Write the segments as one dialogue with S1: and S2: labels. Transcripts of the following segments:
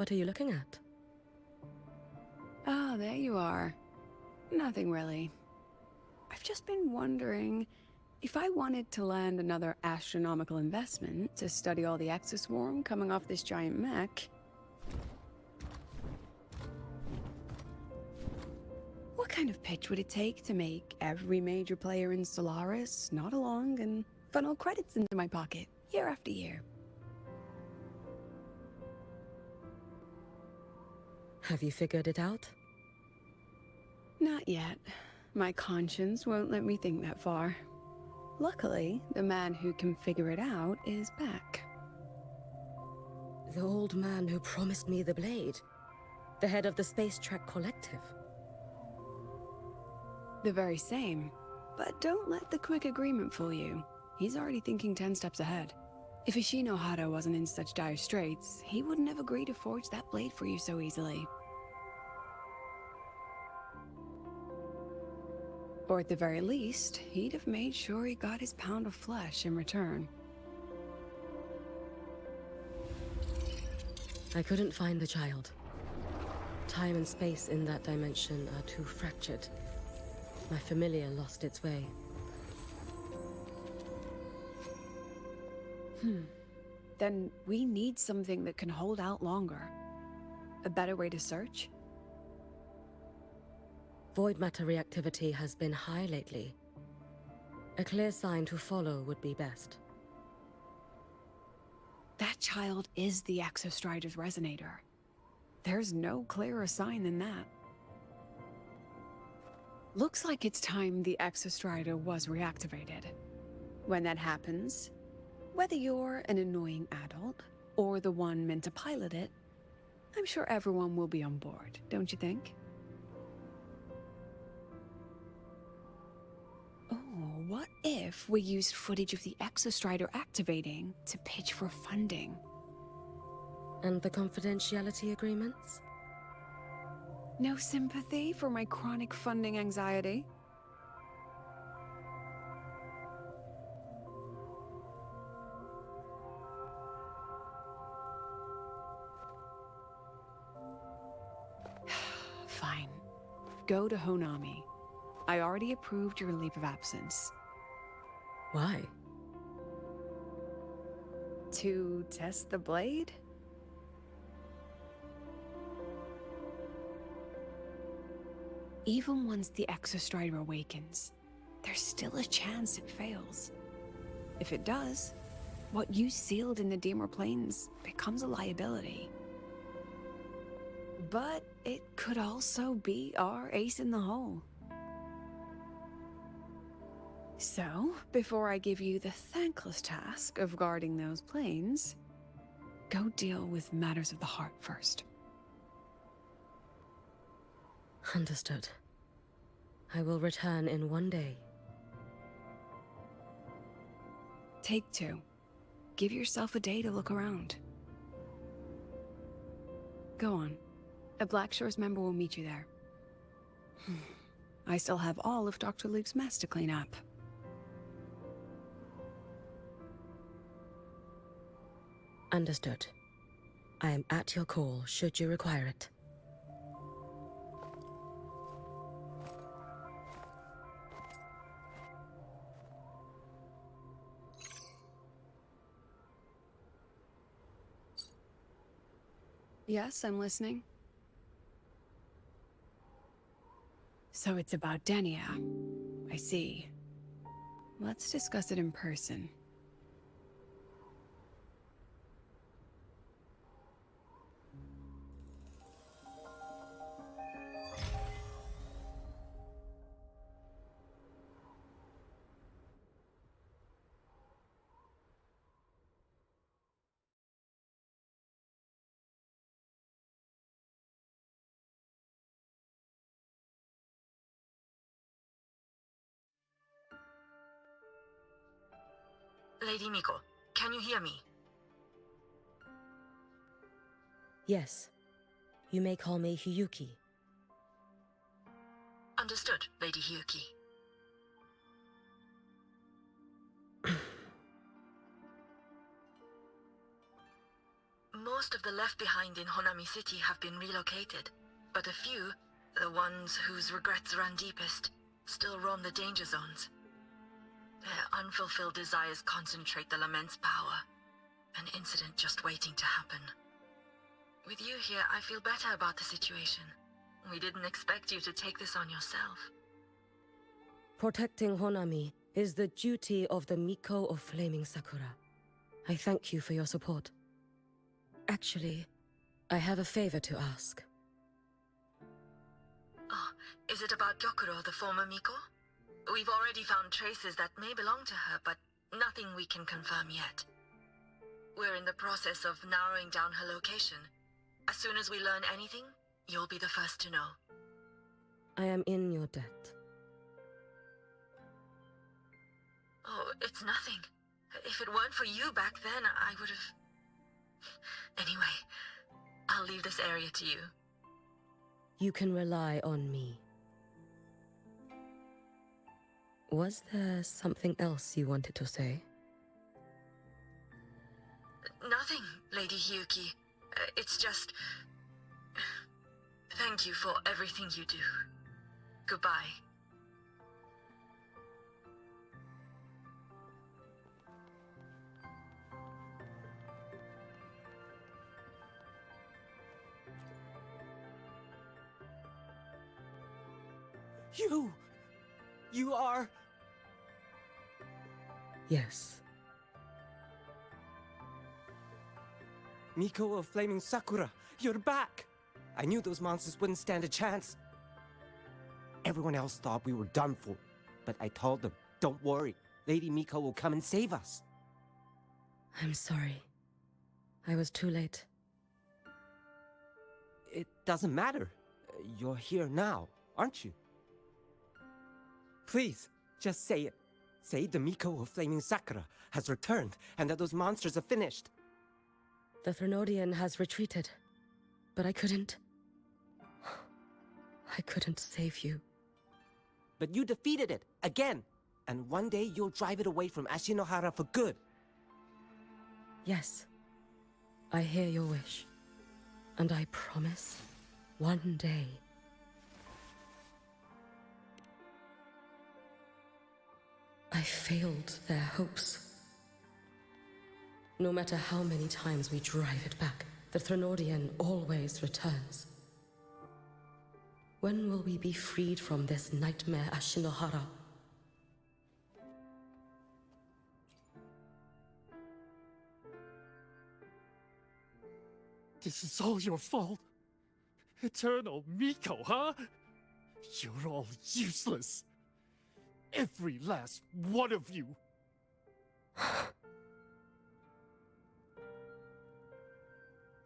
S1: What are you looking at?
S2: Ah, there you are. Nothing really. I've just been wondering, if I wanted to land another astronomical investment to study all the exoswarm coming off this giant mech, what kind of pitch would it take to make every major player in Solaris nod along and funnel credits into my pocket year after year?
S1: Have you figured it out?
S2: Not yet. My conscience won't let me think that far. Luckily, the man who can figure it out is back.
S1: The old man who promised me the blade. The head of the Space Trek Collective.
S2: The very same. But don't let the quick agreement fool you. He's already thinking 10 steps ahead. If Ishino Hado wasn't in such dire straits, he wouldn't have agreed to forge that blade for you so easily. Or at the very least, he'd have made sure he got his pound of flesh in return.
S1: I couldn't find the child. Time and space in that dimension are too fractured. My familiar lost its way.
S2: Then we need something that can hold out longer. A better way to search?
S1: Void matter reactivity has been high lately. A clear sign to follow would be best.
S2: That child is the Exostrider's resonator. There's no clearer sign than that. Looks like it's time the Exostrider was reactivated. When that happens, whether you're an annoying adult or the one meant to pilot it, I'm sure everyone will be on board, don't you think? What if we used footage of the Exostrider activating to pitch for funding?
S1: And the confidentiality agreements?
S2: No sympathy for my chronic funding anxiety? Fine. Go to Honami. I already approved your leave of absence.
S1: Why?
S2: To test the blade? Even once the Exostrider awakens, there's still a chance it fails. If it does, what you sealed in the Dimmer Plains becomes a liability. But it could also be our ace in the hole. So, before I give you the thankless task of guarding those planes, go deal with matters of the heart first.
S1: Understood. I will return in one day.
S2: Take 2. Give yourself a day to look around. Go on. A Black Shores member will meet you there. I still have all of Dr. Luke's mess to clean up.
S1: Understood. I am at your call should you require it.
S2: Yes, I'm listening. So it's about Denia. I see. Let's discuss it in person.
S3: Lady Miko, can you hear me?
S1: Yes. You may call me Hiyuki.
S3: Understood, Lady Hiyuki. Most of the left behind in Honami City have been relocated, but a few, the ones whose regrets run deepest, still roam the danger zones. Their unfulfilled desires concentrate the Lament's power. An incident just waiting to happen. With you here, I feel better about the situation. We didn't expect you to take this on yourself.
S1: Protecting Honami is the duty of the Miko of Flaming Sakura. I thank you for your support. Actually, I have a favor to ask.
S3: Oh, is it about Gyokuro, the former Miko? We've already found traces that may belong to her, but nothing we can confirm yet. We're in the process of narrowing down her location. As soon as we learn anything, you'll be the first to know.
S1: I am in your debt.
S3: Oh, it's nothing. If it weren't for you back then, I would have... Anyway, I'll leave this area to you.
S1: You can rely on me. Was there something else you wanted to say?
S3: Nothing, Lady Hiyuki. It's just... Thank you for everything you do. Goodbye.
S4: You are...
S1: Yes.
S4: Miko of Flaming Sakura, you're back! I knew those monsters wouldn't stand a chance. Everyone else thought we were done for, but I told them, don't worry, Lady Miko will come and save us.
S1: I'm sorry. I was too late.
S4: It doesn't matter. You're here now, aren't you? Please, just say it. Say the Miko of Flaming Sakura has returned and that those monsters are finished.
S1: The Threnodian has retreated, but I couldn't save you.
S4: But you defeated it, again! And one day you'll drive it away from Ashinohara for good.
S1: Yes, I hear your wish. And I promise, one day... I failed their hopes. No matter how many times we drive it back, the Threnodian always returns. When will we be freed from this nightmare Ashinohara?
S5: This is all your fault. Eternal Miko, huh? You're all useless. Every last one of you.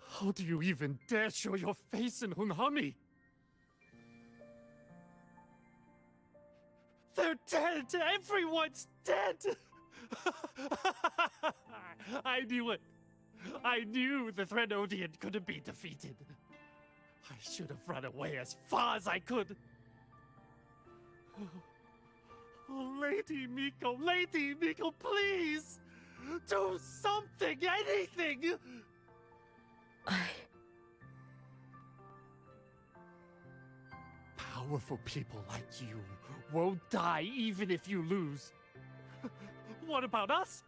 S5: How do you even dare show your face in Hunhami? They're dead! Everyone's dead! I knew it. I knew the Threnodian couldn't be defeated. I should have run away as far as I could. Oh, Lady Miko, please! Do something, anything! Powerful people like you won't die even if you lose. What about us?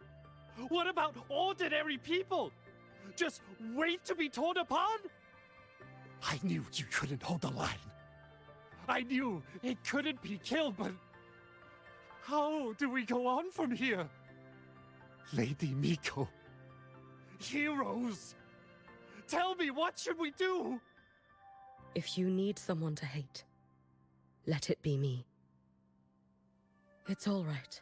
S5: What about ordinary people? Just wait to be torn apart? I knew you couldn't hold the line. I knew it couldn't be killed, but... how do we go on from here? Lady Miko. Heroes. Tell me, what should we do?
S1: If you need someone to hate, let it be me. It's all right.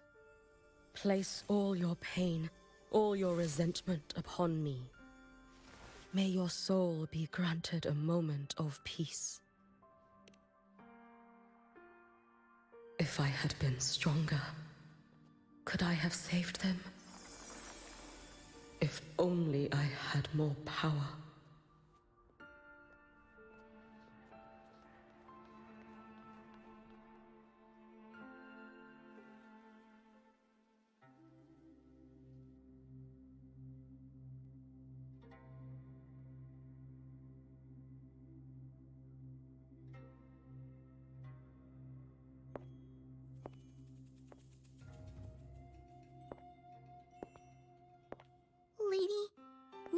S1: Place all your pain, all your resentment upon me. May your soul be granted a moment of peace. If I had been stronger, could I have saved them? If only I had more power.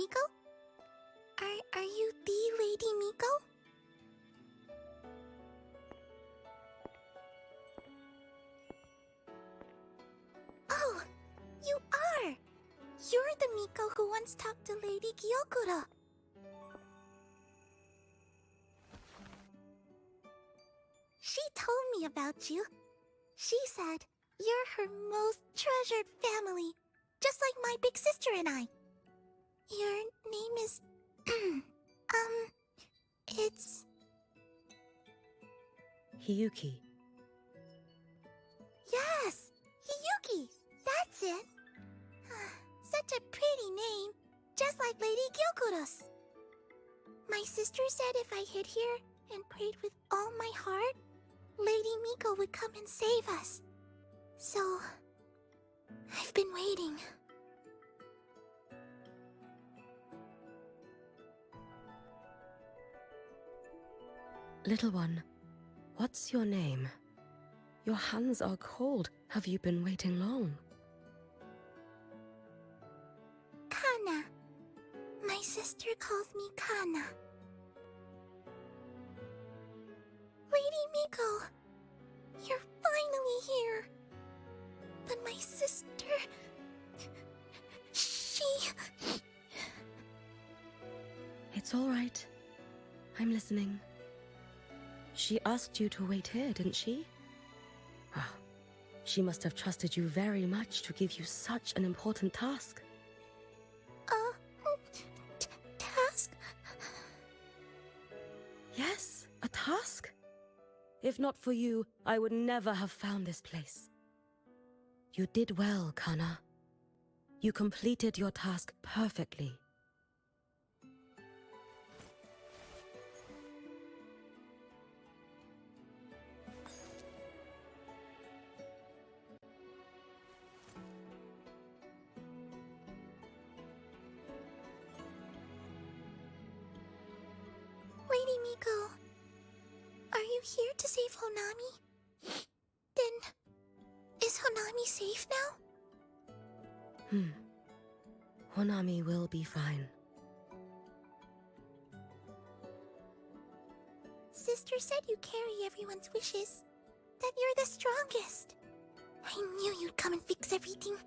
S6: Miko? Are you the Lady Miko? Oh, you are! You're the Miko who once talked to Lady Gyokuro. She told me about you. She said you're her most treasured family, just like my big sister and I. Your name is... it's...
S1: Hiyuki.
S6: Yes! Hiyuki! That's it! Such a pretty name, just like Lady Gyokuro's. My sister said if I hid here and prayed with all my heart, Lady Miko would come and save us. So... I've been waiting.
S1: Little one, what's your name? Your hands are cold. Have you been waiting long?
S6: Kana. My sister calls me Kana. Lady Miko, you're finally here. But my sister... she...
S1: It's all right. I'm listening. She asked you to wait here, didn't she? Ah, she must have trusted you very much to give you such an important task.
S6: Task?
S1: Yes, a task. If not for you, I would never have found this place. You did well, Kana. You completed your task perfectly.
S6: Lady Miko, are you here to save Honami? Then, is Honami safe now?
S1: Honami will be fine.
S6: Sister said you carry everyone's wishes. That you're the strongest. I knew you'd come and fix everything.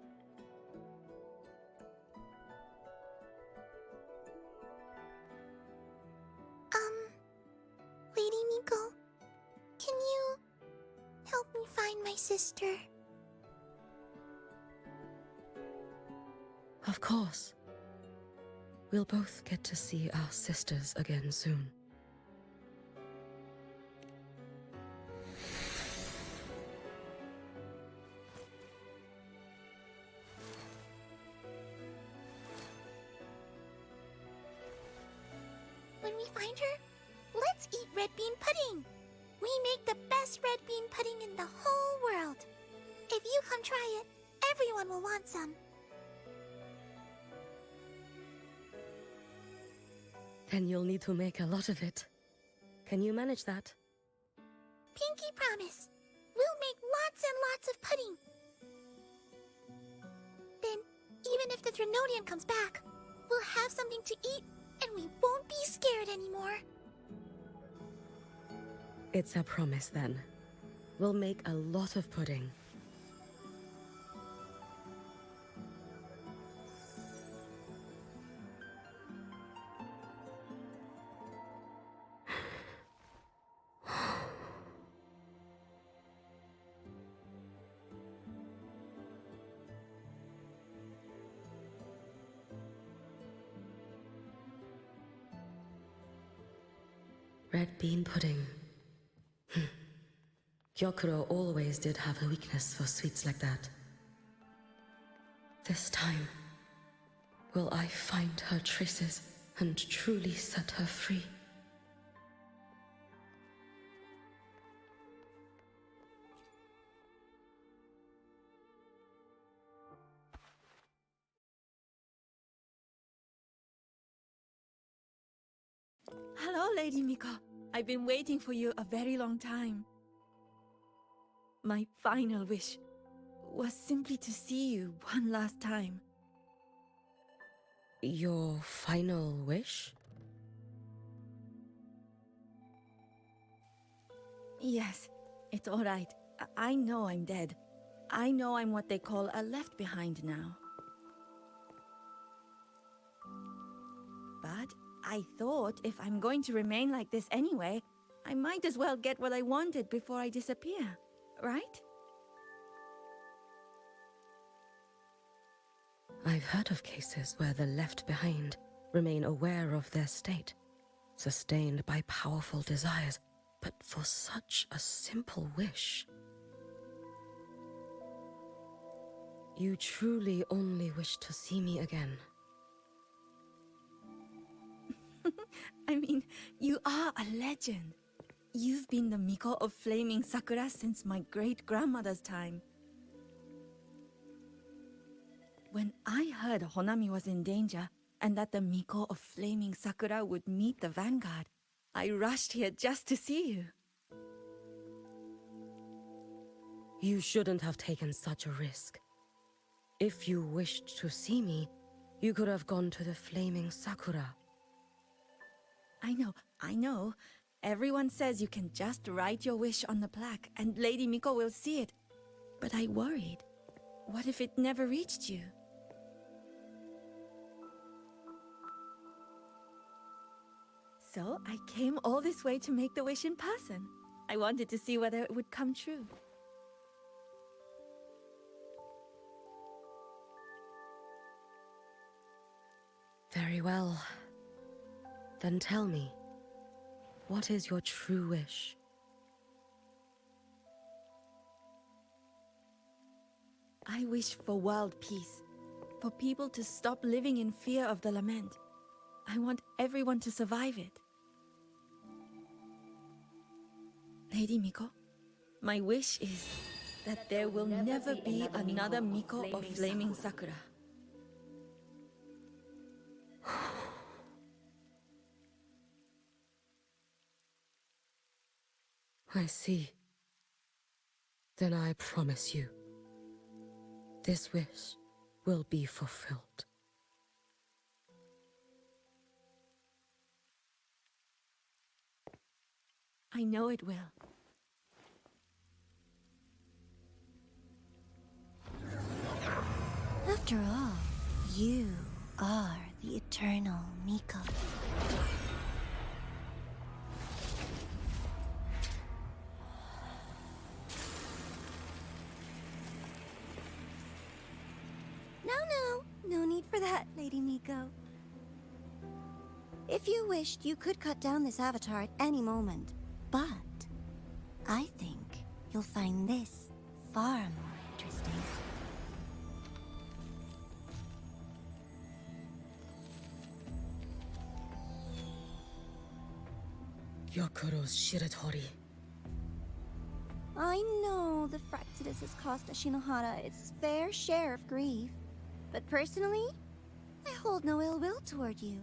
S6: Lady Miko, can you help me find my sister?
S1: Of course. We'll both get to see our sisters again soon.
S6: When we find her, let's eat red bean pudding! We make the best red bean pudding in the whole world. If you come try it, everyone will want some.
S1: Then you'll need to make a lot of it. Can you manage that?
S6: Pinky promise. We'll make lots and lots of pudding. Then, even if the Drenodian comes back, we'll have something to eat and we won't be scared anymore.
S1: It's a promise then. We'll make a lot of pudding. Red bean pudding. Gyokuro always did have a weakness for sweets like that. This time, will I find her traces and truly set her free?
S7: Hello, Lady Miko. I've been waiting for you a very long time. My final wish was simply to see you one last time.
S1: Your final wish?
S7: Yes, it's all right. I know I'm dead. I know I'm what they call a left behind now. But I thought if I'm going to remain like this anyway, I might as well get what I wanted before I disappear, right?
S1: I've heard of cases where the left behind remain aware of their state, sustained by powerful desires, but for such a simple wish. You truly only wish to see me again.
S7: I mean, you are a legend. You've been the Miko of Flaming Sakura since my great-grandmother's time. When I heard Honami was in danger, and that the Miko of Flaming Sakura would meet the Vanguard, I rushed here just to see you.
S1: You shouldn't have taken such a risk. If you wished to see me, you could have gone to the Flaming Sakura.
S7: I know. Everyone says you can just write your wish on the plaque and Lady Miko will see it. But I worried. What if it never reached you? So I came all this way to make the wish in person. I wanted to see whether it would come true.
S1: Very well. Then tell me, what is your true wish?
S7: I wish for world peace, for people to stop living in fear of the lament. I want everyone to survive it. Lady Miko, my wish is that there will never be another Miko of Flaming Sakura.
S1: I see. Then I promise you, this wish will be fulfilled.
S7: I know it will.
S6: After all, you are the eternal Miko. No need for that, Lady Miko. If you wished, you could cut down this avatar at any moment. But I think you'll find this far more interesting.
S1: Yokuro's Shiratori.
S6: I know the Fractidus has cost Ashinohara its fair share of grief. But personally, I hold no ill will toward you.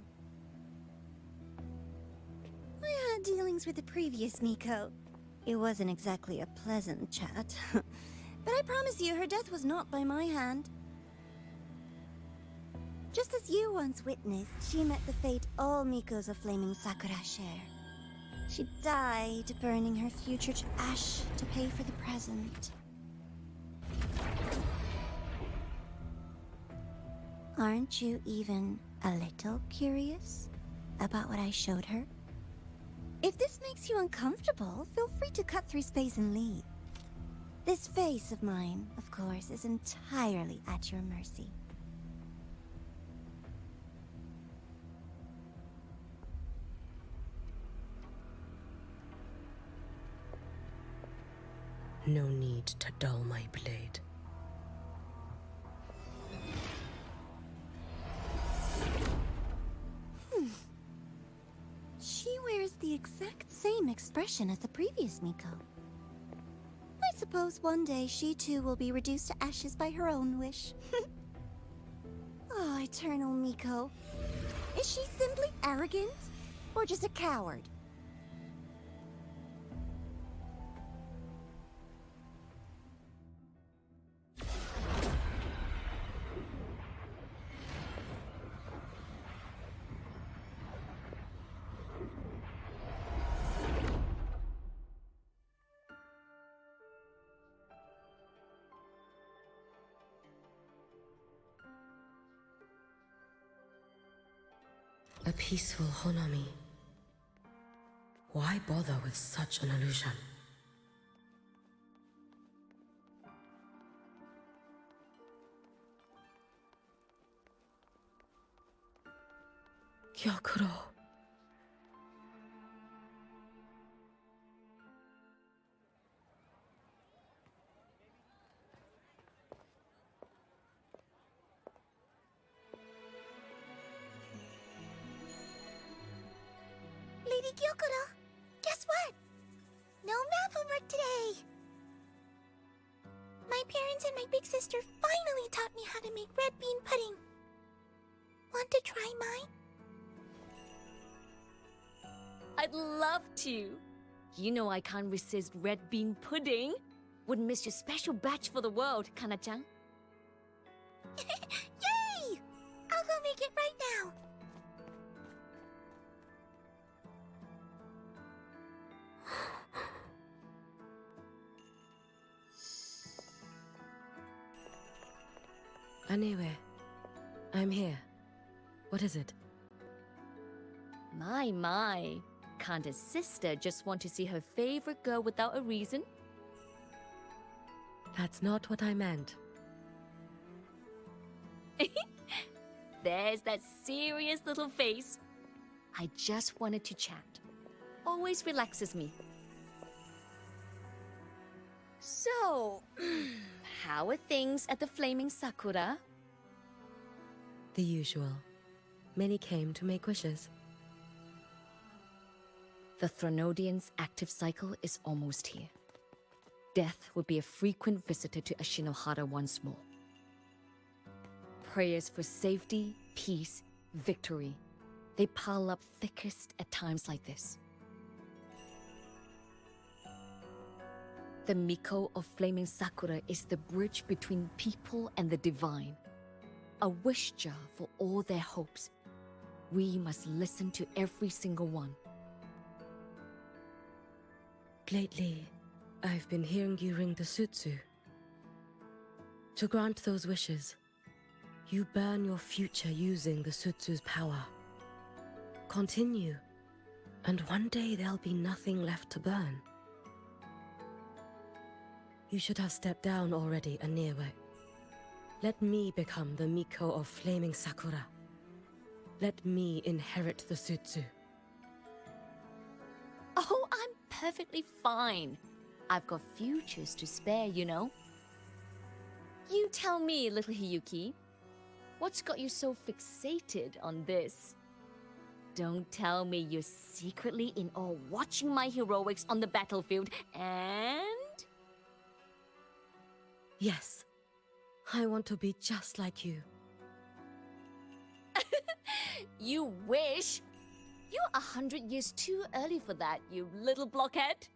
S6: I had dealings with the previous Miko. It wasn't exactly a pleasant chat. But I promise you, her death was not by my hand. Just as you once witnessed, she met the fate all Mikos of Flaming Sakura share. She died, burning her future to ash to pay for the present. Aren't you even a little curious about what I showed her? If this makes you uncomfortable, feel free to cut through space and leave. This face of mine, of course, is entirely at your mercy.
S1: No need to dull my blade.
S6: She wears the exact same expression as the previous Miko. I suppose one day she too will be reduced to ashes by her own wish. Oh, Eternal Miko. Is she simply arrogant? Or just a coward?
S1: A peaceful Honami. Why bother with such an illusion? Gyokuro.
S6: Lady Gyokuro, guess what? No math homework today! My parents and my big sister finally taught me how to make red bean pudding. Want to try mine?
S8: I'd love to. You know I can't resist red bean pudding. Wouldn't miss your special batch for the world, Kana-chan.
S6: Yay! I'll go make it right now.
S1: Anyway, I'm here. What is it?
S8: My. Can't a sister just want to see her favorite girl without a reason?
S1: That's not what I meant.
S8: There's that serious little face. I just wanted to chat. Always relaxes me. So, how are things at the Flaming Sakura?
S1: The usual. Many came to make wishes.
S8: The Thronodian's active cycle is almost here. Death will be a frequent visitor to Ashinohara once more. Prayers for safety, peace, victory. They pile up thickest at times like this. The Miko of Flaming Sakura is the bridge between people and the divine. A wish jar for all their hopes. We must listen to every single one.
S1: Lately, I've been hearing you ring the sutsu. To grant those wishes, you burn your future using the sutsu's power. Continue, and one day there'll be nothing left to burn. You should have stepped down already, Aniwe. Let me become the Miko of Flaming Sakura. Let me inherit the sutsu.
S8: Oh, I'm perfectly fine. I've got futures to spare, you know. You tell me, little Hiyuki, what's got you so fixated on this? Don't tell me you're secretly in awe watching my heroics on the battlefield and...
S1: Yes, I want to be just like you.
S8: You wish? You're 100 years too early for that, you little blockhead.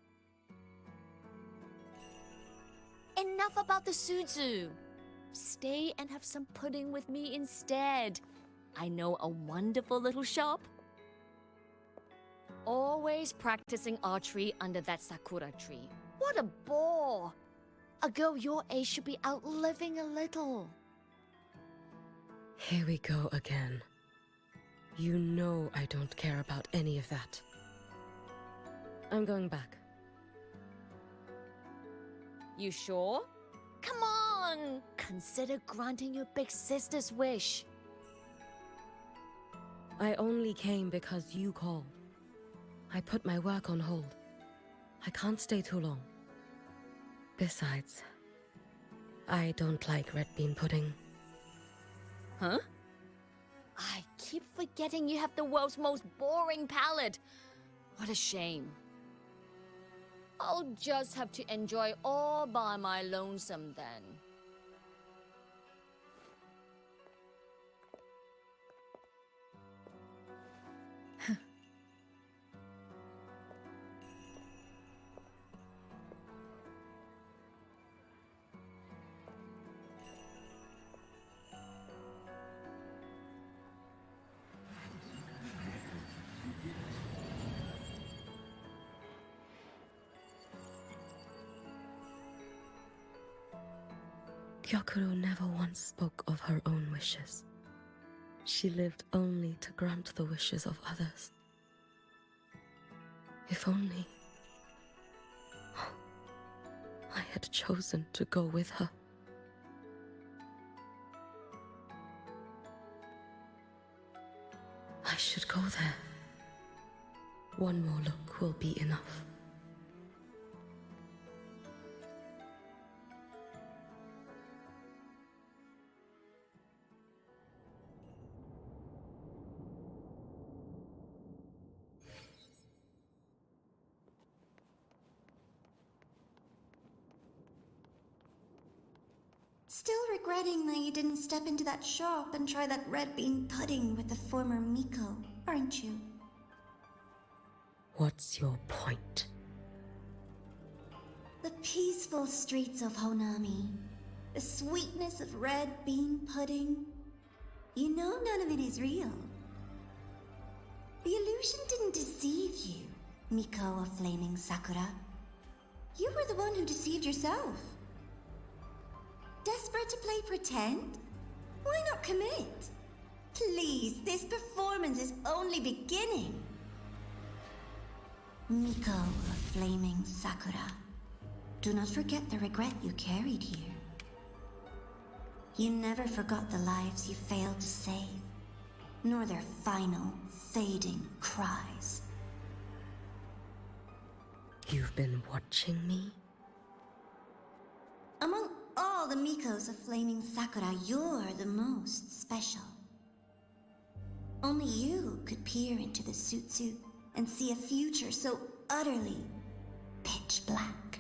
S8: Enough about the Suzu. Stay and have some pudding with me instead. I know a wonderful little shop. Always practicing archery under that sakura tree. What a bore! A girl your age should be out living a little.
S1: Here we go again. You know I don't care about any of that. I'm going back.
S8: You sure? Come on! Consider granting your big sister's wish.
S1: I only came because you called. I put my work on hold. I can't stay too long. Besides, I don't like red bean pudding.
S8: Huh? I keep forgetting you have the world's most boring palate. What a shame. I'll just have to enjoy all by my lonesome then.
S1: Gyokuro never once spoke of her own wishes. She lived only to grant the wishes of others. If only I had chosen to go with her. I should go there. One more look will be enough.
S6: Still regretting that you didn't step into that shop and try that red bean pudding with the former Miko, aren't you?
S1: What's your point?
S6: The peaceful streets of Honami, the sweetness of red bean pudding. You know none of it is real. The illusion didn't deceive you, Miko of Flaming Sakura. You were the one who deceived yourself. Desperate to play pretend? Why not commit? Please, this performance is only beginning. Miko of Flaming Sakura, do not forget the regret you carried here. You never forgot the lives you failed to save, nor their final, fading cries.
S1: You've been watching me?
S6: Among all the Mikos of Flaming Sakura, you're the most special. Only you could peer into the Sutsu and see a future so utterly pitch black.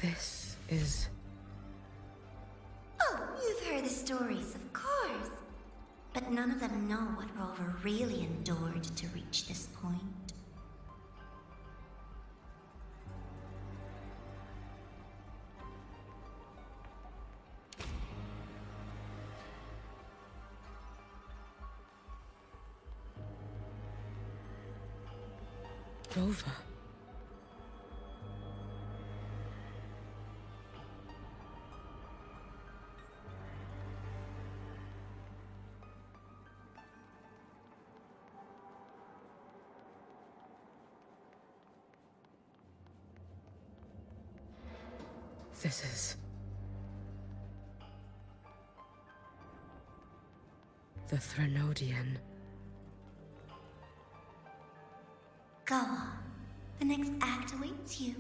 S1: This is...
S6: Oh, you've heard the stories, of course. But none of them know what Rover really endured to reach this point.
S1: Rover. This is... the Threnodian.
S6: Go on. The next act awaits you.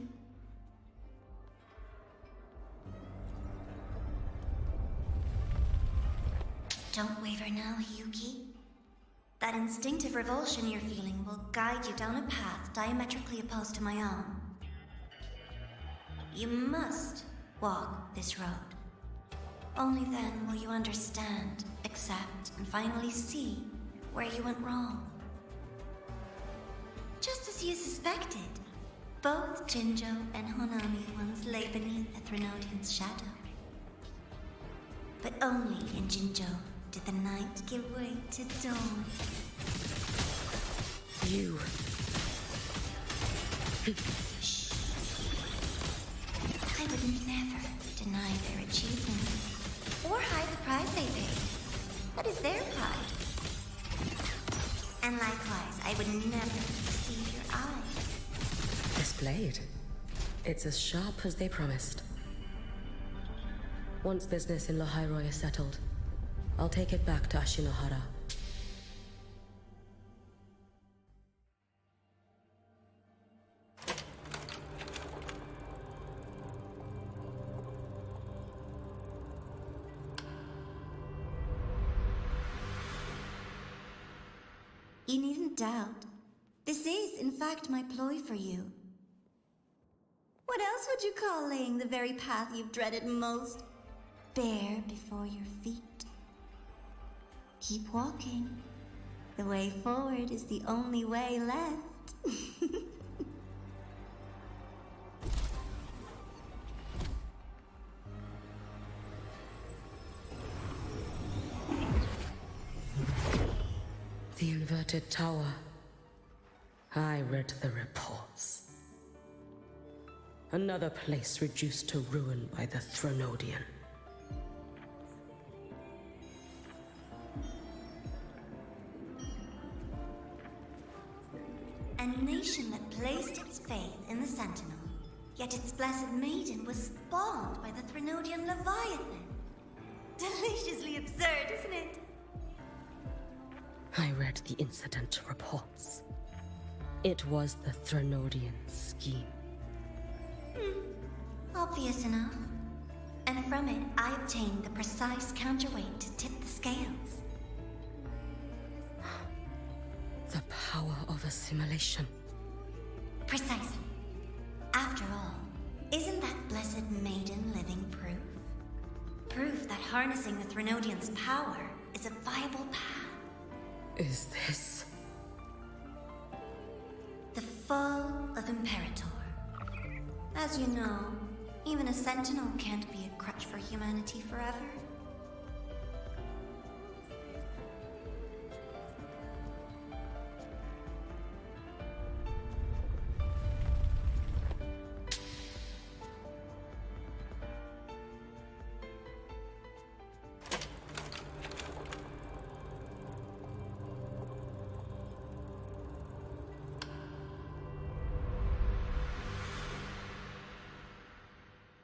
S6: Don't waver now, Hiyuki. That instinctive revulsion you're feeling will guide you down a path diametrically opposed to my own. You must walk this road. Only then will you understand, accept, and finally see where you went wrong. Just as you suspected, both Jinjo and Honami once lay beneath the Threnodian's shadow. But only in Jinjo did the night give way to dawn.
S1: You...
S6: Shh. I would never deny their achievements, or hide the price they paid. That is their pride. And likewise, I would never deceive your eyes.
S1: This blade. It's as sharp as they promised. Once business in Lahai-Roi is settled, I'll take it back to Ashinohara.
S6: You needn't doubt. This is, in fact, my ploy for you. What else would you call laying the very path you've dreaded most bare before your feet? Keep walking. The way forward is the only way left.
S1: The inverted tower. I read the reports. Another place reduced to ruin by the Threnodian.
S9: A nation that placed its faith in the Sentinel, yet its blessed maiden was spawned by the Threnodian Leviathan. Deliciously absurd, isn't it?
S1: I read the incident reports. It was the Threnodian scheme.
S9: Obvious enough. And from it, I obtained the precise counterweight to tip the scales.
S1: The power of assimilation.
S9: Precisely. After all, isn't that blessed maiden living proof? Proof that harnessing the Threnodian's power is a viable path.
S1: Is this...
S9: The fall of Imperator. As you know, even a Sentinel can't be a crutch for humanity forever.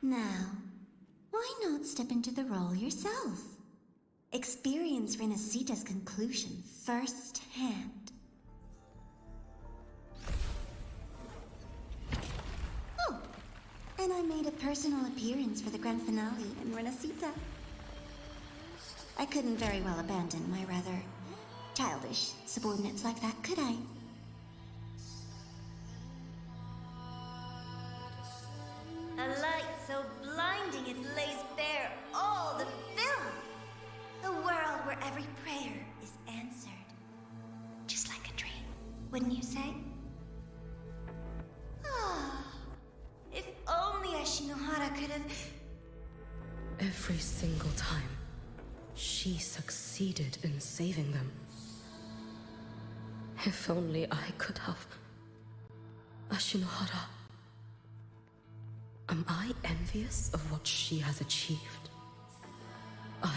S9: Now, why not step into the role yourself? Experience Renacita's conclusion firsthand. Oh, and I made a personal appearance for the grand finale in Renacita. I couldn't very well abandon my rather childish subordinates like that, could I? A light so blinding it lays bare all the film. A world where every prayer is answered. Just like a dream, wouldn't you say? Ah, if only Ashinohara could have...
S1: Every single time, she succeeded in saving them. If only I could have... Ashinohara. Am I envious of what she has achieved?
S9: A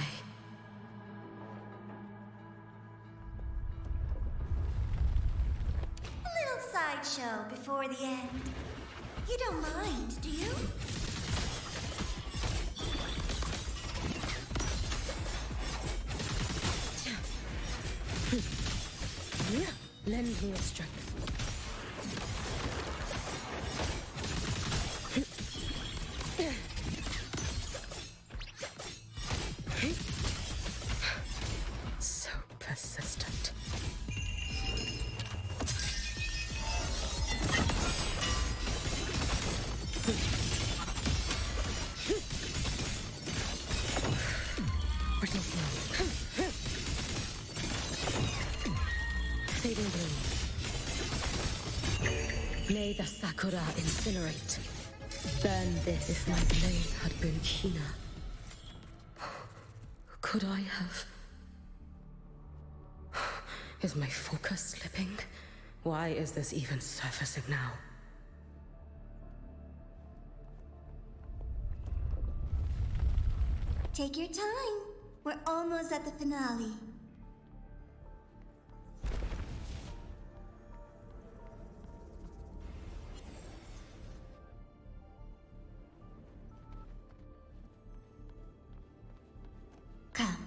S9: little sideshow before the end. You don't mind, do you?
S1: Lend me your strength. So persistent. Fading bloom. May the sakura incinerate. Burn this. If my blade had been keener, could I have... Is my focus slipping? Why is this even surfacing now?
S9: Take your time. We're almost at the finale. Come,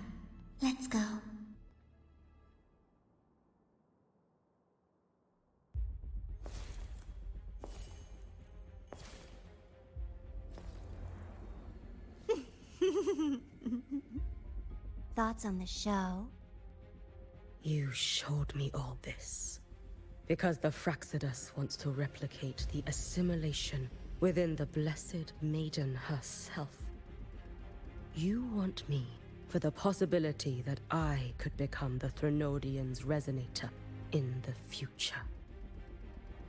S9: let's go. Thoughts on the show?
S1: You showed me all this because the Fraxidus wants to replicate the assimilation within the Blessed Maiden herself. You want me for the possibility that I could become the Threnodian's resonator in the future.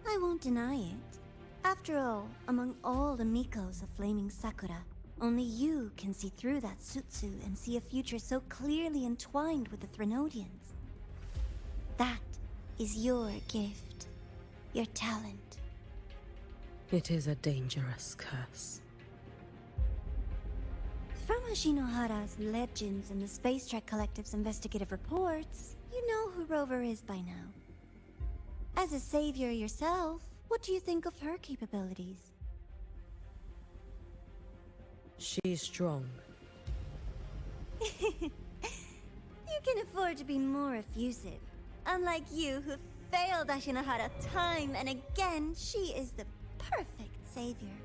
S9: I won't deny it. After all, among all the Mikos of Flaming Sakura, only you can see through that Sutsu and see a future so clearly entwined with the Threnodians. That is your gift, your talent.
S1: It is a dangerous curse.
S9: From Ashinohara's legends and the Space Trek Collective's investigative reports, you know who Rover is by now. As a savior yourself, what do you think of her capabilities?
S1: She's strong.
S9: You can afford to be more effusive. Unlike you, who failed Ashinohara time and again, she is the perfect savior.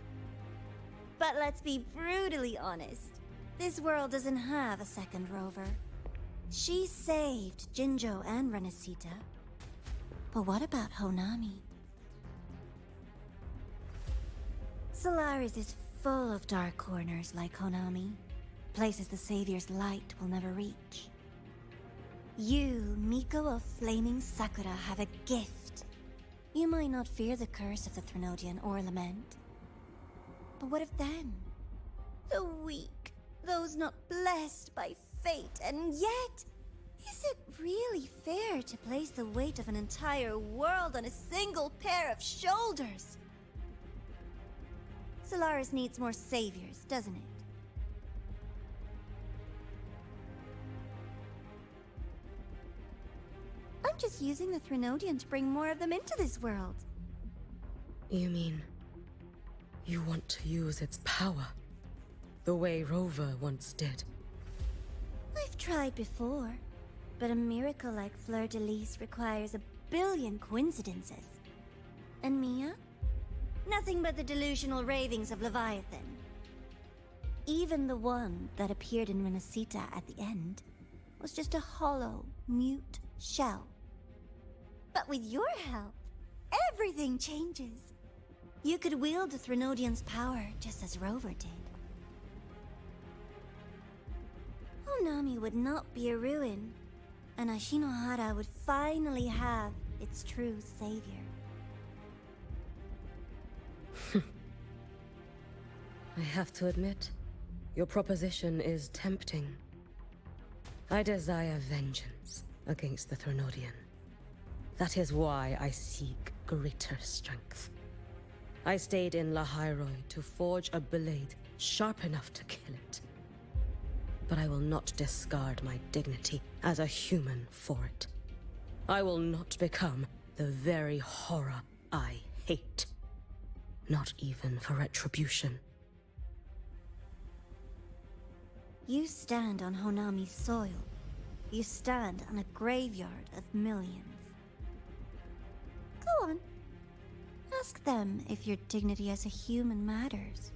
S9: But let's be brutally honest. This world doesn't have a second Rover. She saved Jinjo and Renesita. But what about Honami? Solaris is full of dark corners like Honami. Places the Savior's light will never reach. You, Miko of Flaming Sakura, have a gift. You might not fear the curse of the Threnodian or Lament. But what of them? The weak, those not blessed by fate, and yet, is it really fair to place the weight of an entire world on a single pair of shoulders? Solaris needs more saviors, doesn't it? I'm just using the Threnodian to bring more of them into this world.
S1: You mean... you want to use its power? The way Rover once did?
S9: I've tried before, but a miracle like Fleur-de-Lis requires a billion coincidences. And Mia? Nothing but the delusional ravings of Leviathan. Even the one that appeared in Renesita at the end was just a hollow, mute shell. But with your help, everything changes. You could wield the Threnodian's power just as Rover did. Honami would not be a ruin, and Ashinohara would finally have its true savior.
S1: I have to admit, your proposition is tempting. I desire vengeance against the Threnodian. That is why I seek greater strength. I stayed in Lahai-Roi to forge a blade sharp enough to kill it. But I will not discard my dignity as a human for it. I will not become the very horror I hate. Not even for retribution.
S9: You stand on Honami's soil. You stand on a graveyard of millions. Go on. Ask them if your dignity as a human matters.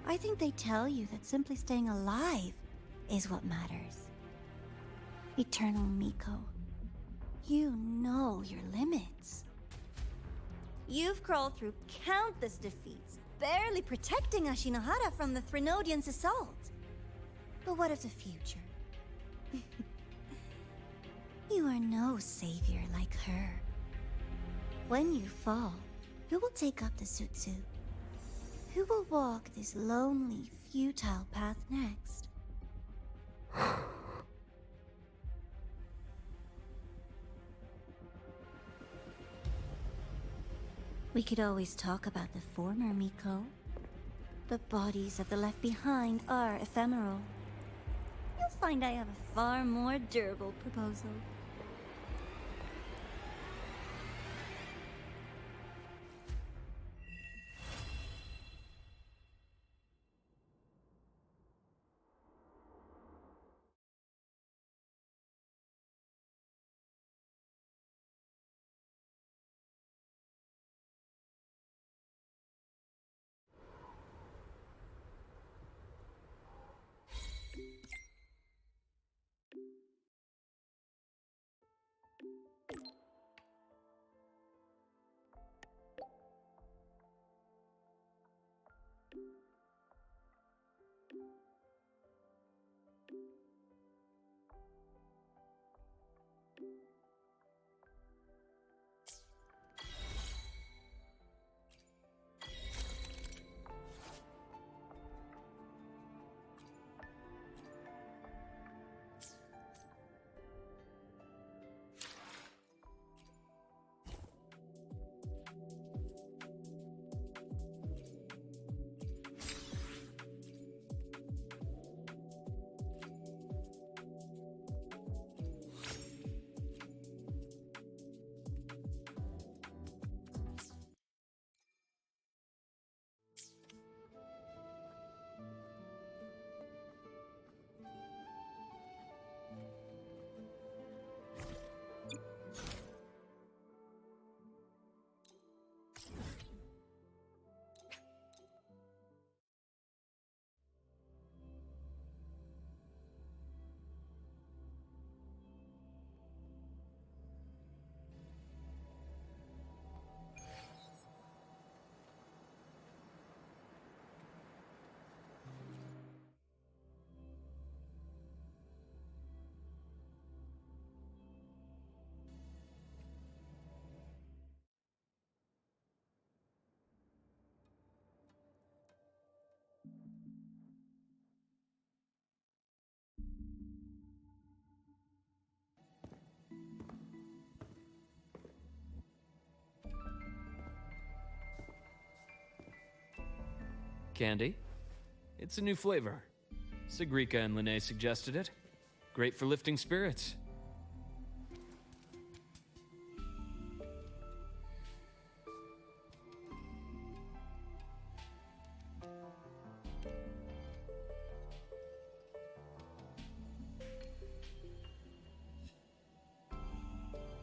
S9: I think they tell you that simply staying alive is what matters. Eternal Miko, you know your limits. You've crawled through countless defeats, barely protecting Ashinohara from the Threnodian's assault. But what of the future? You are no savior like her. When you fall, who will take up the Sutsu? Who will walk this lonely, futile path next? We could always talk about the former, Miko. The bodies of the left behind are ephemeral. You'll find I have a far more durable proposal.
S10: candy. It's a new flavor. Sigrika and Linné suggested it. Great for lifting spirits.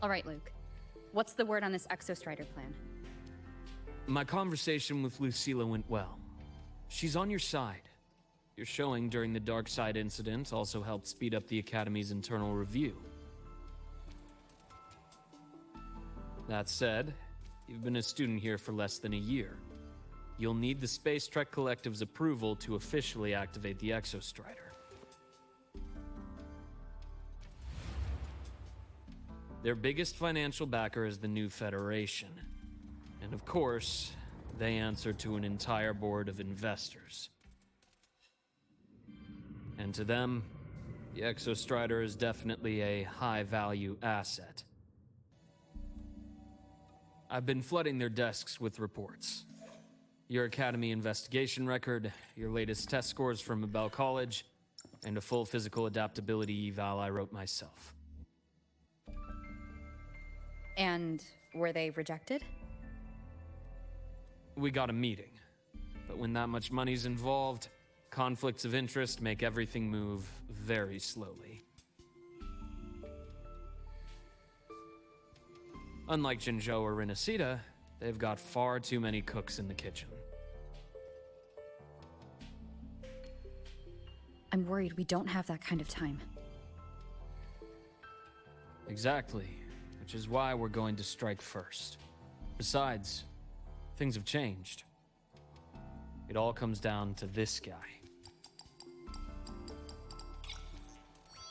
S11: All right, Luke. What's the word on this Exostrider plan?
S10: My conversation with Lucilla went well. She's on your side. Your showing during the Dark Side incident also helped speed up the Academy's internal review. That said, you've been a student here for less than a year. You'll need the Space Trek Collective's approval to officially activate the Exostrider. Their biggest financial backer is the New Federation. And of course, they answer to an entire board of investors. And to them, the Exostrider is definitely a high-value asset. I've been flooding their desks with reports. Your Academy investigation record, your latest test scores from Abel College, and a full physical adaptability eval I wrote myself.
S11: And were they rejected?
S10: We got a meeting. But when that much money's involved, conflicts of interest make everything move very slowly. Unlike Jinzhou or Rinasida, they've got far too many cooks in the kitchen.
S11: I'm worried we don't have that kind of time.
S10: Exactly, which is why we're going to strike first. Besides, things have changed. It all comes down to this guy.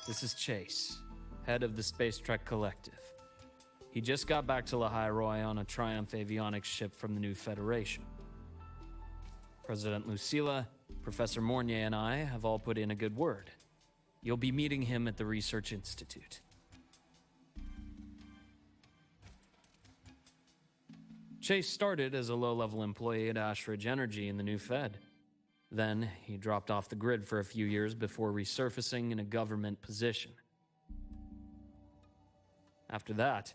S10: This is Chase, head of the Space Trek Collective. He just got back to Lahai-Roi on a Triumph avionics ship from the New Federation. President Lucilla, Professor Mornier, and I have all put in a good word. You'll be meeting him at the Research Institute. Chase started as a low-level employee at Ashridge Energy in the New Fed. Then, he dropped off the grid for a few years before resurfacing in a government position. After that,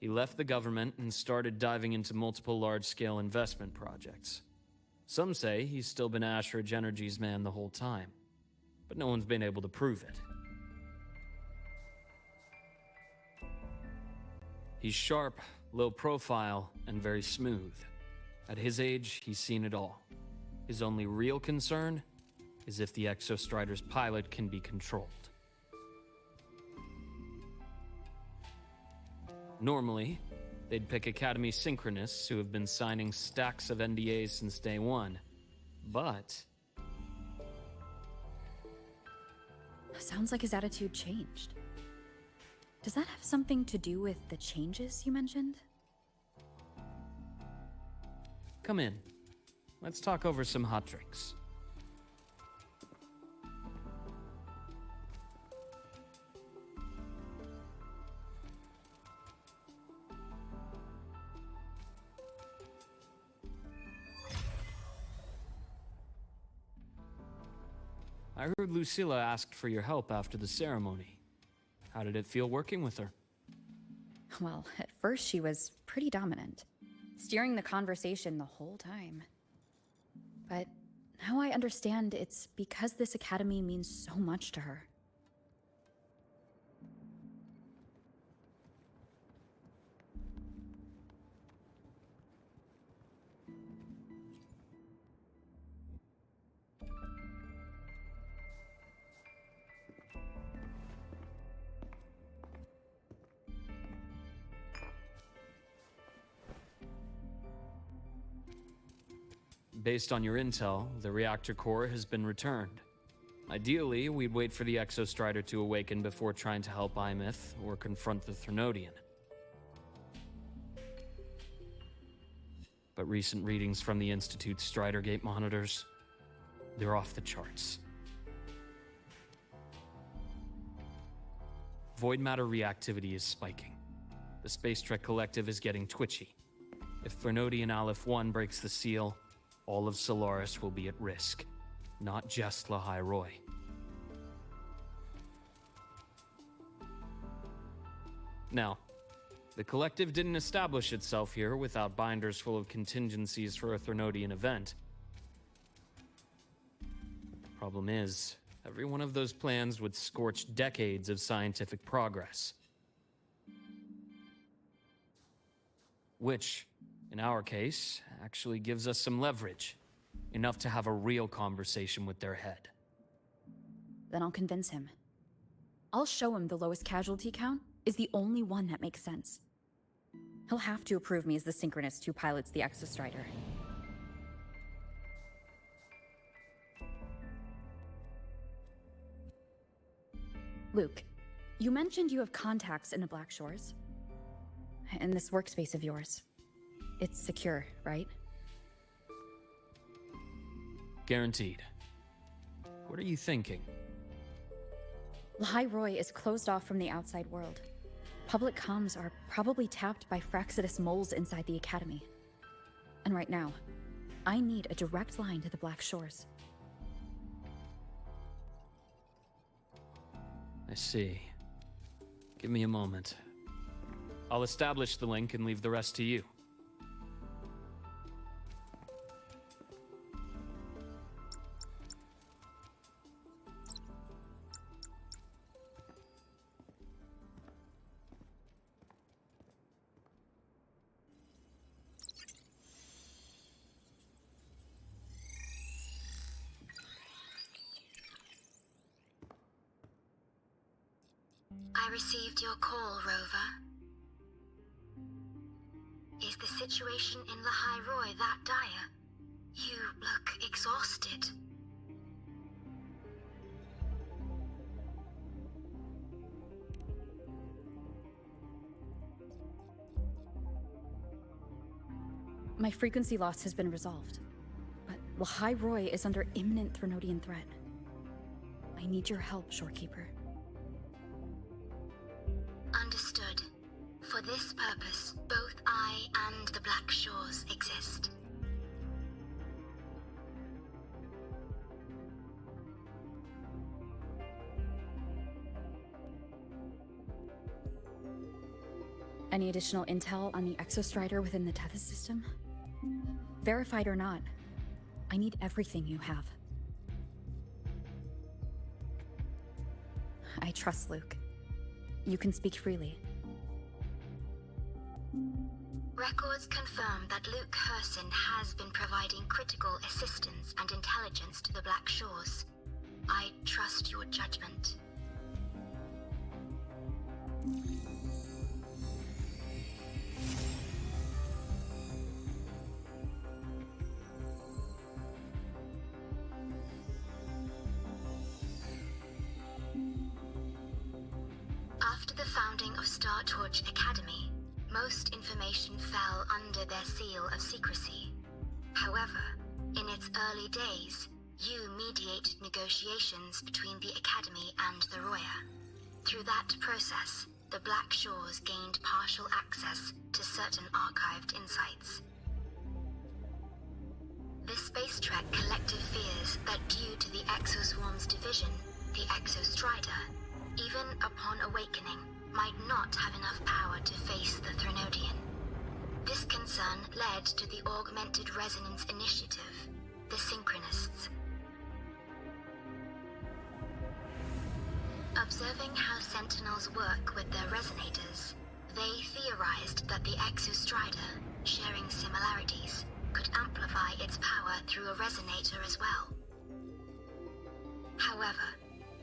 S10: he left the government and started diving into multiple large-scale investment projects. Some say he's still been Ashridge Energy's man the whole time, but no one's been able to prove it. He's sharp, low profile, and very smooth. At his age, he's seen it all. His only real concern is if the Exostrider's pilot can be controlled. Normally, they'd pick Academy synchronists who have been signing stacks of NDAs since day one. But
S11: Sounds like his attitude changed. Does that have something to do with the changes you mentioned?
S10: come in. Let's talk over some hot drinks. I heard Lucilla asked for your help after the ceremony. How did it feel working with her?
S11: Well, at first she was pretty dominant, steering the conversation the whole time. But now I understand it's because this academy means so much to her.
S10: Based on your intel, the reactor core has been returned. Ideally, we'd wait for the Exostrider to awaken before trying to help Imyth or confront the Thrunodian. But recent readings from the Institute's Strider Gate monitors, they're off the charts. Void matter reactivity is spiking. The Space Trek Collective is getting twitchy. If Thrunodian Aleph 1 breaks the seal, all of Solaris will be at risk, not just Lahai-Roi. Now, the Collective didn't establish itself here without binders full of contingencies for a Threnodian event. Problem is, every one of those plans would scorch decades of scientific progress. Which, in our case, actually gives us some leverage. Enough to have a real conversation with their head.
S11: Then I'll convince him. I'll show him the lowest casualty count is the only one that makes sense. He'll have to approve me as the synchronist who pilots the Exostrider. Luke, you mentioned you have contacts in the Black Shores. In this workspace of yours. It's secure, right?
S10: Guaranteed. What are you thinking?
S11: Lahai-Roi is closed off from the outside world. Public comms are probably tapped by Fraxidus moles inside the Academy. And right now, I need a direct line to the Black Shores.
S10: I see. Give me a moment. I'll establish the link and leave the rest to you.
S6: I received your call, Rover. Is the situation in Lahai-Roi that dire? You look exhausted.
S11: My frequency loss has been resolved, but Lahai-Roi is under imminent Threnodian threat. I need your help, Shorekeeper.
S6: Understood. For this purpose, both I and the Black Shores exist.
S11: Any additional intel on the Exostrider within the Tethys system? Verified or not, I need everything you have. I trust Luke. You can speak freely.
S6: Records confirm that Luke Herson has been providing critical assistance and intelligence to the Black Shores. I trust your judgment. After the founding of Star Torch Academy, most information fell under their seal of secrecy. However, in its early days, you mediated negotiations between the Academy and the Roya. Through that process, the Black Shores gained partial access to certain archived insights. This space trek collective fears that due to the Exoswarm's division, the Exostrider, even upon awakening, might not have enough power to face the Threnodian. This concern led to the Augmented Resonance Initiative, the Synchronists. Observing how Sentinels work with their resonators, they theorized that the Exostrider, sharing similarities, could amplify its power through a resonator as well. However,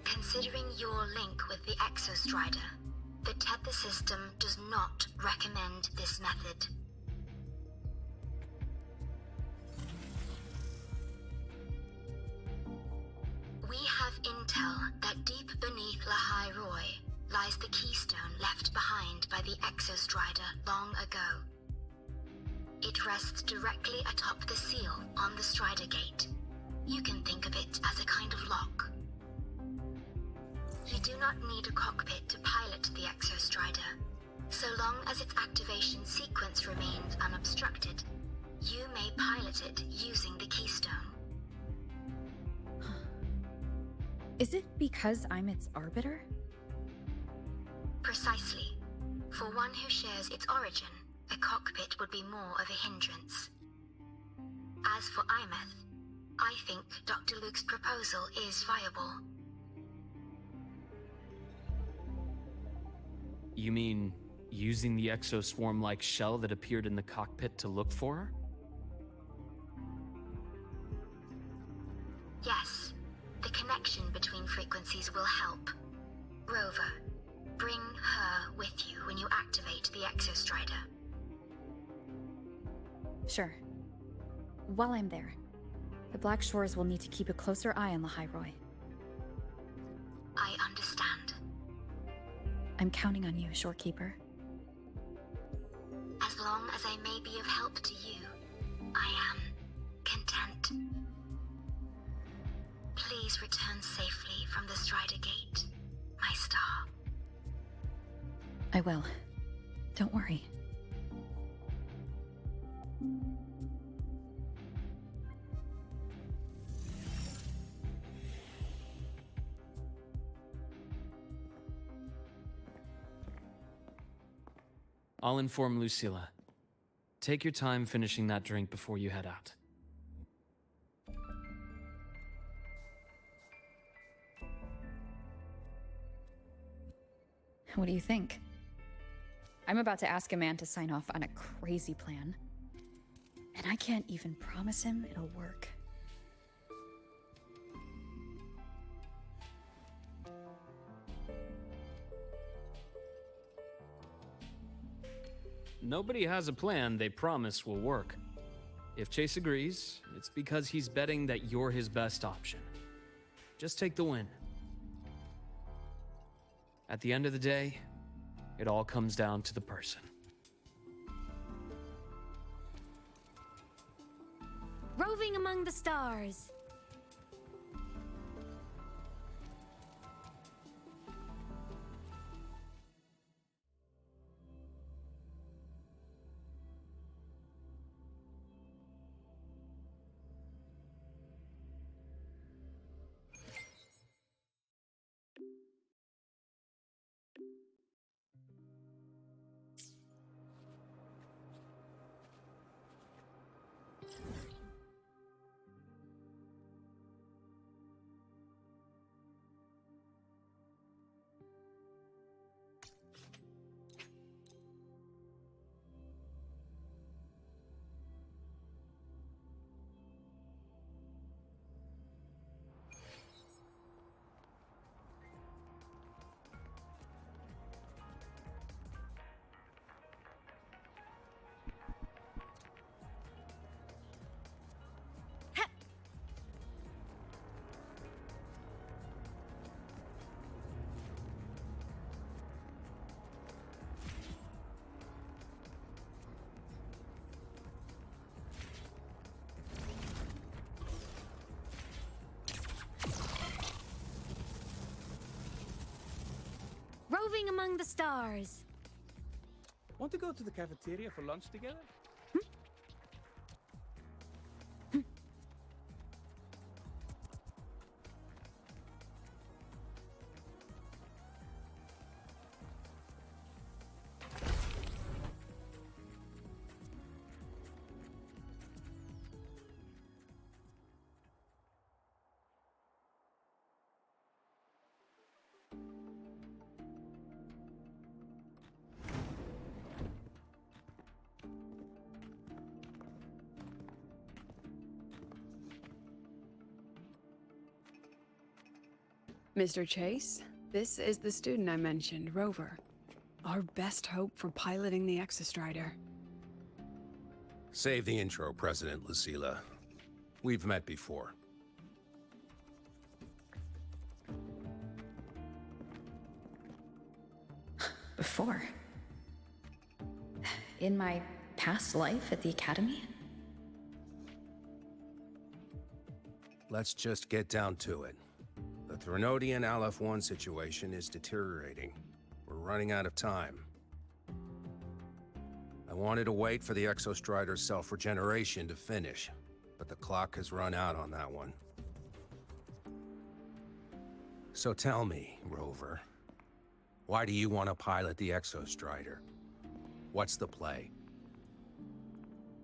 S6: considering your link with the Exostrider, the Tether system does not recommend this method. We have intel that deep beneath Lahai-Roi lies the keystone left behind by the Exostrider long ago. It rests directly atop the seal on the Strider Gate. You can think of it as a kind of lock. You do not need a cockpit to pilot the Exostrider, so long as its activation sequence remains unobstructed.
S3: you may pilot it using the keystone.
S11: Is it because I'm its arbiter?
S3: Precisely. For one who shares its origin, a cockpit would be more of a hindrance. As for Imeth, I think Dr. Luke's proposal is viable.
S10: You mean using the exoswarm-like shell that appeared in the cockpit to look for her?
S3: Yes, the connection between frequencies will help. Rover, bring her with you when you activate the Exostrider.
S11: Sure. While I'm there, the Black Shores will need to keep a closer eye on Lahai-Roi.
S3: I understand.
S11: I'm counting on you, Shorekeeper.
S3: As long as I may be of help to you, I am content. Please return safely from the Strider Gate, my star.
S11: I will. Don't worry.
S10: I'll inform Lucilla. Take your time finishing that drink before you head out.
S11: What do you think? I'm about to ask a man to sign off on a crazy plan, and I can't even promise him it'll work.
S10: Nobody has a plan they promise will work. If Chase agrees, it's because he's betting that you're his best option. Just take the win. At the end of the day, it all comes down to the person.
S8: Roving among the stars. Roving among the stars.
S12: Want to go to the cafeteria for lunch together?
S2: Mr. Chase, this is the student I mentioned, Rover. Our best hope for piloting the Exostrider.
S13: Save the intro, President Lucilla. We've met before.
S11: Before? In my past life at the Academy?
S13: Let's just get down to it. The Threnodian Aleph-1 situation is deteriorating. We're running out of time. I wanted to wait for the Exostrider's self-regeneration to finish, but the clock has run out on that one. So tell me, Rover, why do you want to pilot the Exostrider? What's the play?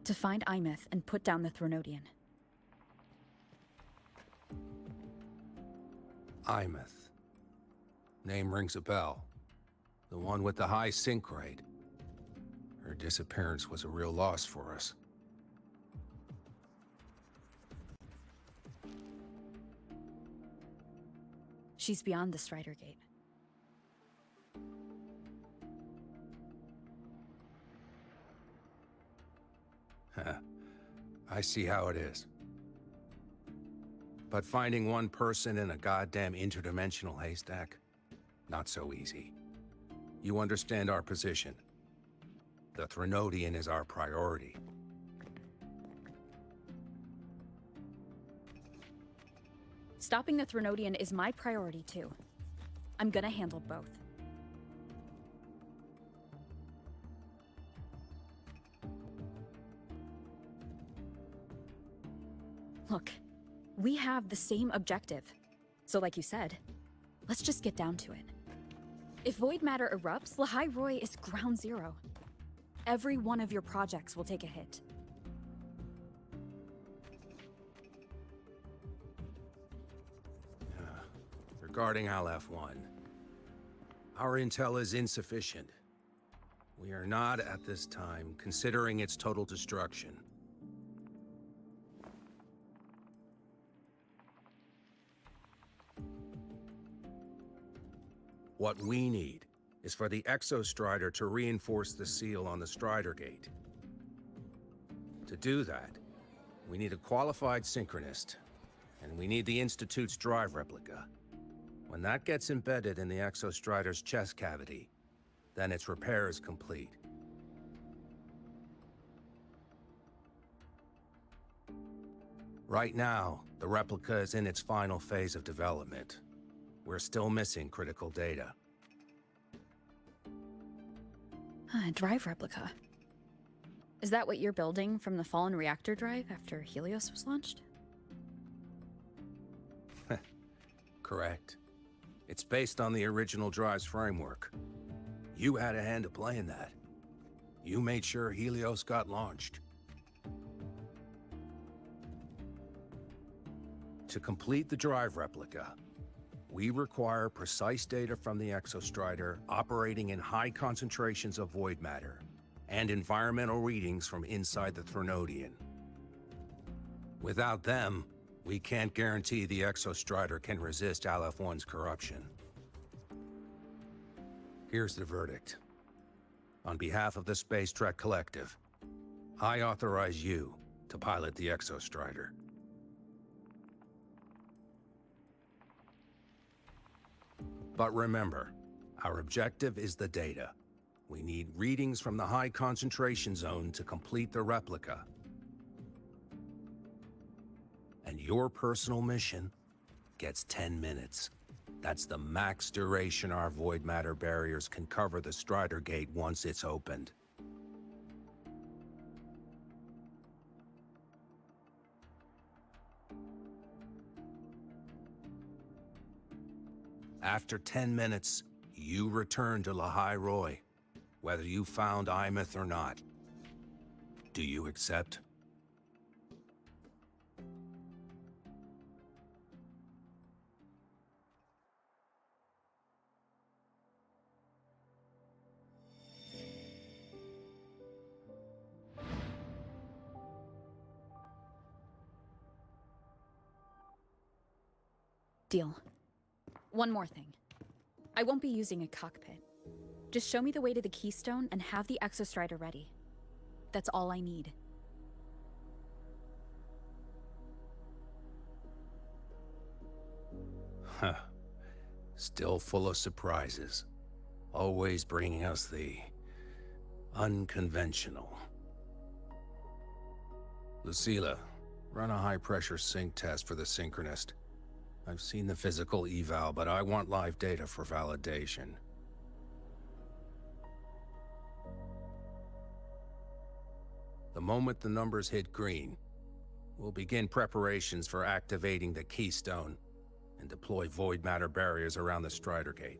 S11: To find Imeth and put down the Threnodian.
S13: Imeth. Name rings a bell. The one with the high sync rate. Her disappearance was a real loss for us.
S11: She's beyond the Strider Gate.
S13: I see how it is. But finding one person in a goddamn interdimensional haystack? Not so easy. You understand our position. The Threnodian is our priority.
S11: Stopping the Threnodian is my priority too. I'm gonna handle both. Look, we have the same objective. So like you said, let's just get down to it. If void matter erupts, Lahai-Roi is ground zero. Every one of your projects will take a hit.
S13: Regarding Aleph-1, our intel is insufficient. We are not, at this time, considering its total destruction. What we need is for the Exostrider to reinforce the seal on the Strider Gate. To do that, we need a qualified synchronist, and we need the Institute's drive replica. When that gets embedded in the Exostrider's chest cavity, then its repair is complete. Right now, the replica is in its final phase of development. We're still missing critical data.
S11: Drive replica. Is that what you're building from the fallen reactor drive after Helios was launched?
S13: Correct. It's based on the original drive's framework. You had a hand to play in that. You made sure Helios got launched. To complete the drive replica, we require precise data from the Exostrider operating in high concentrations of void matter, and environmental readings from inside the Threnodian. Without them, we can't guarantee the Exostrider can resist Aleph-1's corruption. Here's the verdict. On behalf of the Space Trek Collective, I authorize you to pilot the Exostrider. But remember, our objective is the data. We need readings from the high concentration zone to complete the replica. And your personal mission gets 10 minutes. That's the max duration our void matter barriers can cover the Strider Gate once it's opened. After 10 minutes, you return to Lahai-Roi, whether you found Imeth or not. Do you accept?
S11: Deal. One more thing. I won't be using a cockpit. Just show me the way to the Keystone and have the Exostrider ready. That's all I need.
S13: Huh. Still full of surprises. Always bringing us the unconventional. Lucilla, run a high-pressure sync test for the Synchronist. I've seen the physical eval, but I want live data for validation. The moment the numbers hit green, we'll begin preparations for activating the Keystone and deploy void matter barriers around the Strider Gate.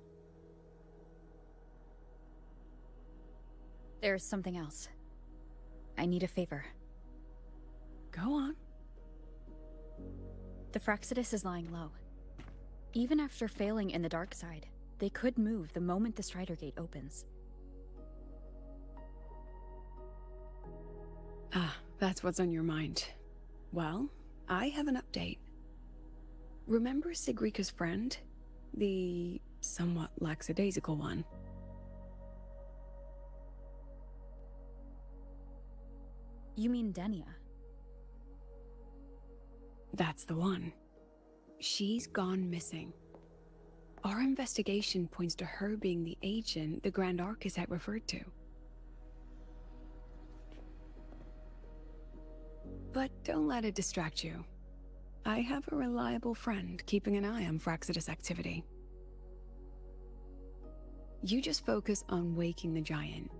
S11: There's something else. I need a favor.
S2: Go on.
S11: The Fractsidus is lying low. Even after failing in the dark side, they could move the moment the Strider Gate opens.
S2: Ah, that's what's on your mind. Well, I have an update. Remember Sigrika's friend? The somewhat lackadaisical one?
S11: You mean Denia?
S2: That's the one. She's gone missing. Our investigation points to her being the agent the Grand Architect referred to. But don't let it distract you. I have a reliable friend keeping an eye on Fractsidus activity. You just focus on waking the giant.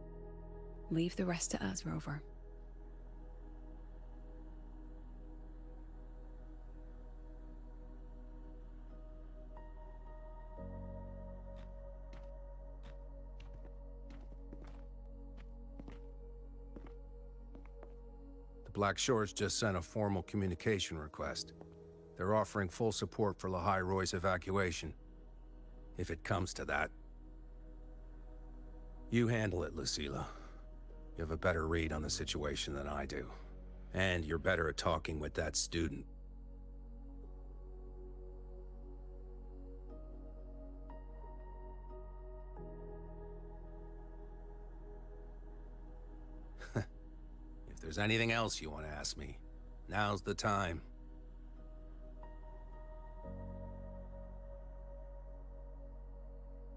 S2: Leave the rest to us, Rover.
S13: Black Shores just sent a formal communication request. They're offering full support for Lahai-Roi's evacuation, if it comes to that. You handle it, Lucilla. You have a better read on the situation than I do. And you're better at talking with that student. If there's anything else you want to ask me, now's the time.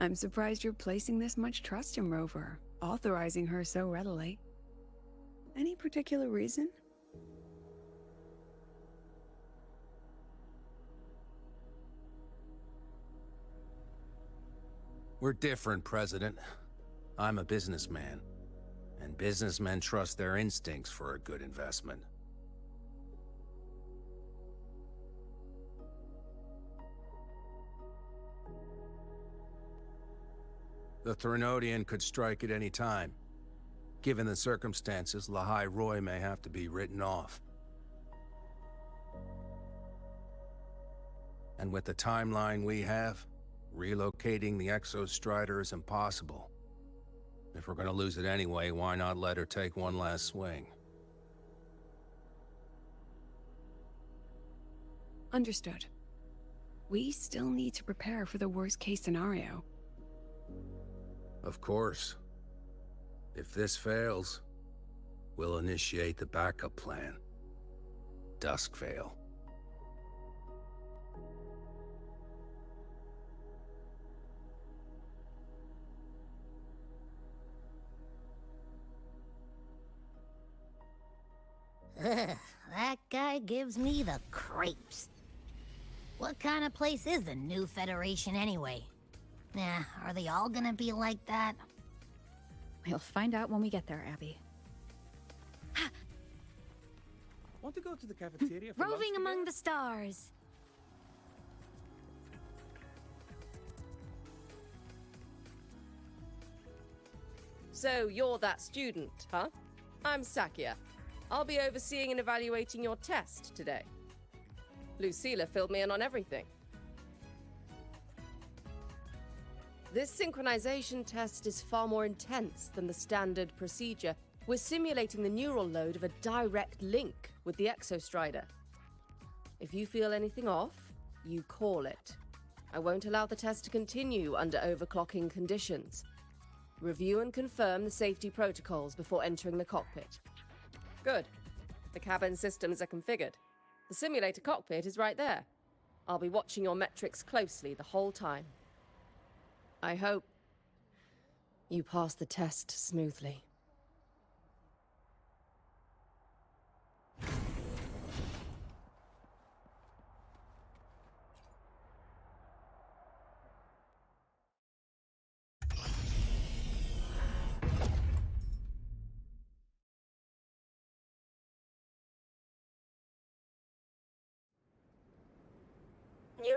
S2: I'm surprised you're placing this much trust in Rover, authorizing her so readily. Any particular reason?
S13: We're different, President. I'm a businessman, and businessmen trust their instincts for a good investment. The Threnodian could strike at any time. Given the circumstances, Lahai-Roi may have to be written off. And with the timeline we have, relocating the Exostrider is impossible. If we're gonna lose it anyway, why not let her take one last swing?
S2: Understood. We still need to prepare for the worst-case scenario.
S13: Of course. If this fails, we'll initiate the backup plan. Duskvale.
S6: Ugh, that guy gives me the creeps. What kind of place is the new Federation anyway? Nah, are they all gonna be like that?
S11: We'll find out when we get there, Abby.
S12: Want to go to the cafeteria for
S6: Roving
S12: lunch
S6: among
S12: together?
S6: the stars.
S14: So you're that student, huh? I'm Sakia. I'll be overseeing and evaluating your test today. Lucilla filled me in on everything. This synchronization test is far more intense than the standard procedure. We're simulating the neural load of a direct link with the Exostrider. If you feel anything off, you call it. I won't allow the test to continue under overclocking conditions. Review and confirm the safety protocols before entering the cockpit. Good. The cabin systems are configured. The simulator cockpit is right there. I'll be watching your metrics closely the whole time. I hope you pass the test smoothly.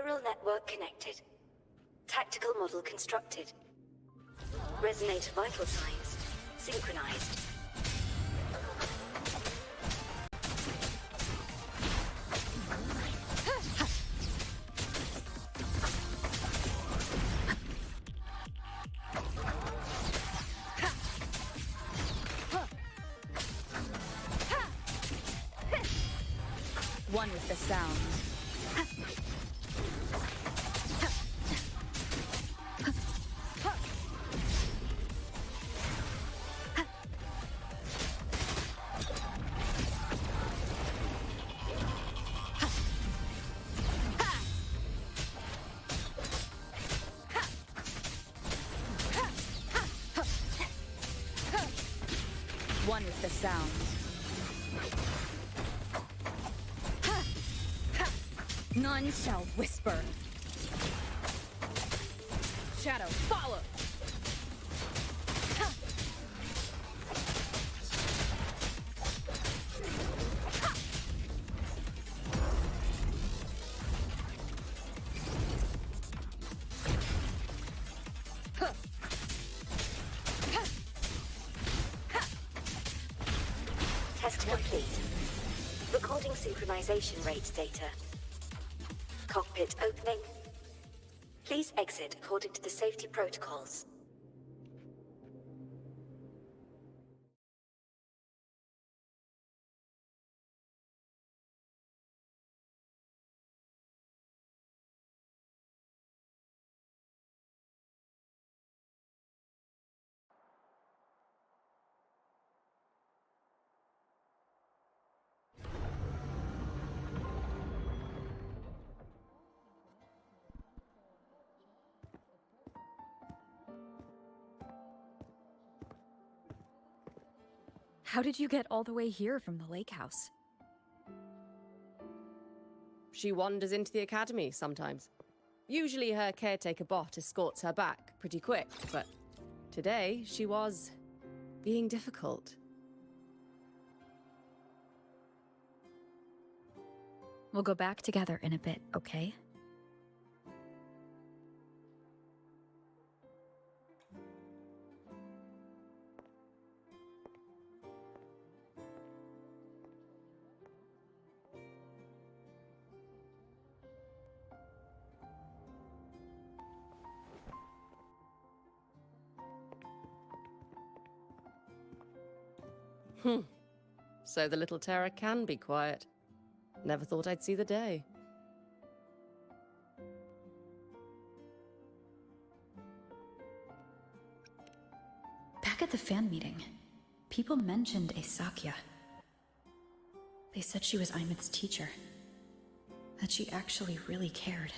S15: Neural network connected. Tactical model constructed. Resonator vital signs synchronized.
S11: One with the sound. One with the sound. None shall whisper. Shadow, follow!
S15: Test complete. Recording synchronization rate data. Cockpit opening. Please exit according to the safety protocols.
S11: How did you get all the way here from the lake house?
S14: She wanders into the academy sometimes. Usually her caretaker bot escorts her back pretty quick, but today she was being difficult.
S11: We'll go back together in a bit, okay?
S14: So the little terror can be quiet. Never thought I'd see the day.
S11: Back at the fan meeting, people mentioned a Sakya. They said she was Imith's teacher. That she actually really cared.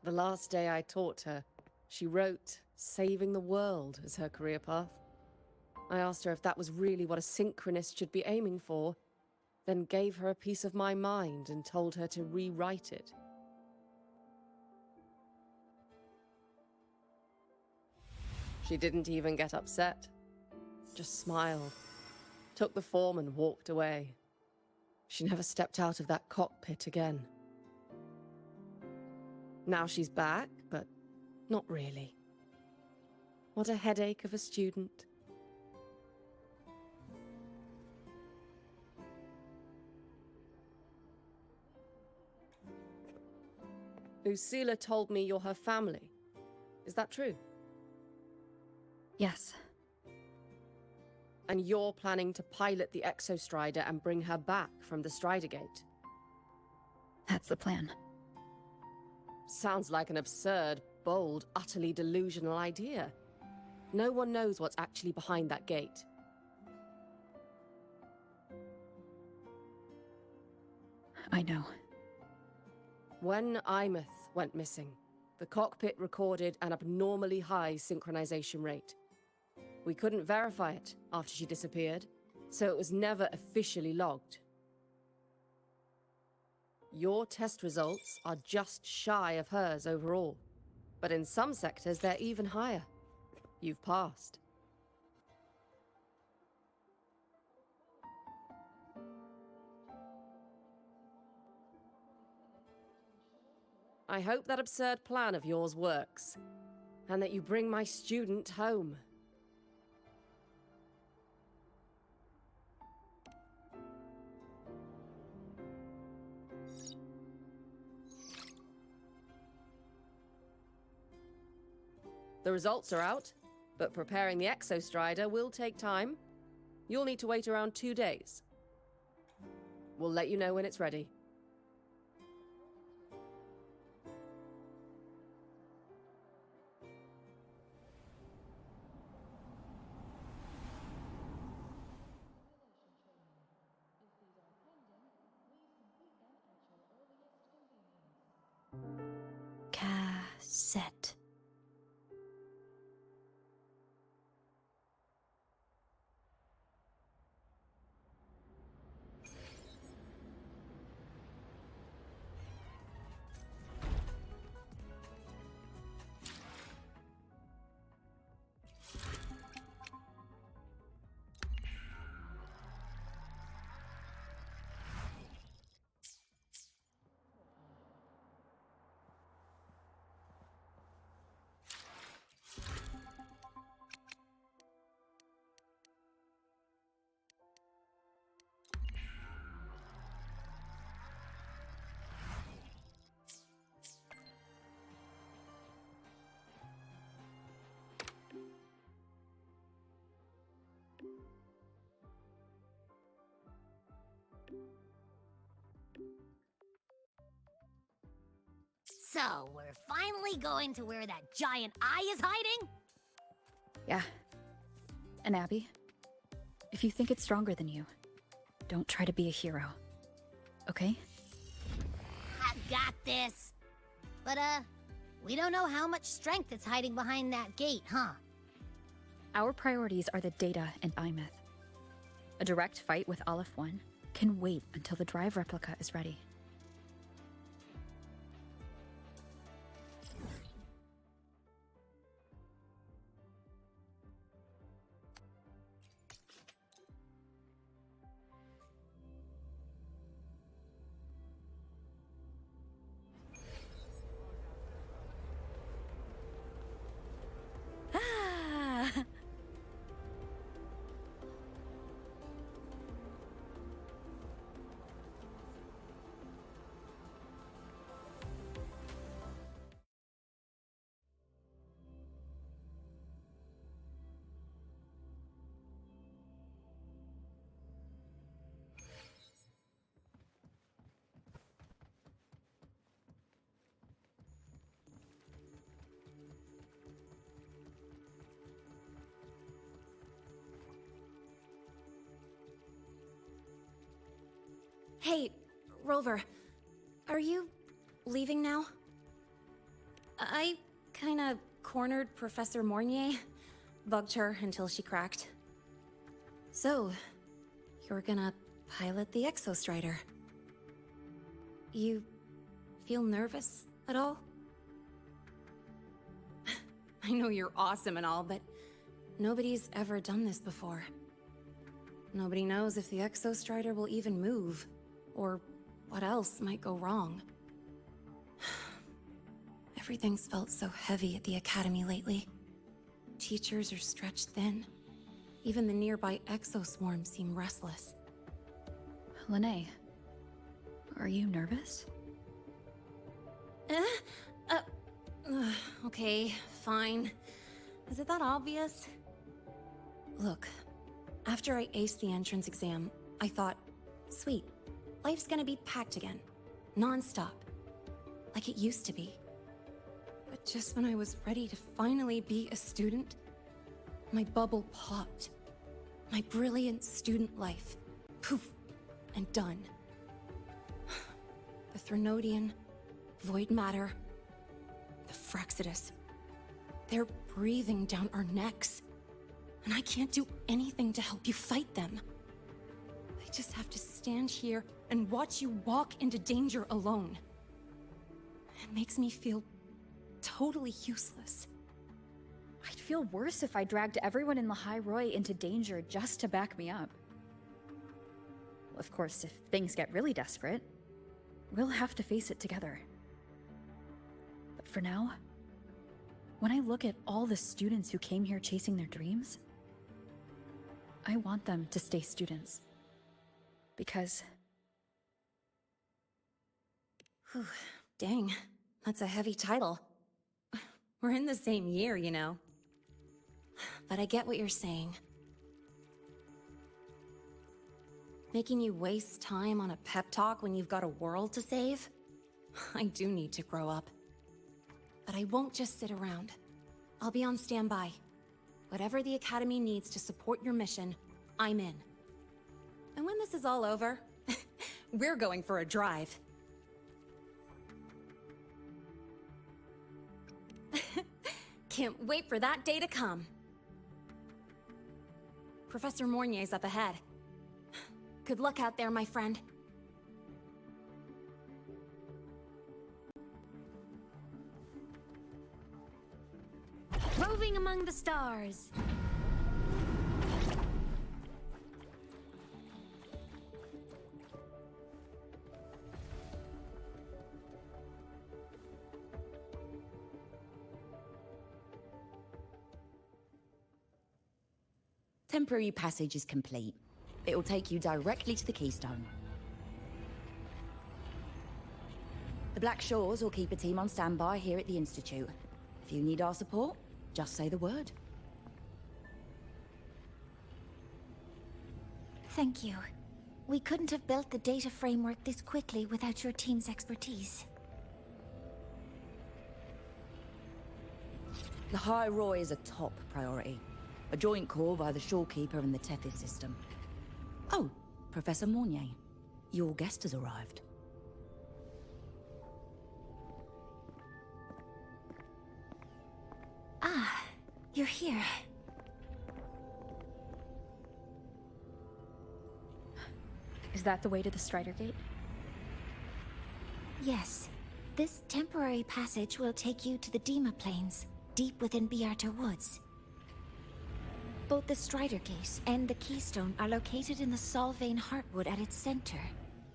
S14: The last day I taught her, she wrote saving the world as her career path. I asked her if that was really what a synchronist should be aiming for, then gave her a piece of my mind and told her to rewrite it. She didn't even get upset, just smiled, took the form and walked away. She never stepped out of that cockpit again. Now she's back, but not really. What a headache of a student. Usila told me you're her family. Is that true?
S11: Yes.
S14: And you're planning to pilot the Exostrider and bring her back from the Strider Gate?
S11: That's the plan.
S14: Sounds like an absurd, bold, utterly delusional idea. No one knows what's actually behind that gate.
S11: I know.
S14: When Imith went missing, the cockpit recorded an abnormally high synchronization rate. We couldn't verify it after she disappeared, so it was never officially logged. Your test results are just shy of hers overall, but in some sectors they're even higher. You've passed. I hope that absurd plan of yours works, and that you bring my student home. The results are out, but preparing the Exostrider will take time. You'll need to wait around 2 days. We'll let you know when it's ready.
S7: Cassette.
S16: So, we're finally going to where that giant eye is hiding?
S11: Yeah. And Abby, if you think it's stronger than you, don't try to be a hero. Okay?
S16: I've got this. But, we don't know how much strength is hiding behind that gate, huh?
S11: Our priorities are the data and Imeth. A direct fight with Aleph 1 can wait until the drive replica is ready.
S17: Hey, Rover, are you leaving now? I kinda cornered Professor Mornier, bugged her until she cracked. So, you're gonna pilot the Exostrider. You feel nervous at all? I know you're awesome and all, but nobody's ever done this before. Nobody knows if the Exostrider will even move, or what else might go wrong. Everything's felt so heavy at the Academy lately. Teachers are stretched thin. Even the nearby exoswarms seem restless.
S11: Lene, are you nervous?
S17: Okay, fine. Is it that obvious? Look, after I aced the entrance exam, I thought, sweet, life's gonna be packed again. Non-stop. Like it used to be. But just when I was ready to finally be a student, my bubble popped. My brilliant student life. Poof. And done. The Threnodian, void matter, the Frexidus. They're breathing down our necks. And I can't do anything to help you fight them. I just have to stand here and watch you walk into danger alone. It makes me feel totally useless.
S11: I'd feel worse if I dragged everyone in Lahai-Roi into danger just to back me up. Of course, if things get really desperate, we'll have to face it together. for now, when I look at all the students who came here chasing their dreams, I want them to stay students. Because...
S17: Whew, dang, that's a heavy title. We're in the same year, you know. But I get what you're saying. Making you waste time on a pep talk when you've got a world to save? I do need to grow up. But I won't just sit around. I'll be on standby. Whatever the Academy needs to support your mission, I'm in. And when this is all over, we're going for a drive. Can't wait for that day to come. Professor Mornier's up ahead. Good luck out there, my friend.
S16: Roving among the stars.
S18: Temporary passage is complete. It'll take you directly to the Keystone. The Black Shores will keep a team on standby here at the Institute. If you need our support, just say the word.
S6: Thank you. We couldn't have built the data framework this quickly without your team's expertise.
S18: Lahai-Roi is a top priority. A joint call by the Shorekeeper and the Tethys system. Oh, Professor Mornier. Your guest has arrived.
S6: Ah, you're here.
S11: Is that the way to the Strider Gate?
S6: Yes. This temporary passage will take you to the Dima Plains, deep within Biarta Woods. Both the Strider Gate and the Keystone are located in the Solvane Heartwood at its center.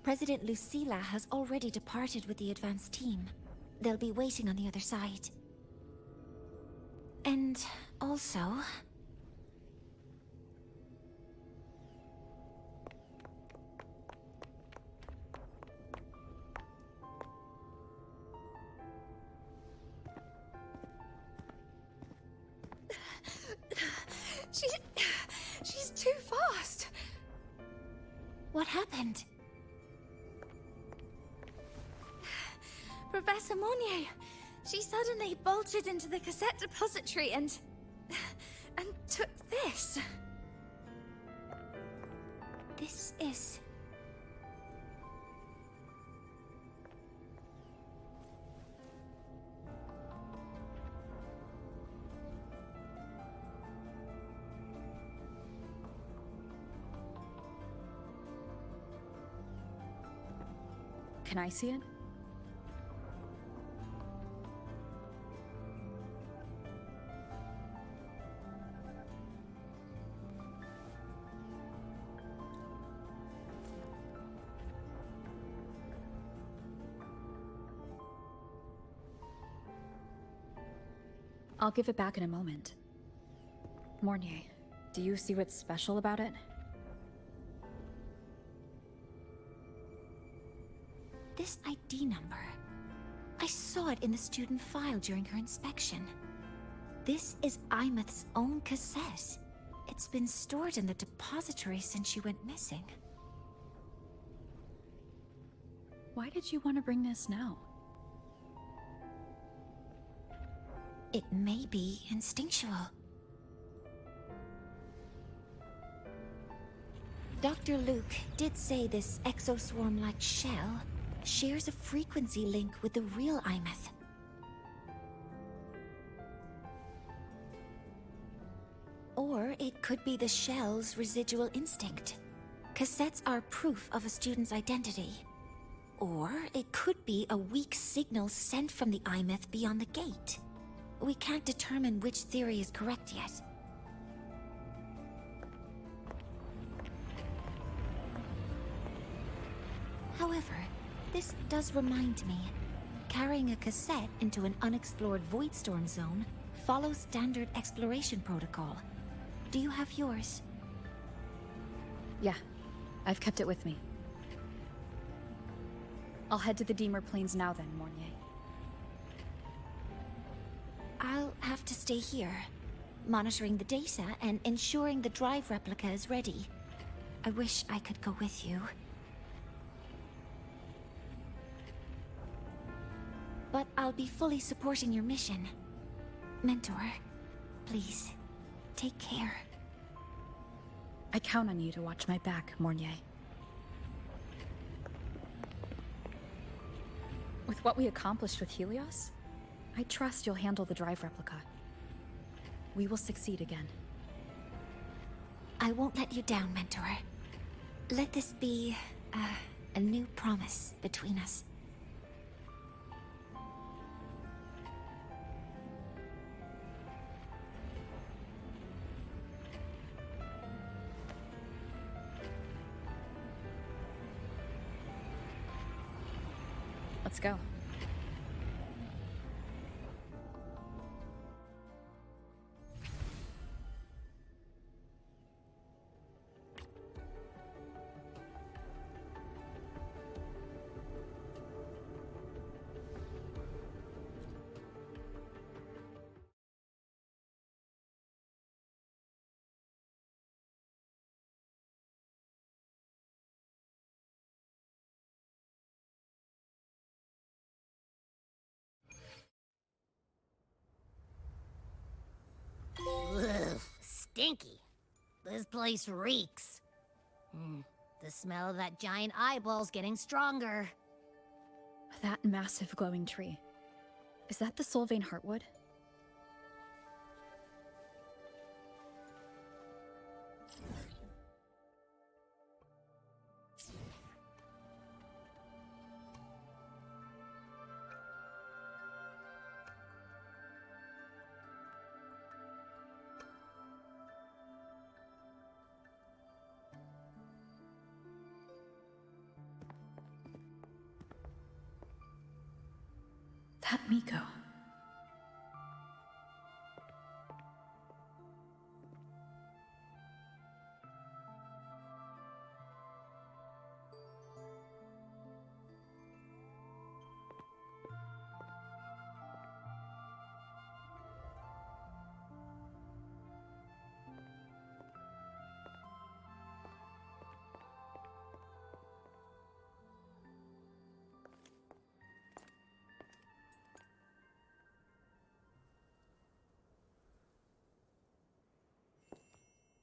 S6: President Lucilla has already departed with the advance team. They'll be waiting on the other side. And also...
S7: She's too fast.
S6: What happened?
S7: Professor Mornier, she suddenly bolted into the cassette depository and took this.
S6: This is...
S11: Can I see it? I'll give it back in a moment. Mornier, do you see what's special about it?
S6: This ID number. I saw it in the student file during her inspection. This is Imeth's own cassette. It's been stored in the depository since she went missing.
S11: Why did you want to bring this now?
S6: It may be instinctual. Dr. Luke did say this exoswarm-like shell shares a frequency link with the real Imeth. Or it could be the shell's residual instinct. Cassettes are proof of a student's identity. Or it could be a weak signal sent from the Imeth beyond the gate. We can't determine which theory is correct yet. However, this does remind me. carrying a cassette into an unexplored Voidstorm zone follows standard exploration protocol. Do you have yours?
S11: Yeah, I've kept it with me. I'll head to the Deemer Plains now then, Mornier.
S6: I'll have to stay here, monitoring the data and ensuring the drive replica is ready. I wish I could go with you. But I'll be fully supporting your mission. Mentor, please, take care.
S11: I count on you to watch my back, Mornier. With what we accomplished with Helios, I trust you'll handle the drive replica. We will succeed again.
S6: I won't let you down, Mentor. Let this be a new promise between us.
S11: Let's go.
S16: Ugh, stinky. This place reeks. The smell of that giant eyeball's getting stronger.
S11: That massive glowing tree. Is that the Solvane Heartwood? That Miko.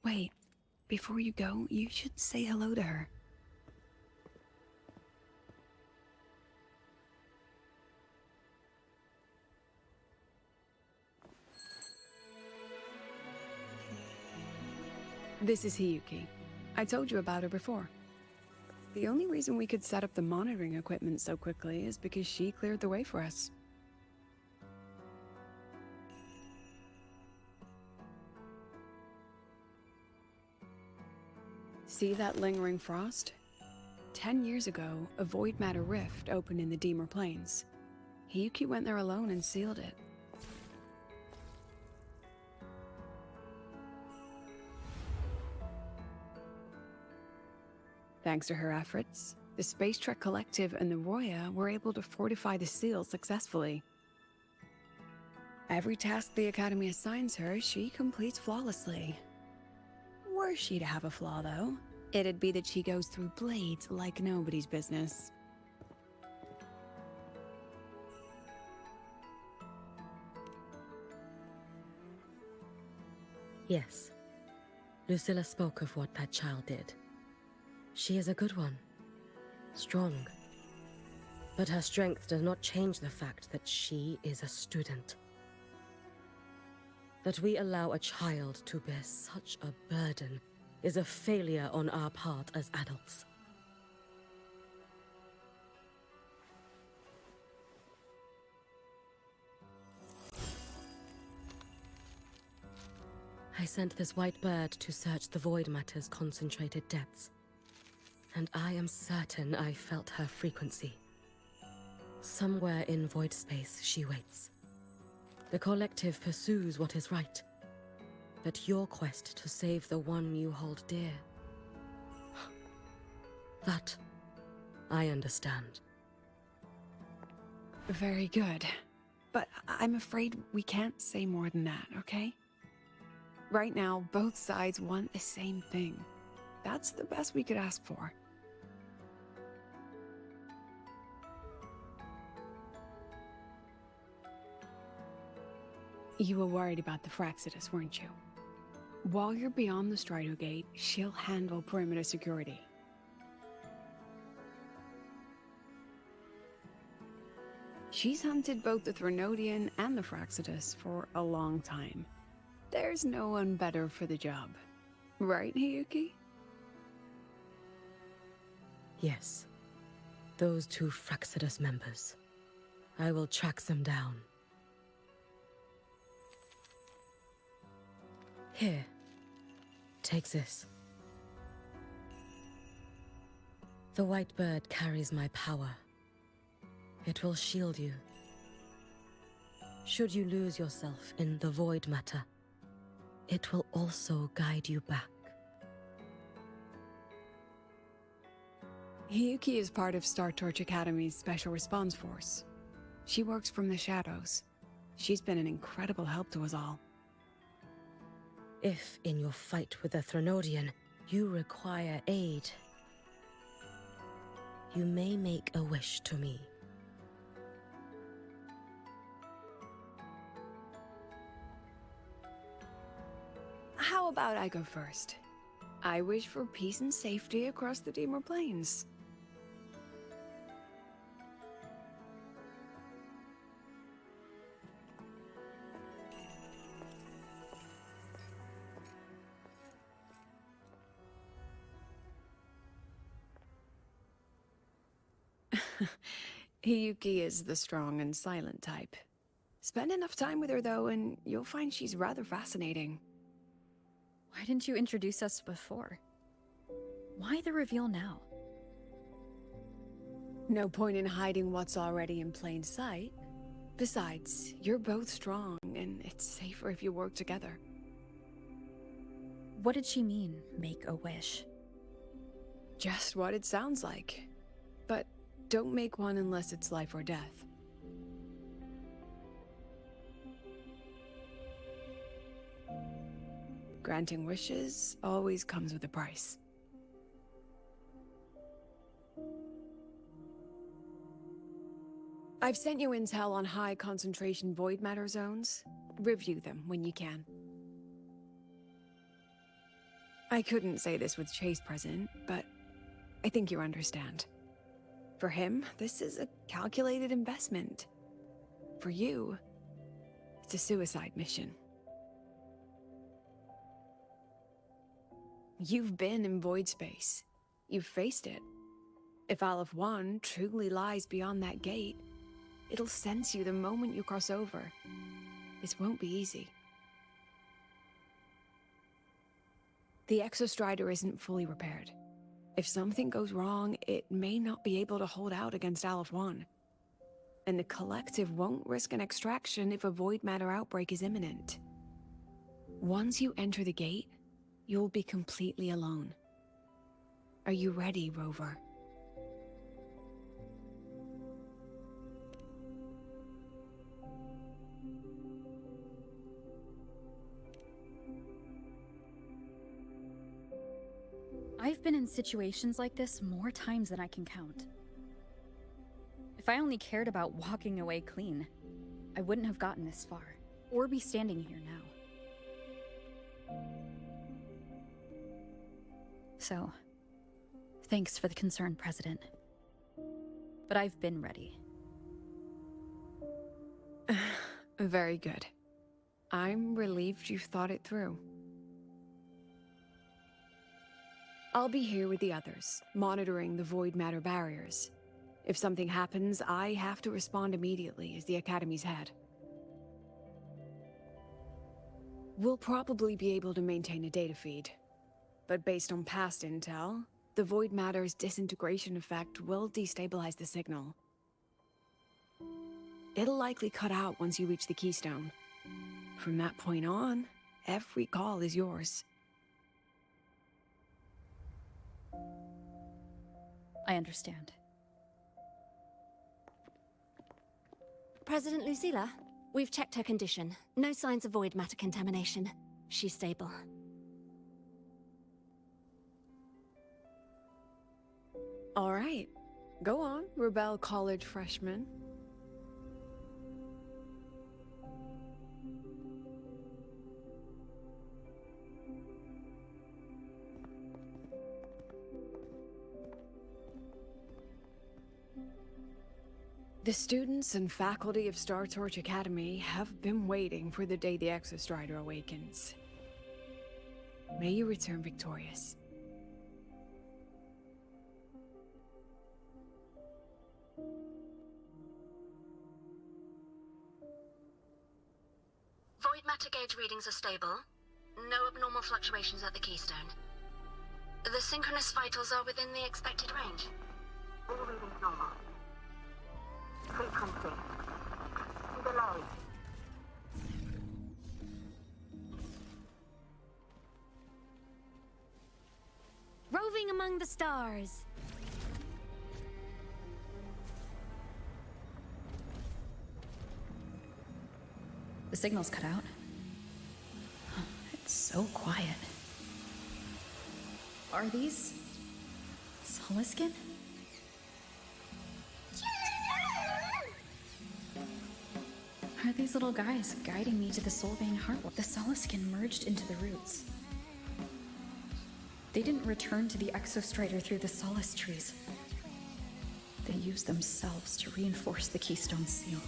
S2: Wait, before you go, you should say hello to her. This is Hiyuki. I told you about her before. The only reason we could set up the monitoring equipment so quickly is because she cleared the way for us. See that lingering frost? 10 years ago, a void matter rift opened in the Deemer Plains. Hiyuki went there alone and sealed it. Thanks to her efforts, the Space Trek Collective and the Roya were able to fortify the seal successfully. Every task the Academy assigns her, she completes flawlessly. Were she to have a flaw, though, it'd be that she goes through blades like nobody's business.
S1: Yes. Lucilla spoke of what that child did. She is a good one. Strong. But her strength does not change the fact that she is a student. That we allow a child to bear such a burden is a failure on our part as adults. I sent this white bird to search the void matter's concentrated depths, and I am certain I felt her frequency. Somewhere in void space, she waits. The collective pursues what is right. But your quest to save the one you hold dear... that, I understand.
S2: Very good. But I'm afraid we can't say more than that, okay? Right now, both sides want the same thing. That's the best we could ask for. You were worried about the Fraxidus, weren't you? While you're beyond the Strider Gate, she'll handle perimeter security. She's hunted both the Threnodian and the Fraxidus for a long time. There's no one better for the job. Right, Hiyuki?
S1: Yes. Those two Fraxidus members. I will track them down. Here. Take this. The white bird carries my power. It will shield you. Should you lose yourself in the void matter, it will also guide you back.
S2: Hiyuki is part of Star Torch Academy's Special Response Force. She works from the shadows. She's been an incredible help to us all.
S1: If, in your fight with the Threnodian, you require aid, you may make a wish to me.
S2: How about I go first? I wish for peace and safety across the Dimmer Plains. Hiyuki is the strong and silent type. Spend enough time with her, though, and you'll find she's rather fascinating.
S11: Why didn't you introduce us before? Why the reveal now?
S2: No point in hiding what's already in plain sight. Besides, you're both strong, and it's safer if you work together.
S11: What did she mean, make a wish?
S2: Just what it sounds like. But don't make one unless it's life or death. Granting wishes always comes with a price. I've sent you intel on high concentration void matter zones. Review them when you can. I couldn't say this with Chase present, but I think you understand. For him, this is a calculated investment. For you, it's a suicide mission. You've been in void space. You've faced it. If Aleph 1 truly lies beyond that gate, it'll sense you the moment you cross over. This won't be easy. The Exostrider isn't fully repaired. If something goes wrong, it may not be able to hold out against Aleph 1. And the Collective won't risk an extraction if a void matter outbreak is imminent. Once you enter the gate, you'll be completely alone. Are you ready, Rover?
S11: I've been in situations like this more times than I can count. If I only cared about walking away clean, I wouldn't have gotten this far, or be standing here now. So, thanks for the concern, President. But I've been ready.
S2: Very good. I'm relieved you've thought it through. I'll be here with the others, monitoring the void matter barriers. If something happens, I have to respond immediately as the Academy's head. We'll probably be able to maintain a data feed. But based on past intel, the void matter's disintegration effect will destabilize the signal. it'll likely cut out once you reach the Keystone. From that point on, every call is yours.
S11: I understand.
S9: President Lucilla, we've checked her condition. No signs of void matter contamination. She's stable.
S2: All right. Go on, Rebel College freshman. The students and faculty of Star Torch Academy have been waiting for the day the Exostrider awakens. May you return victorious.
S3: Void matter gauge readings are stable. No abnormal fluctuations at the Keystone. The synchronous vitals are within the expected range. All readings normal. Frequency. Delay.
S9: Roving among the stars.
S11: The signal's cut out. Huh, it's so quiet. Are these Soliskin? Are these little guys guiding me to the Soulbane Heartwood? The Soliskin merged into the roots. They didn't return to the Exostrider through the Solace trees. They used themselves to reinforce the Keystone Seal.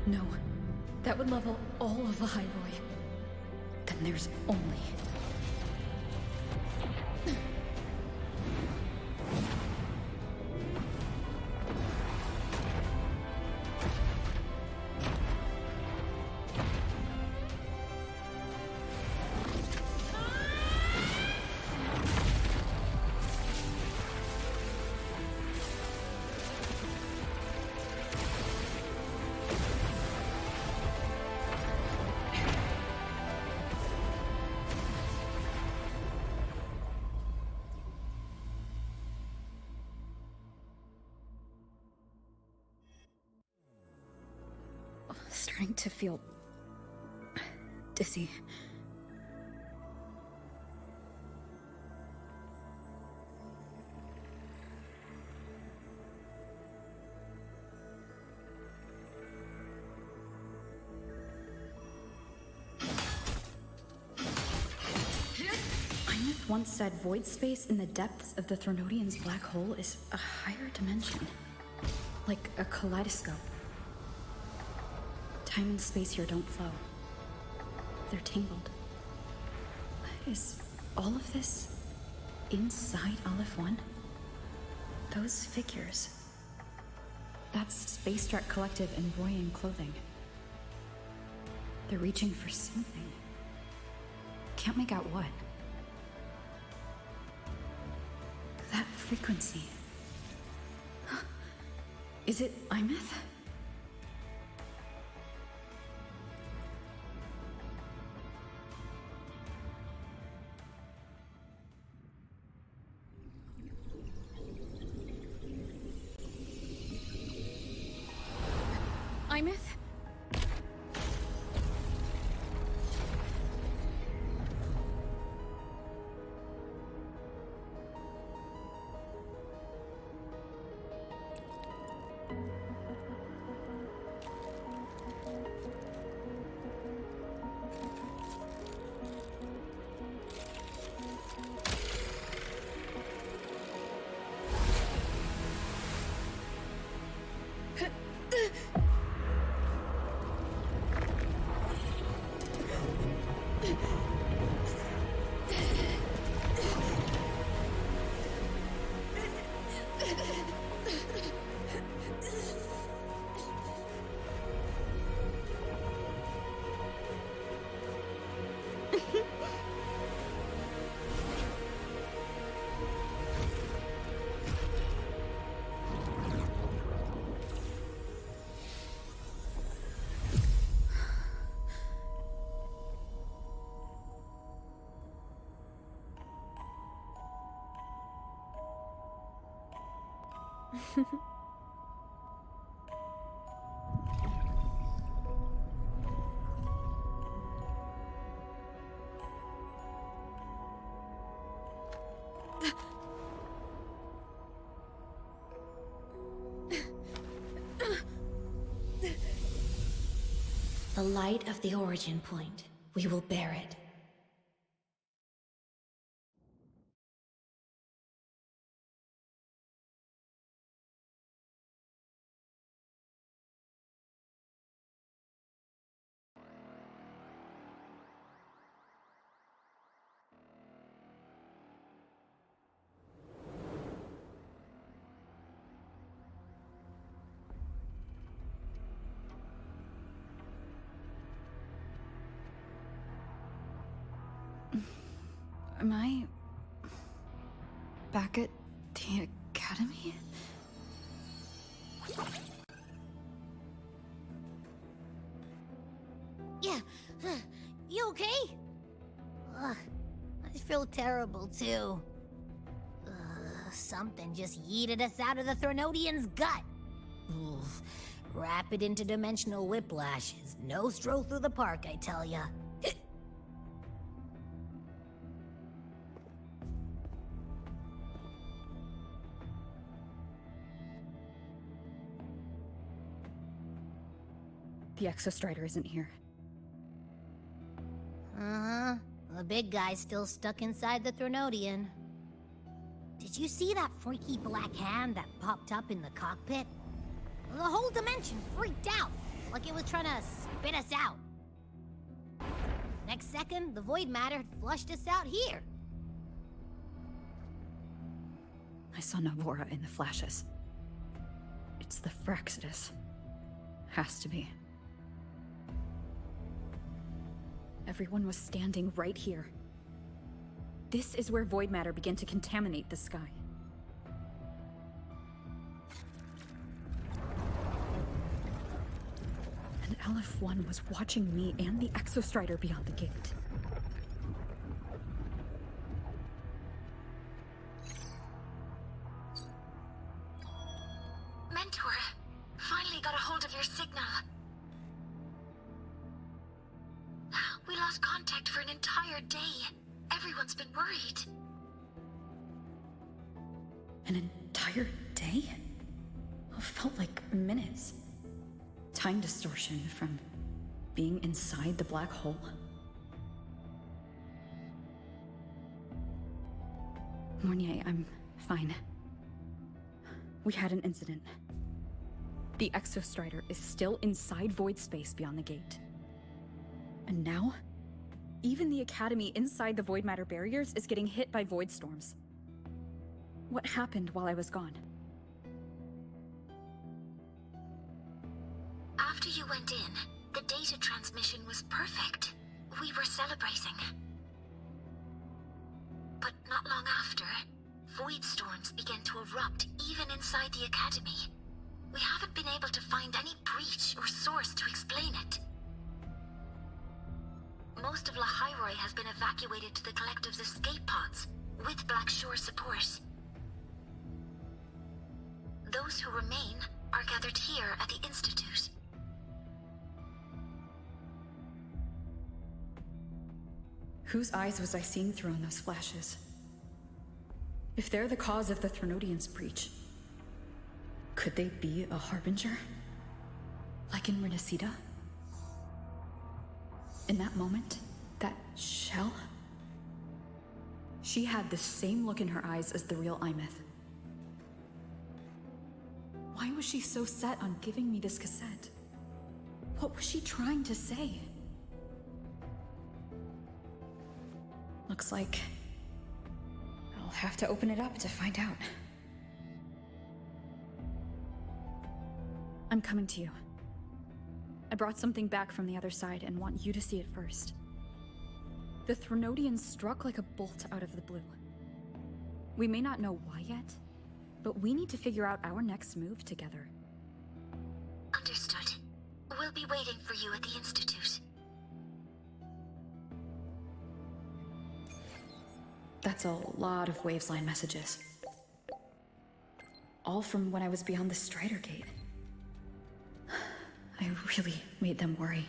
S11: No, that would level all of Lahai-Roi. Then there's only... Starting to feel dizzy. Imeth once said void space in the depths of the Thronodian's black hole is a higher dimension. Like a kaleidoscope. Time and space here don't flow. They're tangled. Is all of this inside Aleph 1? Those figures. That's Space Trek Collective in Royan clothing. They're reaching for something. Can't make out what. That frequency. Is it Imeth? Plymouth?
S15: The light of the origin point. We will bear it.
S11: Am I back at the academy?
S16: Yeah, you okay? Ugh, I feel terrible too. Something just yeeted us out of the Threnodian's gut. Oof. Rapid interdimensional whiplash is no stroll through the park, I tell ya.
S11: The Exostrider isn't here.
S16: Uh-huh. The big guy's still stuck inside the Threnodian. Did you see that freaky black hand that popped up in the cockpit? The whole dimension freaked out, like it was trying to spit us out. Next second, the void matter had flushed us out here.
S11: I saw Navora in the flashes. It's the Fraxidus. Has to be. Everyone was standing right here. This is where void matter began to contaminate the sky. And LF1 was watching me and the Exostrider beyond the gate.
S3: Mentor, finally got a hold of your signal. We lost contact for an entire day. Everyone's been worried.
S11: An entire day? It felt like minutes. Time distortion from being inside the black hole. Mornier, I'm fine. We had an incident. The Exostrider is still inside void space beyond the gate. And now, even the Academy inside the void matter barriers is getting hit by void storms. What happened while I was gone?
S3: After you went in, the data transmission was perfect. We were celebrating. But not long after, void storms began to erupt even inside the Academy. We haven't been able to find any breach or source to explain it. Most of Lahai-Roi has been evacuated to the Collective's escape pods, with Black Shore support. Those who remain are gathered here at the Institute.
S11: Whose eyes was I seeing through in those flashes? If they're the cause of the Threnodian's breach, could they be a harbinger? Like in Renacida? In that moment, that shell? She had the same look in her eyes as the real Imeth. Why was she so set on giving me this cassette? What was she trying to say? Looks like I'll have to open it up to find out. I'm coming to you. I brought something back from the other side and want you to see it first. The Threnodian struck like a bolt out of the blue. We may not know why yet, but we need to figure out our next move together.
S15: Understood. We'll be waiting for you at the Institute.
S11: That's a lot of Wavesline messages. All from when I was beyond the Strider Gate. I really made them worry.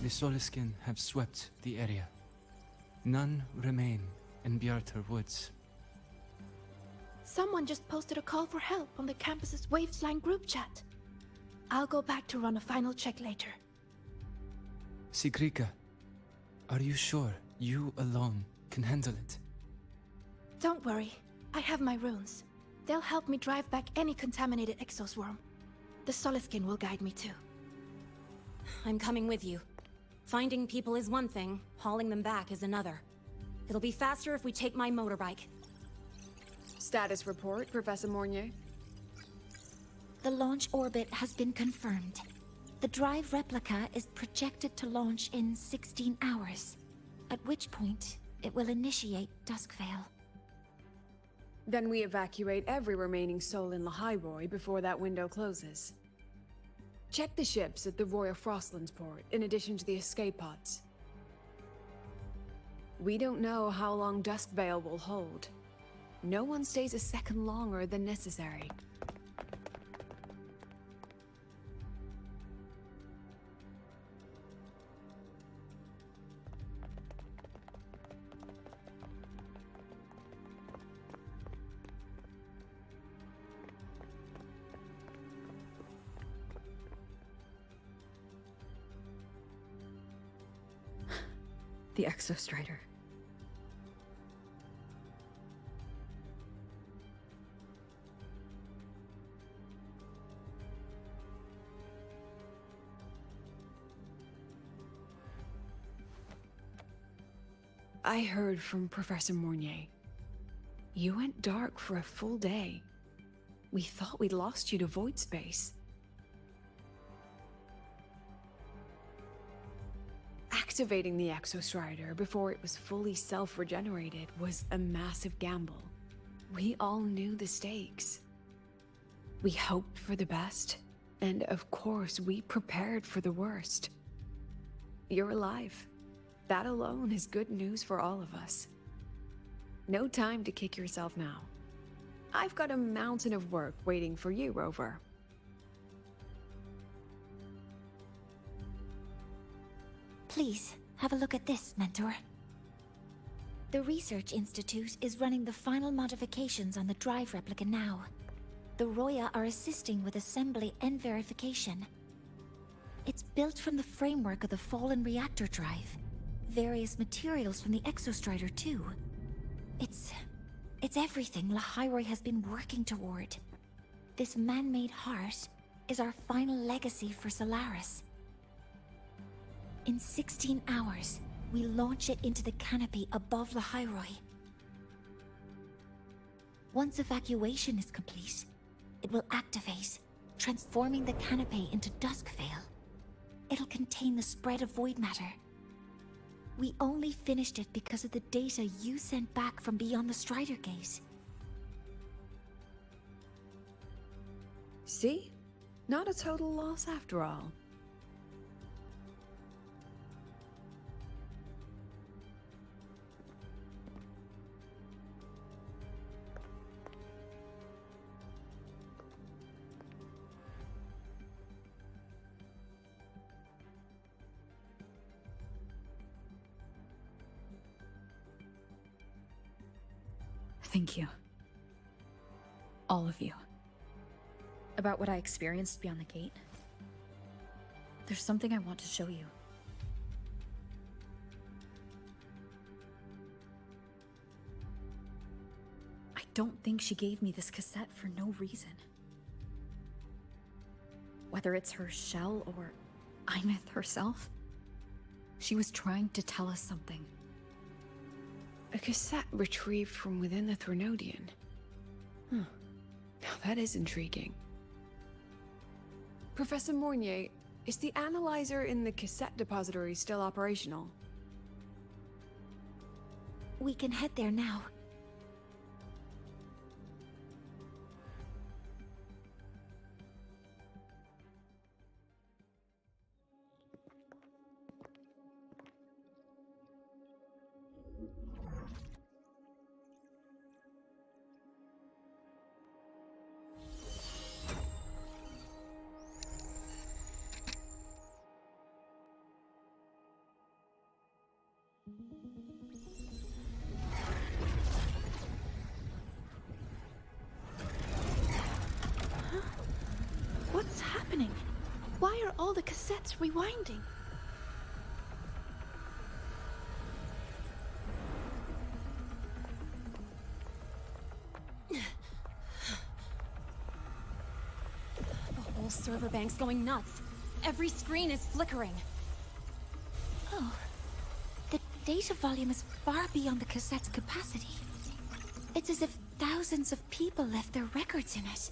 S19: The Soliskin have swept the area. None remain in Bjartar Woods.
S20: Someone just posted a call for help on the campus's Wavesline group chat. I'll go back to run a final check later.
S19: Sigrika, are you sure you alone can handle it?
S20: Don't worry, I have my runes. They'll help me drive back any contaminated exoswarm. The Soliskin will guide me too.
S17: I'm coming with you. Finding people is one thing, hauling them back is another. It'll be faster if we take my motorbike.
S2: Status report, Professor Mornier.
S6: The launch orbit has been confirmed. The drive replica is projected to launch in 16 hours, at which point it will initiate Duskvale.
S2: Then we evacuate every remaining soul in Lahai-Roi before that window closes. Check the ships at the Royal Frostlands port, in addition to the escape pods. We don't know how long Duskvale will hold. No one stays a second longer than necessary.
S11: The Exostrider.
S2: I heard from Professor Mornier. You went dark for a full day. We thought we'd lost you to void space. Activating the Exostrider before it was fully self-regenerated was a massive gamble. We all knew the stakes. We hoped for the best, and of course we prepared for the worst. You're alive. That alone is good news for all of us. No time to kick yourself now. I've got a mountain of work waiting for you, Rover.
S6: Please, have a look at this, Mentor. The Research Institute is running the final modifications on the drive replica now. The Roya are assisting with assembly and verification. It's built from the framework of the fallen reactor drive. Various materials from the Exostrider, too. It's everything Lahai-Roi has been working toward. This man-made heart is our final legacy for Solaris. In 16 hours, we launch it into the canopy above Lahai-Roi. Once evacuation is complete, it will activate, transforming the canopy into Duskvale. It'll contain the spread of void matter. We only finished it because of the data you sent back from beyond the Strider Gate.
S2: See? Not a total loss after all.
S11: Thank you. All of you. About what I experienced beyond the gate. There's something I want to show you. I don't think she gave me this cassette for no reason. Whether it's her shell or Imith herself, she was trying to tell us something.
S2: A cassette retrieved from within the Threnodian. Huh. Now that is intriguing. Professor Mornier, is the analyzer in the cassette depository still operational?
S6: We can head there now.
S20: What's happening? Why are all the cassettes rewinding?
S17: The whole server bank's going nuts. Every screen is flickering.
S6: Oh, the data volume is far beyond the cassette's capacity. It's as if thousands of people left their records in it.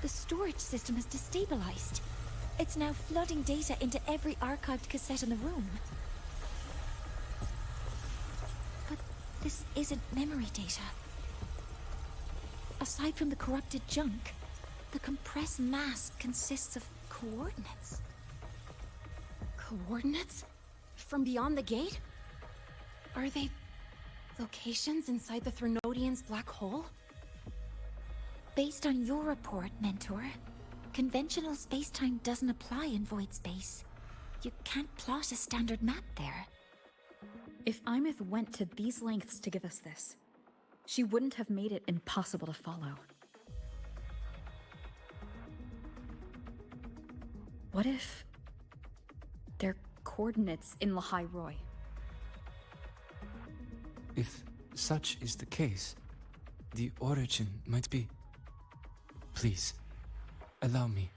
S6: The storage system is destabilized. It's now flooding data into every archived cassette in the room. But this isn't memory data. Aside from the corrupted junk, the compressed mass consists of coordinates.
S17: Coordinates? From beyond the gate? Are they locations inside the Threnodian's black hole?
S6: Based on your report, Mentor, conventional space-time doesn't apply in void space. You can't plot a standard map there.
S11: If Imith went to these lengths to give us this, she wouldn't have made it impossible to follow. What if they're coordinates in Lahai-Roi?
S19: If such is the case, the origin might be... Please, allow me.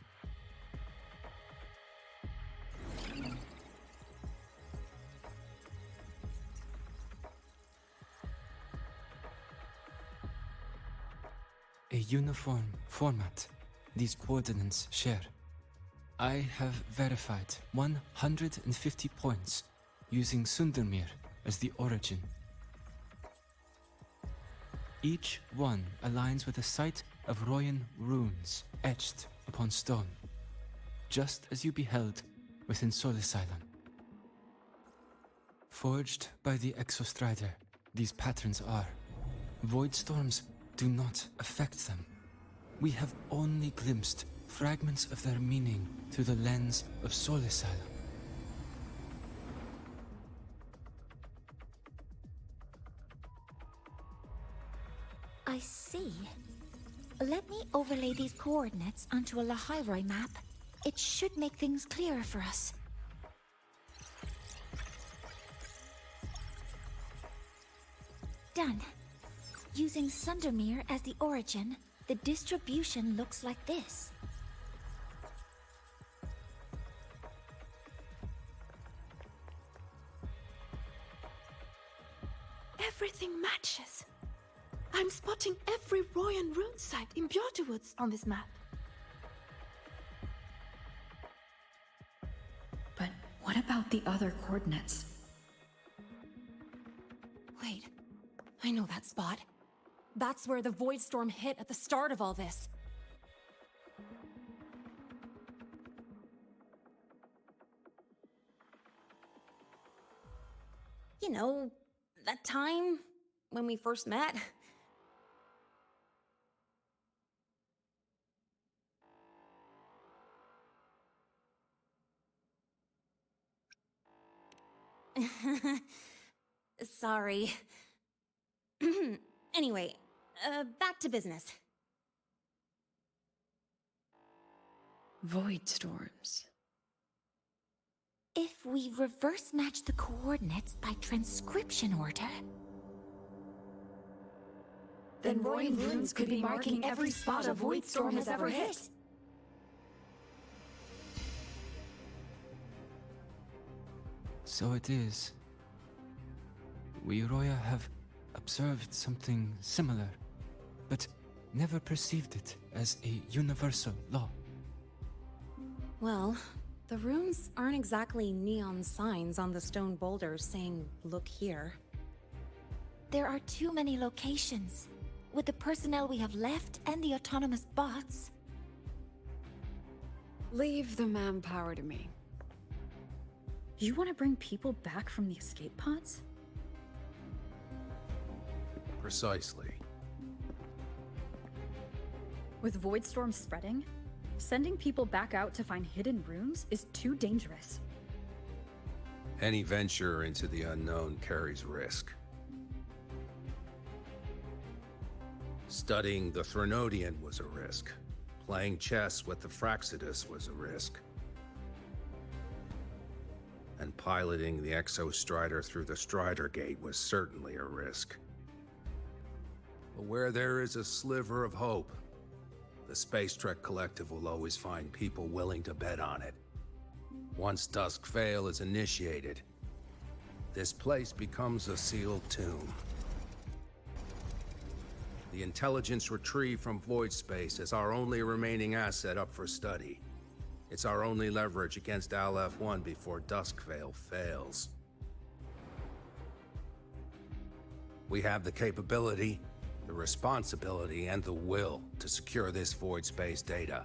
S19: A uniform format these coordinates share. I have verified 150 points using Sundermere as the origin. Each one aligns with a site of Royan runes etched upon stone, just as you beheld within Solis Island. Forged by the Exostrider, these patterns are. Void storms do not affect them. We have only glimpsed fragments of their meaning through the lens of Solisala.
S6: I see. Let me overlay these coordinates onto a Lahai-Roi map. It should make things clearer for us. Done. Using Sundermere as the origin, the distribution looks like this.
S20: Everything matches. I'm spotting every Royan rune site in Bjortewoods on this map.
S11: But what about the other coordinates?
S17: Wait, I know that spot. That's where the Void Storm hit at the start of all this. You know, that time when we first met. Sorry. Anyway, back to business.
S2: Void storms.
S6: If we reverse match the coordinates by transcription order...
S20: Then Royan runes could be marking every spot a Void Storm has ever hit.
S19: So it is. We Roya have observed something similar, but never perceived it as a universal law.
S17: Well, the runes aren't exactly neon signs on the stone boulders saying, "Look here."
S6: There are too many locations. With the personnel we have left and the autonomous bots...
S2: Leave the manpower to me.
S11: You want to bring people back from the escape pods?
S13: Precisely.
S11: With Void Storm spreading, sending people back out to find hidden runes is too dangerous.
S13: Any venture into the unknown carries risk. Studying the Threnodian was a risk. Playing chess with the Fraxidus was a risk. And piloting the Exostrider through the Strider Gate was certainly a risk. But where there is a sliver of hope, the Space Trek Collective will always find people willing to bet on it. Once Dusk Vale is initiated, this place becomes a sealed tomb. The intelligence retrieved from void space is our only remaining asset up for study. It's our only leverage against Aleph-1 before Duskvale fails. We have the capability, the responsibility, and the will to secure this void space data.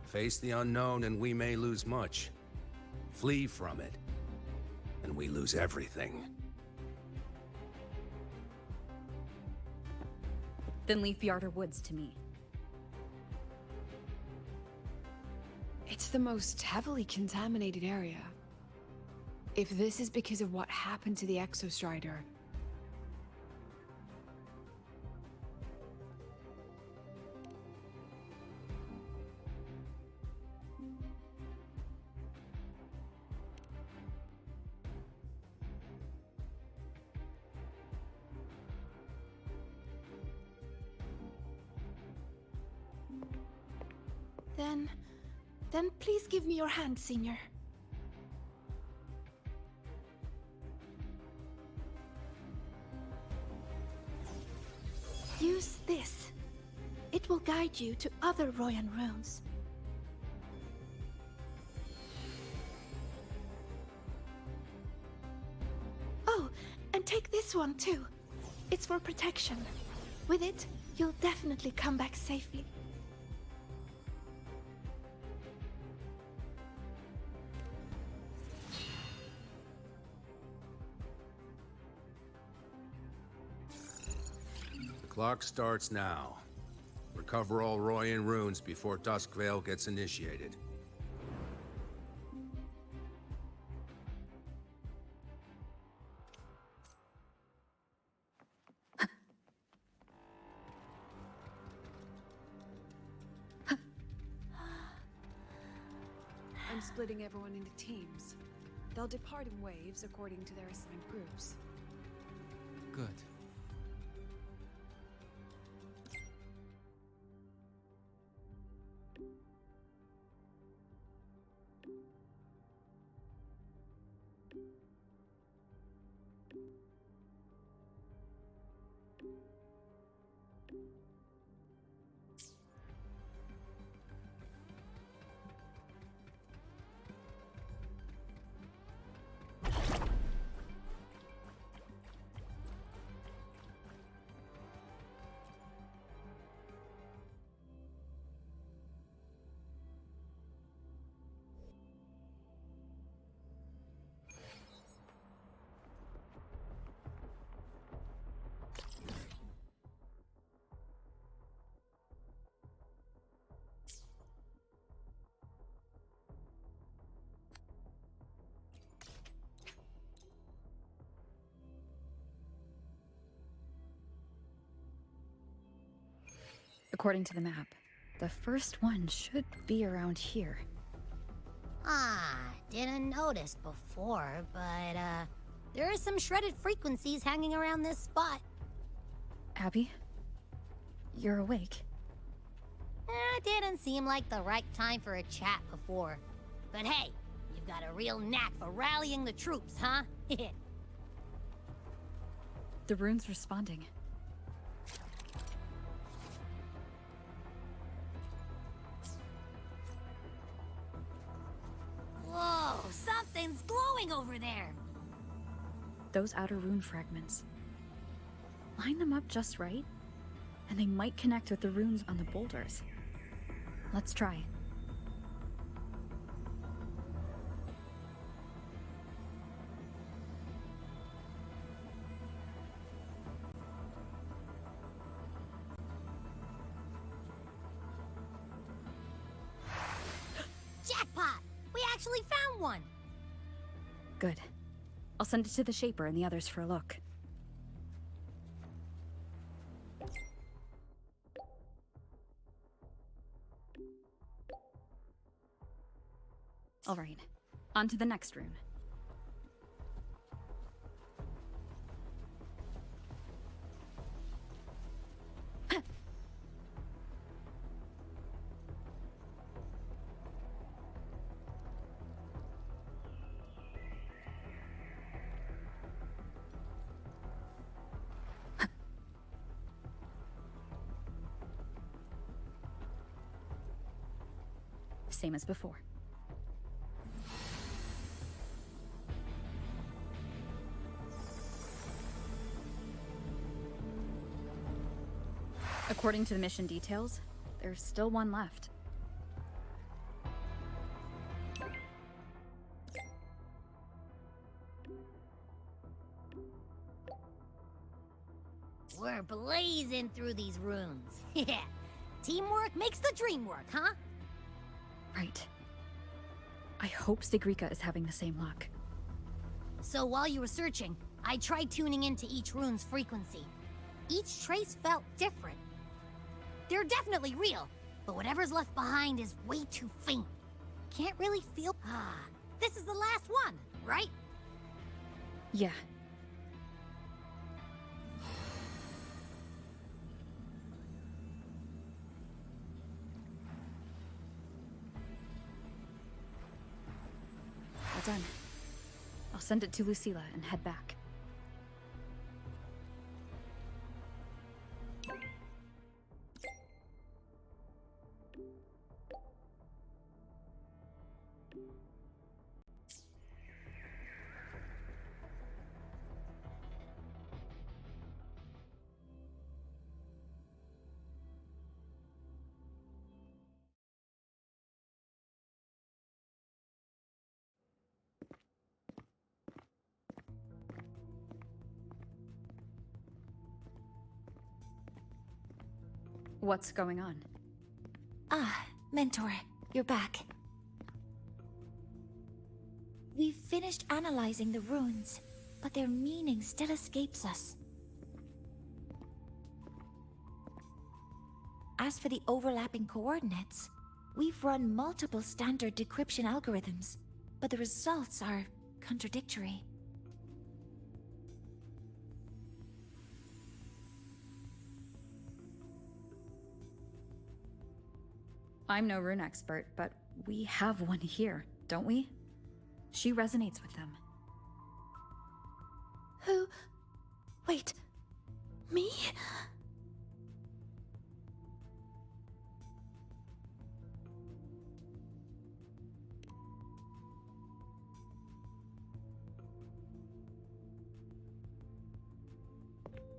S13: Face the unknown and we may lose much. Flee from it, and we lose everything.
S11: Then leave Bjarter Woods to me.
S2: It's the most heavily contaminated area. If this is because of what happened to the Exostrider...
S20: Then please give me your hand, Senior. Use this. It will guide you to other Royan runes. Oh, and take this one too. It's for protection. With it, you'll definitely come back safely.
S13: Clock starts now. Recover all Royan runes before Duskvale gets initiated.
S2: I'm splitting everyone into teams. They'll depart in waves according to their assigned groups.
S19: Good.
S11: According to the map, the first one should be around here.
S16: Didn't notice before, but, there are some shredded frequencies hanging around this spot.
S11: Abby? You're awake?
S16: Didn't seem like the right time for a chat before. But hey, you've got a real knack for rallying the troops, huh?
S11: The rune's responding.
S16: Whoa, something's glowing over there.
S11: Those outer rune fragments. Line them up just right, and they might connect with the runes on the boulders. Let's try.
S16: Jackpot! We actually found one!
S11: Good. I'll send it to the Shaper and the others for a look. All right, on to the next rune. Same as before. According to the mission details, there's still one left.
S16: We're blazing through these runes. Yeah. Teamwork makes the dream work, huh?
S11: Right. I hope Sigrika is having the same luck.
S16: So while you were searching, I tried tuning into each rune's frequency. Each trace felt different. They're definitely real, but whatever's left behind is way too faint. Can't really feel... this is the last one, right?
S11: Yeah. Well done. I'll send it to Lucilla and head back. What's going on?
S6: Ah, Mentor, you're back. We've finished analyzing the runes, but their meaning still escapes us. As for the overlapping coordinates, we've run multiple standard decryption algorithms, but the results are contradictory.
S11: I'm no rune expert, but we have one here, don't we? She resonates with them.
S20: Who? Wait. Me?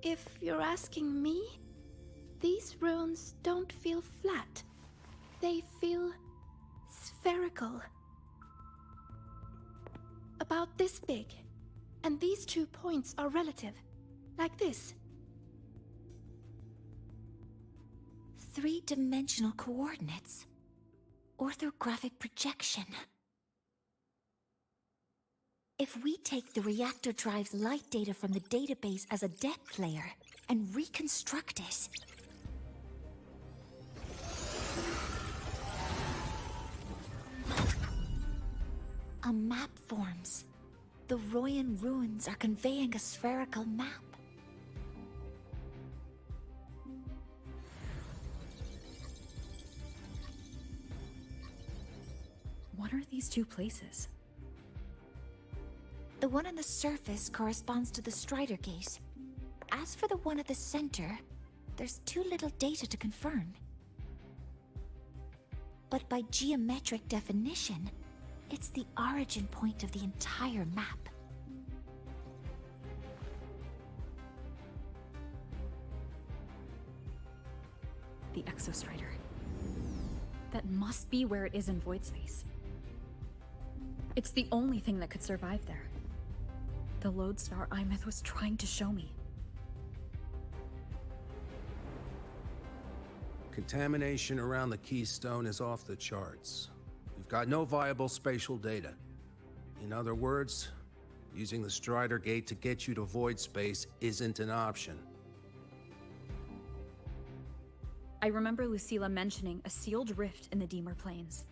S20: If you're asking me, these runes don't feel flat. They feel spherical. About this big. And these 2 points are relative. Like this.
S6: 3-dimensional coordinates. Orthographic projection. If we take the reactor drive's light data from the database as a depth layer and reconstruct it, a map forms. The Royan runes are conveying a spherical map.
S11: What are these 2 places?
S6: The one on the surface corresponds to the Strider Gate. As for the one at the center, there's too little data to confirm. But by geometric definition, it's the origin point of the entire map.
S11: The Exostrider. That must be where it is in void space. It's the only thing that could survive there. The lodestar Imeth was trying to show me.
S13: Contamination around the keystone is off the charts. We've got no viable spatial data. In other words, using the Strider Gate to get you to void space isn't an option.
S11: I remember Lucilla mentioning a sealed rift in the Deemer Plains.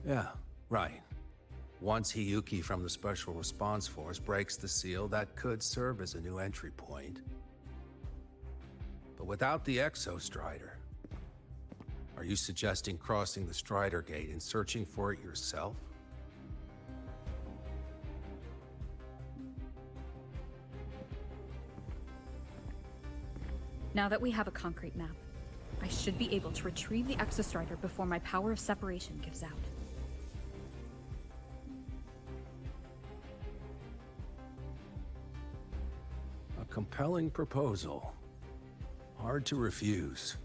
S13: Yeah, right. Once Hiyuki from the Special Response Force breaks the seal, that could serve as a new entry point. But without the Exostrider, are you suggesting crossing the Strider Gate and searching for it yourself?
S11: Now that we have a concrete map, I should be able to retrieve the Exostrider before my power of separation gives out.
S13: A compelling proposal. Hard to refuse.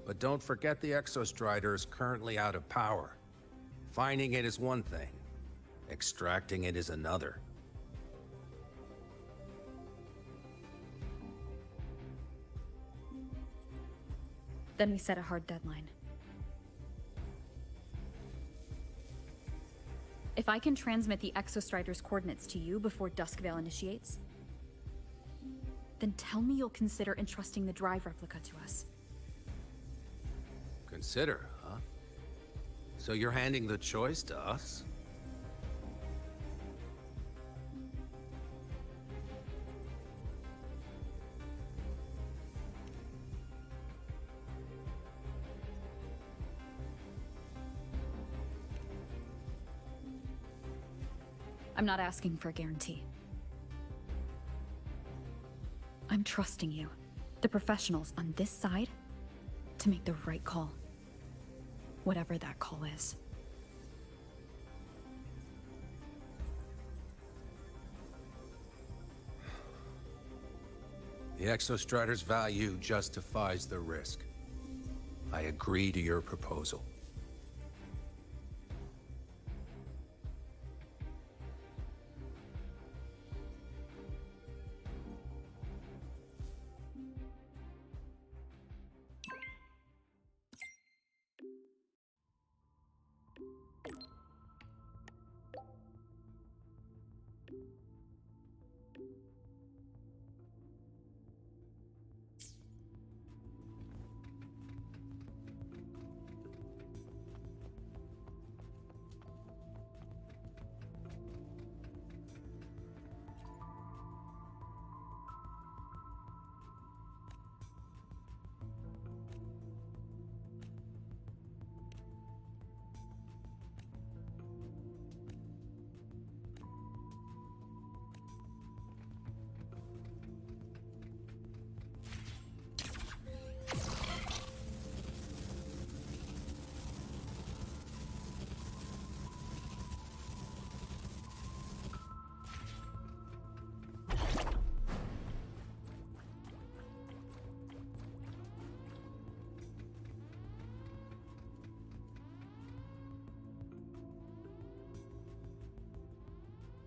S13: But don't forget the Exostrider is currently out of power. Finding it is one thing. Extracting it is another.
S11: Then we set a hard deadline. If I can transmit the Exostrider's coordinates to you before Duskvale initiates, then tell me you'll consider entrusting the drive replica to us.
S13: Consider, huh? So you're handing the choice to us?
S11: I'm not asking for a guarantee. I'm trusting you, the professionals on this side, to make the right call. Whatever that call is.
S13: The Exostrider's value justifies the risk. I agree to your proposal.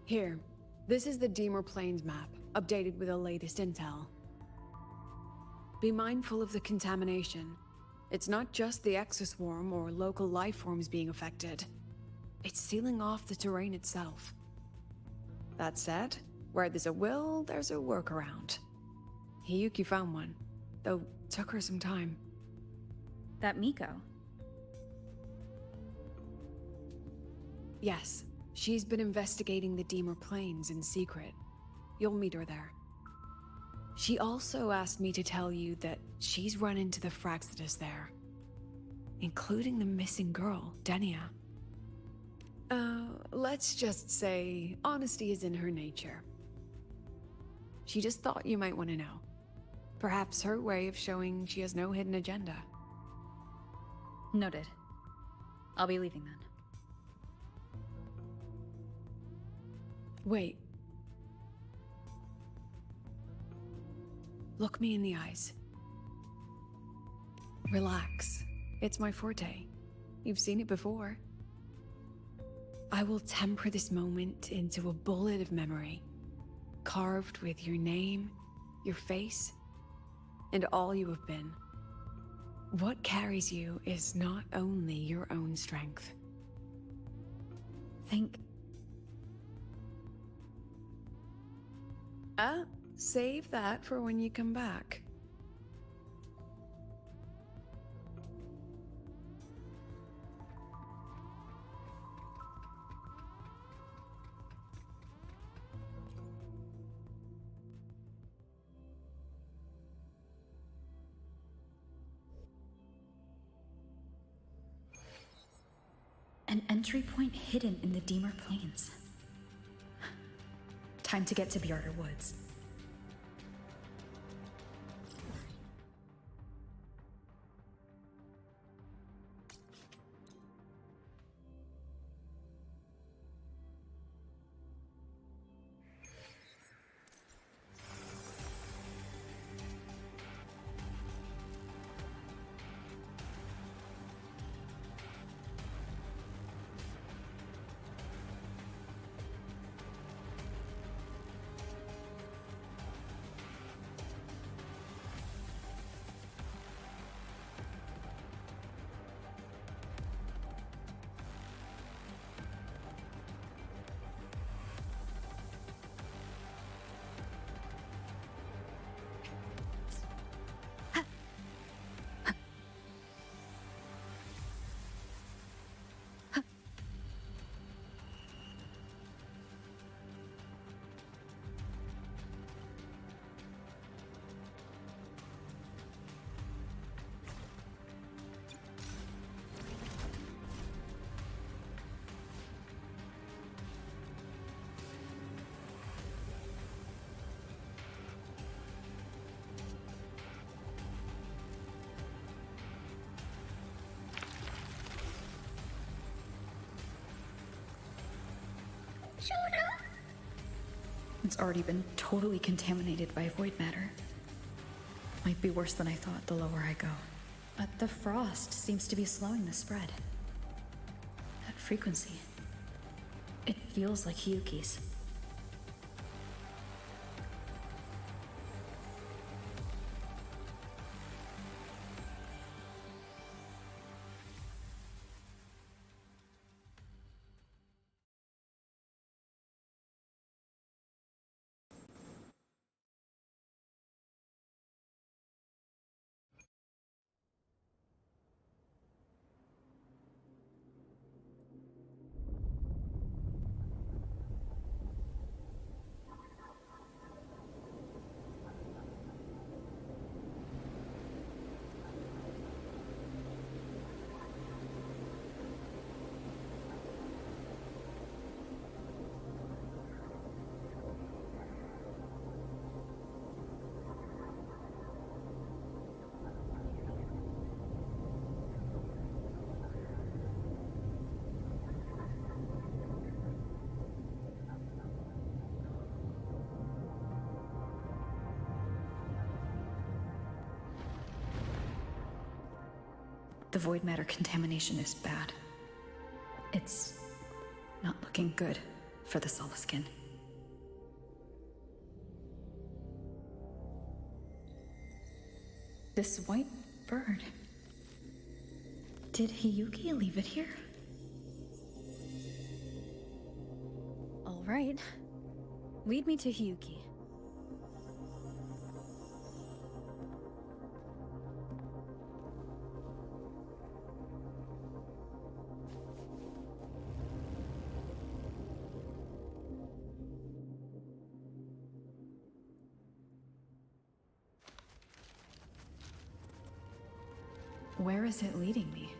S2: Here, this is the Deemer Plains map, updated with the latest intel. Be mindful of the contamination. It's not just the exoswarm or local life forms being affected. It's sealing off the terrain itself. That said, where there's a will, there's a workaround. Hiyuki found one, though took her some time.
S11: That Miko?
S2: Yes, she's been investigating the Deemer Plains in secret. You'll meet her there. She also asked me to tell you that she's run into the Fraxidus there, including the missing girl, Denia. Let's just say honesty is in her nature. She just thought you might want to know. Perhaps her way of showing she has no hidden agenda.
S11: Noted. I'll be leaving then.
S2: Wait. Look me in the eyes. Relax. It's my forte. You've seen it before. I will temper this moment into a bullet of memory, carved with your name, your face, and all you have been. What carries you is not only your own strength. Save that for when you come back.
S11: An entry point hidden in the Deemer Plains. Time to get to Bjarter Woods. It's already been totally contaminated by void matter. Might be worse than I thought the lower I go. But the frost seems to be slowing the spread. That frequency. It feels like Hiyuki's. The void matter contamination is bad. It's not looking good for the Solaskin. This white bird. Did Hiyuki leave it here? All right. Lead me to Hiyuki. Where is it leading me?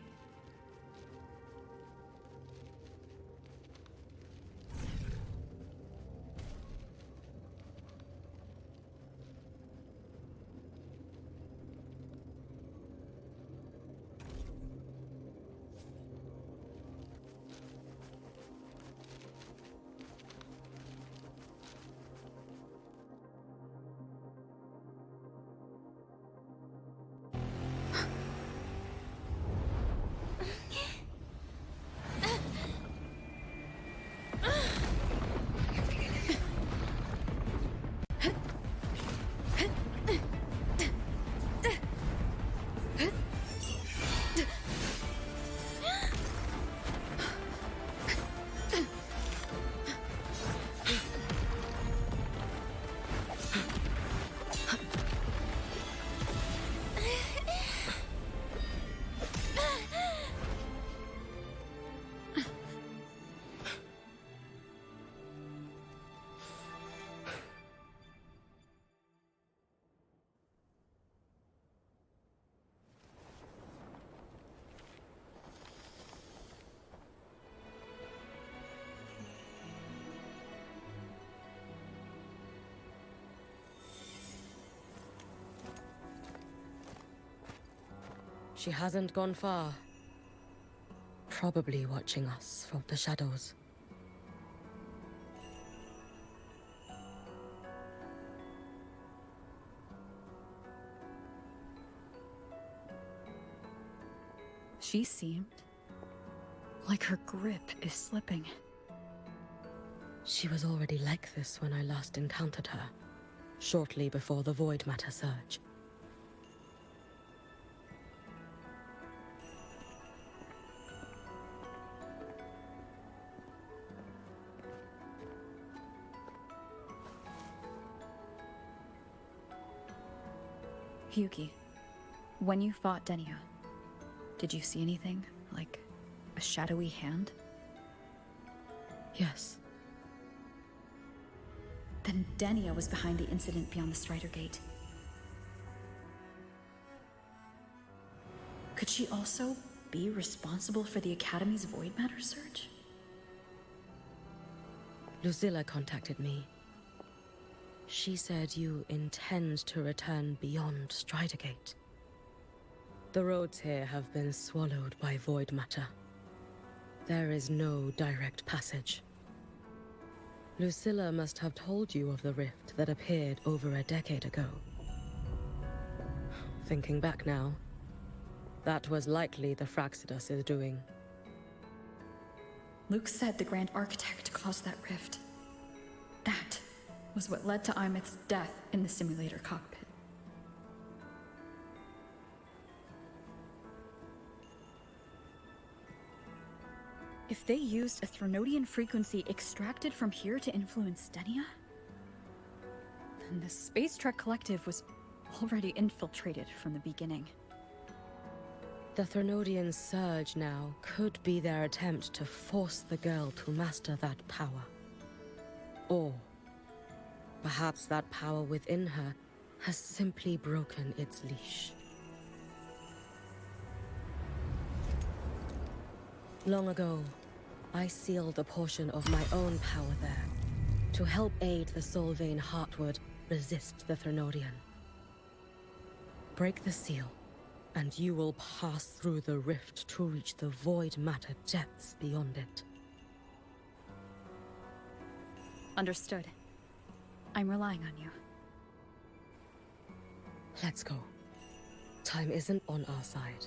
S1: She hasn't gone far. Probably watching us from the shadows.
S11: She seemed like her grip is slipping.
S1: She was already like this when I last encountered her, shortly before the Void Matter surge.
S11: Hiyuki, when you fought Denia, did you see anything? Like a shadowy hand?
S1: Yes.
S11: Then Denia was behind the incident beyond the Strider Gate. Could she also be responsible for the Academy's Void Matter surge?
S1: Lucilla contacted me. She said you intend to return beyond Strider Gate. The roads here have been swallowed by Void Matter. There is no direct passage. Lucilla must have told you of the rift that appeared over a decade ago. Thinking back now, that was likely the Fraxidus' doing.
S11: Luke said the Grand Architect caused that rift. That was what led to Imeth's death in the simulator cockpit. If they used a Threnodian frequency extracted from here to influence Denia, then the Space Trek Collective was already infiltrated from the beginning.
S1: The Threnodian surge now could be their attempt to force the girl to master that power. Or perhaps that power within her has simply broken its leash. Long ago, I sealed a portion of my own power there to help aid the Solvane Heartwood resist the Threnodian. Break the seal, and you will pass through the rift to reach the Void Matter depths beyond it.
S11: Understood. I'm relying on you.
S1: Let's go. Time isn't on our side.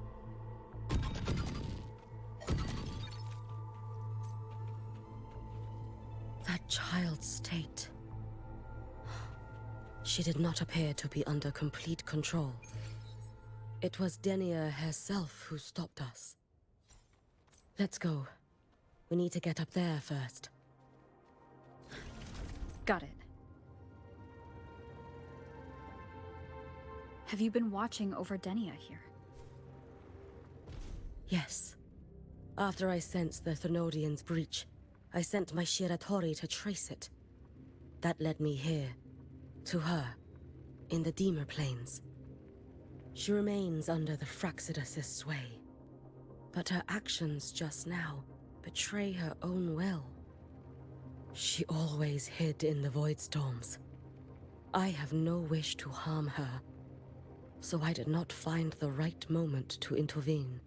S1: child's state. She did not appear to be under complete control. It was Denia herself who stopped us. Let's go. We need to get up there first.
S11: Got it. Have you been watching over Denia here?
S1: Yes. After I sensed the Thenodian's breach, I sent my Shiratori to trace it. That led me here, to her, in the Deemer Plains. She remains under the Fraxidus' sway, but her actions just now betray her own will. She always hid in the Void Storms. I have no wish to harm her, so I did not find the right moment to intervene.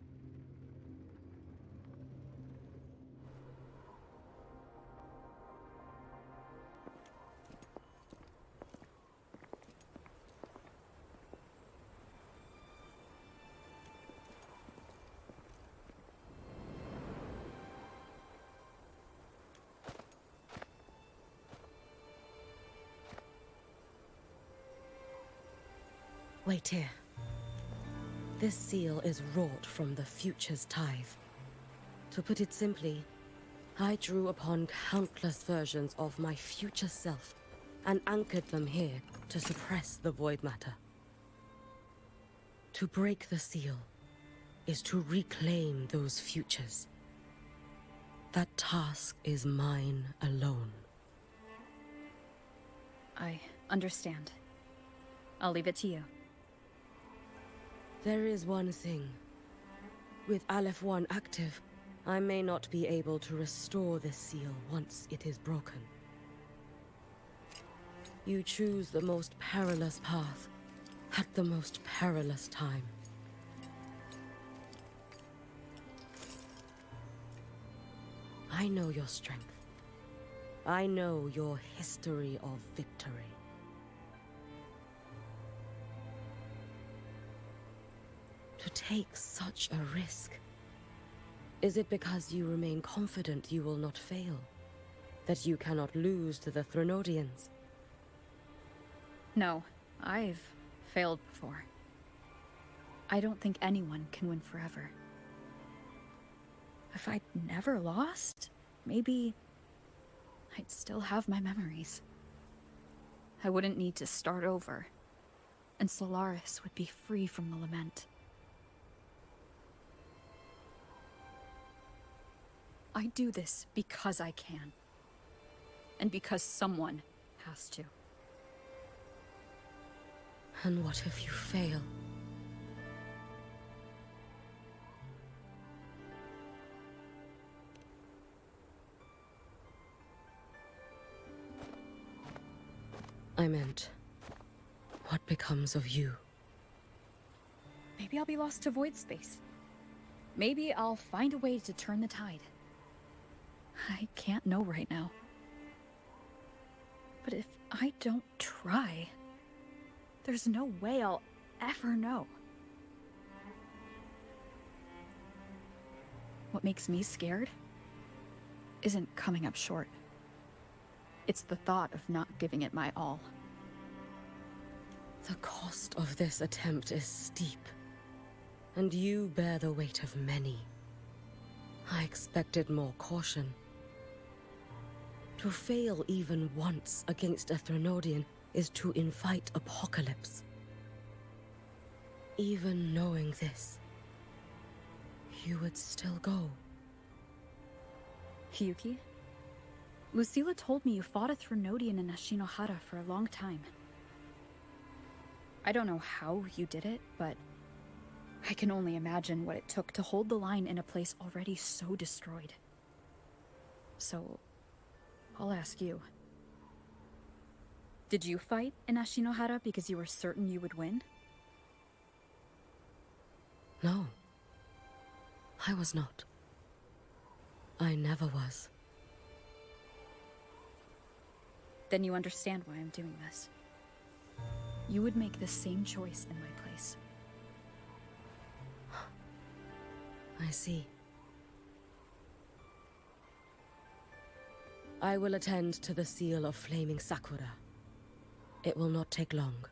S1: Wait here. This seal is wrought from the future's tithe. To put it simply, I drew upon countless versions of my future self and anchored them here to suppress the void matter. To break the seal is to reclaim those futures. That task is mine alone.
S11: I understand. I'll leave it to you.
S1: There is one thing. With Aleph 1 active, I may not be able to restore this seal once it is broken. You choose the most perilous path at the most perilous time. I know your strength. I know your history of victory. To take such a risk? Is it because you remain confident you will not fail? That you cannot lose to the Thenodians?
S11: No, I've failed before. I don't think anyone can win forever. If I'd never lost, maybe I'd still have my memories. I wouldn't need to start over, and Solaris would be free from the lament. I do this because I can. And because someone has to.
S1: And what if you fail? I meant, what becomes of you?
S11: Maybe I'll be lost to void space. Maybe I'll find a way to turn the tide. I can't know right now. But if I don't try, there's no way I'll ever know. What makes me scared isn't coming up short. It's the thought of not giving it my all.
S1: The cost of this attempt is steep, and you bear the weight of many. I expected more caution. To fail even once against a Thenodian is to invite apocalypse. Even knowing this, you would still go.
S11: Hiyuki? Lucilla told me you fought a Thenodian in Ashinohara for a long time. I don't know how you did it, but I can only imagine what it took to hold the line in a place already so destroyed. So, I'll ask you. Did you fight in Ashinohara because you were certain you would win?
S1: No. I was not. I never was.
S11: Then you understand why I'm doing this. You would make the same choice in my place.
S1: I see. I will attend to the seal of flaming Sakura. It will not take long.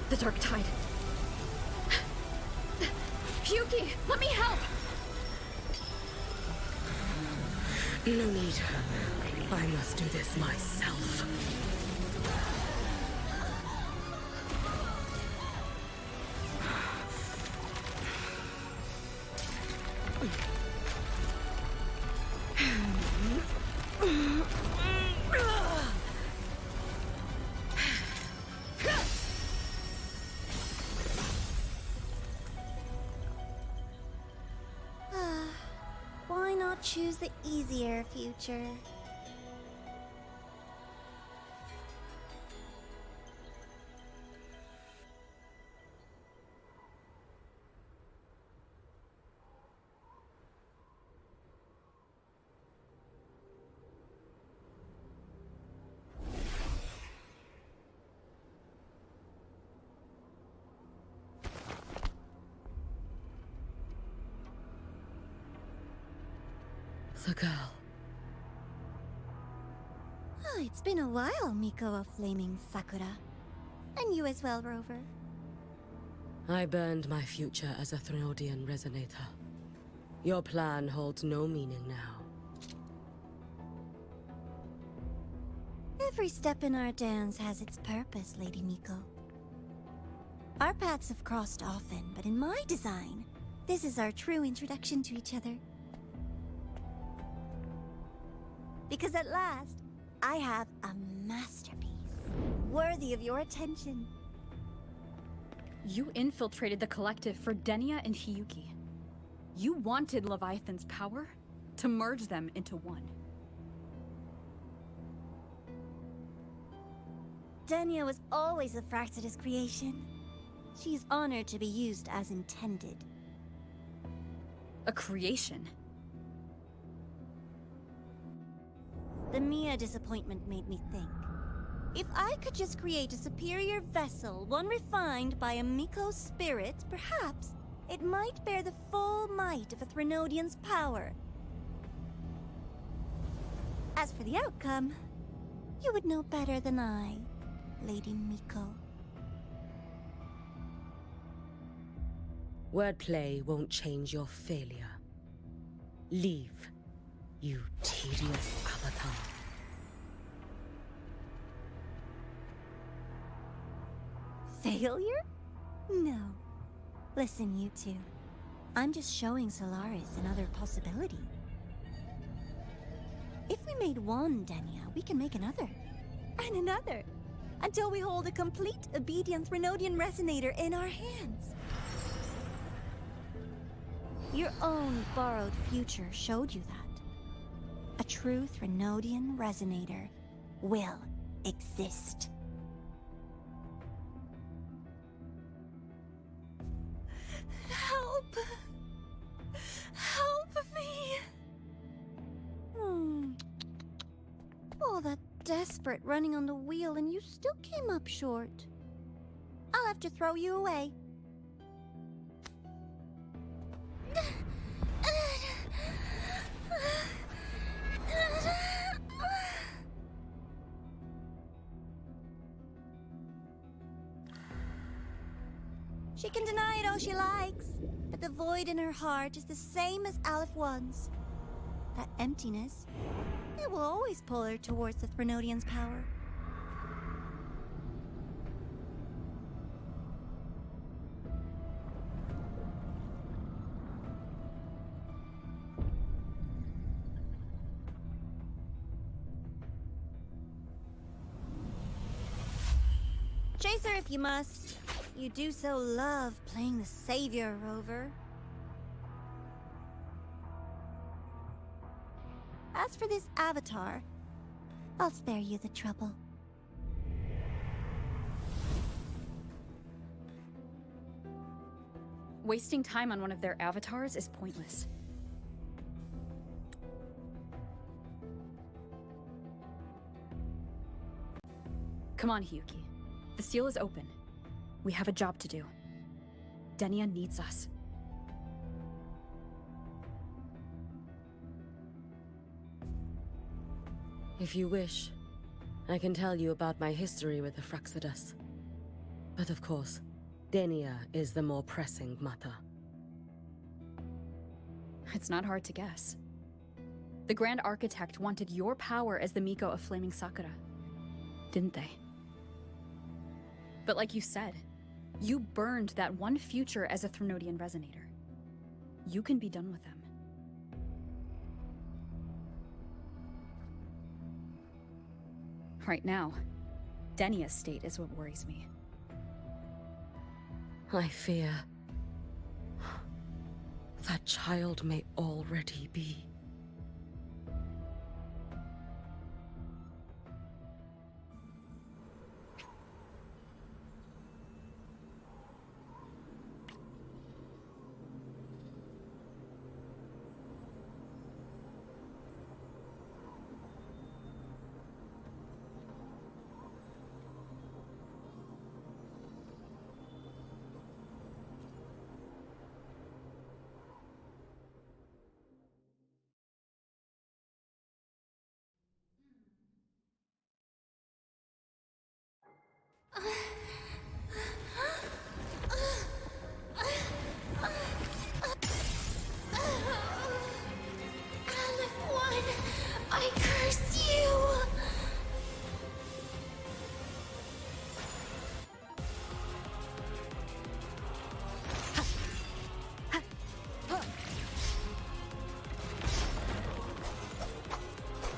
S11: The Dark Tide. Hiyuki, let me help!
S1: No need. I must do this myself.
S9: Why not choose the easier future?
S1: The girl.
S9: Oh, it's been a while, Miko of Flaming Sakura. And you as well, Rover.
S1: I burned my future as a Threnodian resonator. Your plan holds no meaning now.
S9: Every step in our dance has its purpose, Lady Miko. Our paths have crossed often, but in my design, this is our true introduction to each other. Because at last, I have a masterpiece, worthy of your attention.
S11: You infiltrated the collective for Denia and Hiyuki. You wanted Leviathan's power to merge them into one.
S9: Denia was always a Fractidus creation. She is honored to be used as intended.
S11: A creation?
S9: The Mia disappointment made me think. If I could just create a superior vessel, one refined by a Miko's spirit, perhaps it might bear the full might of a Threnodian's power. As for the outcome, you would know better than I, Lady Miko.
S1: Wordplay won't change your failure. Leave, you tedious avatar.
S9: Failure? No. Listen, you two. I'm just showing Solaris another possibility. If we made one Denia, we can make another. And another. Until we hold a complete obedient Threnodian resonator in our hands. Your own borrowed future showed you that. A true Threnodian resonator will exist. Help! Help me! All that desperate running on the wheel and you still came up short. I'll have to throw you away. She can deny it all she likes, but the void in her heart is the same as Aleph One's. That emptiness, it will always pull her towards the Threnodian's power. if you must. You do so love playing the savior, Rover. As for this avatar, I'll spare you the trouble.
S11: Wasting time on one of their avatars is pointless. Come on, Hiyuki. The seal is open. We have a job to do. Denia needs us.
S1: If you wish, I can tell you about my history with the Fraxidus. But of course, Denia is the more pressing matter.
S11: It's not hard to guess. The Grand Architect wanted your power as the Miko of Flaming Sakura, didn't they? But like you said, you burned that one future as a Threnodian Resonator. You can be done with them. Right now, Denia's state is what worries me.
S1: I fear that child may already be.
S6: I curse you!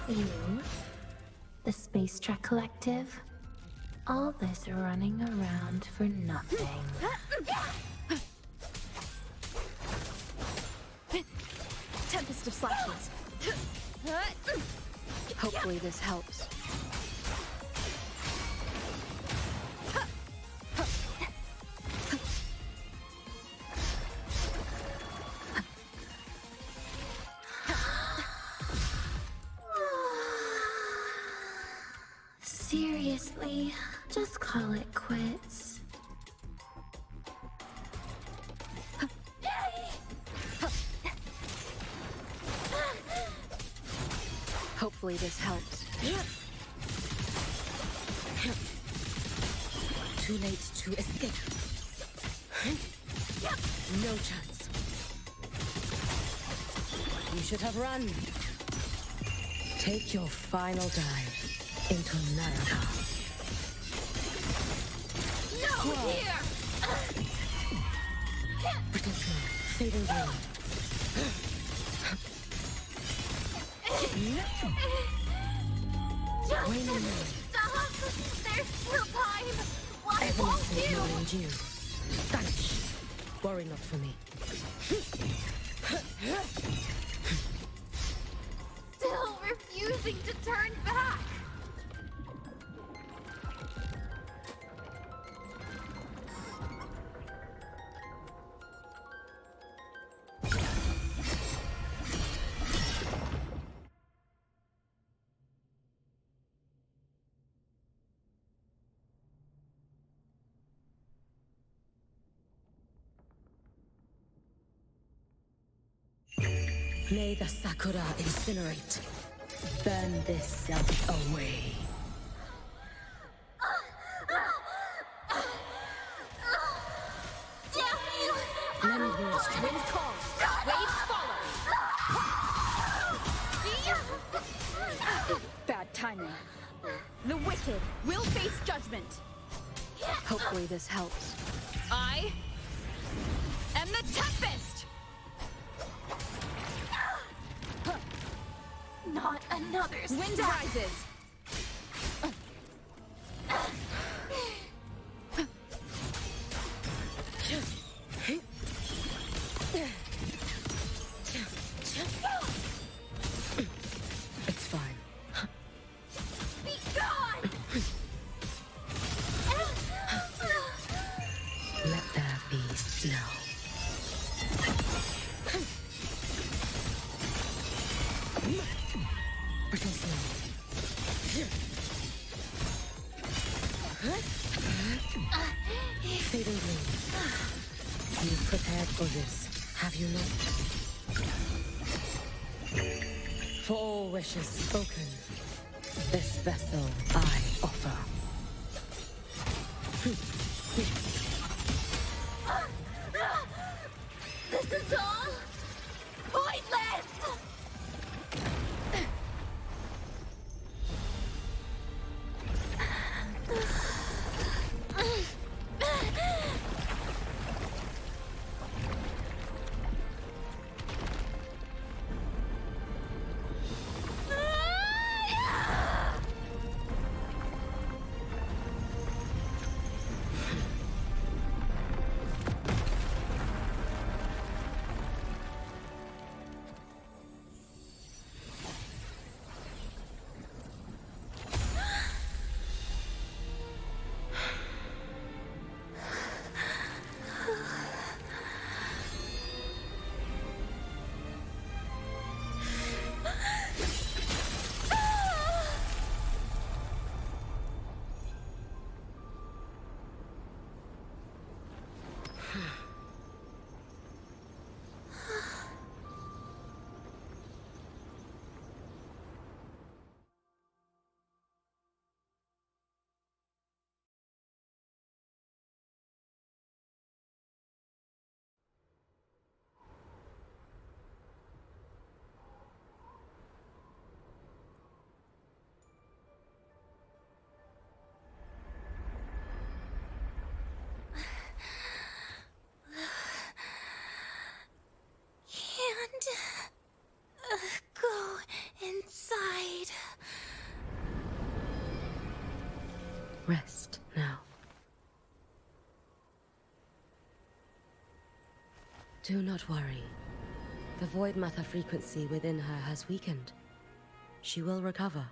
S21: You, the Space Trek Collective, all this running around for nothing.
S11: Tempest of slashes. Hopefully this helps.
S21: Seriously, just call it quits.
S11: Hopefully this helps.
S1: Too late to escape. No chance. You should have run. Take your final dive into Naraka.
S6: No, here!
S1: Brittle smooth, fading blade.
S6: Stop! There's still time! What
S1: Everything
S6: won't you?
S1: ignoring you. Vanish. Worry not for me.
S6: Still refusing to turn back!
S1: May the Sakura incinerate. Burn this self away.
S6: Damn you!
S1: Lemur's
S11: Wind calls. Waves follow. Bad timing. The wicked will face judgment. Hopefully this helps. I am the Tempest!
S6: Not another
S11: Wind
S6: step.
S11: rises.
S1: Brittle snow. Fading blue. You've prepared for this, have you not? For all wishes spoken, this vessel I offer.
S6: This is all pointless! Go inside.
S1: Rest now. Do not worry. The void matter frequency within her has weakened. She will recover.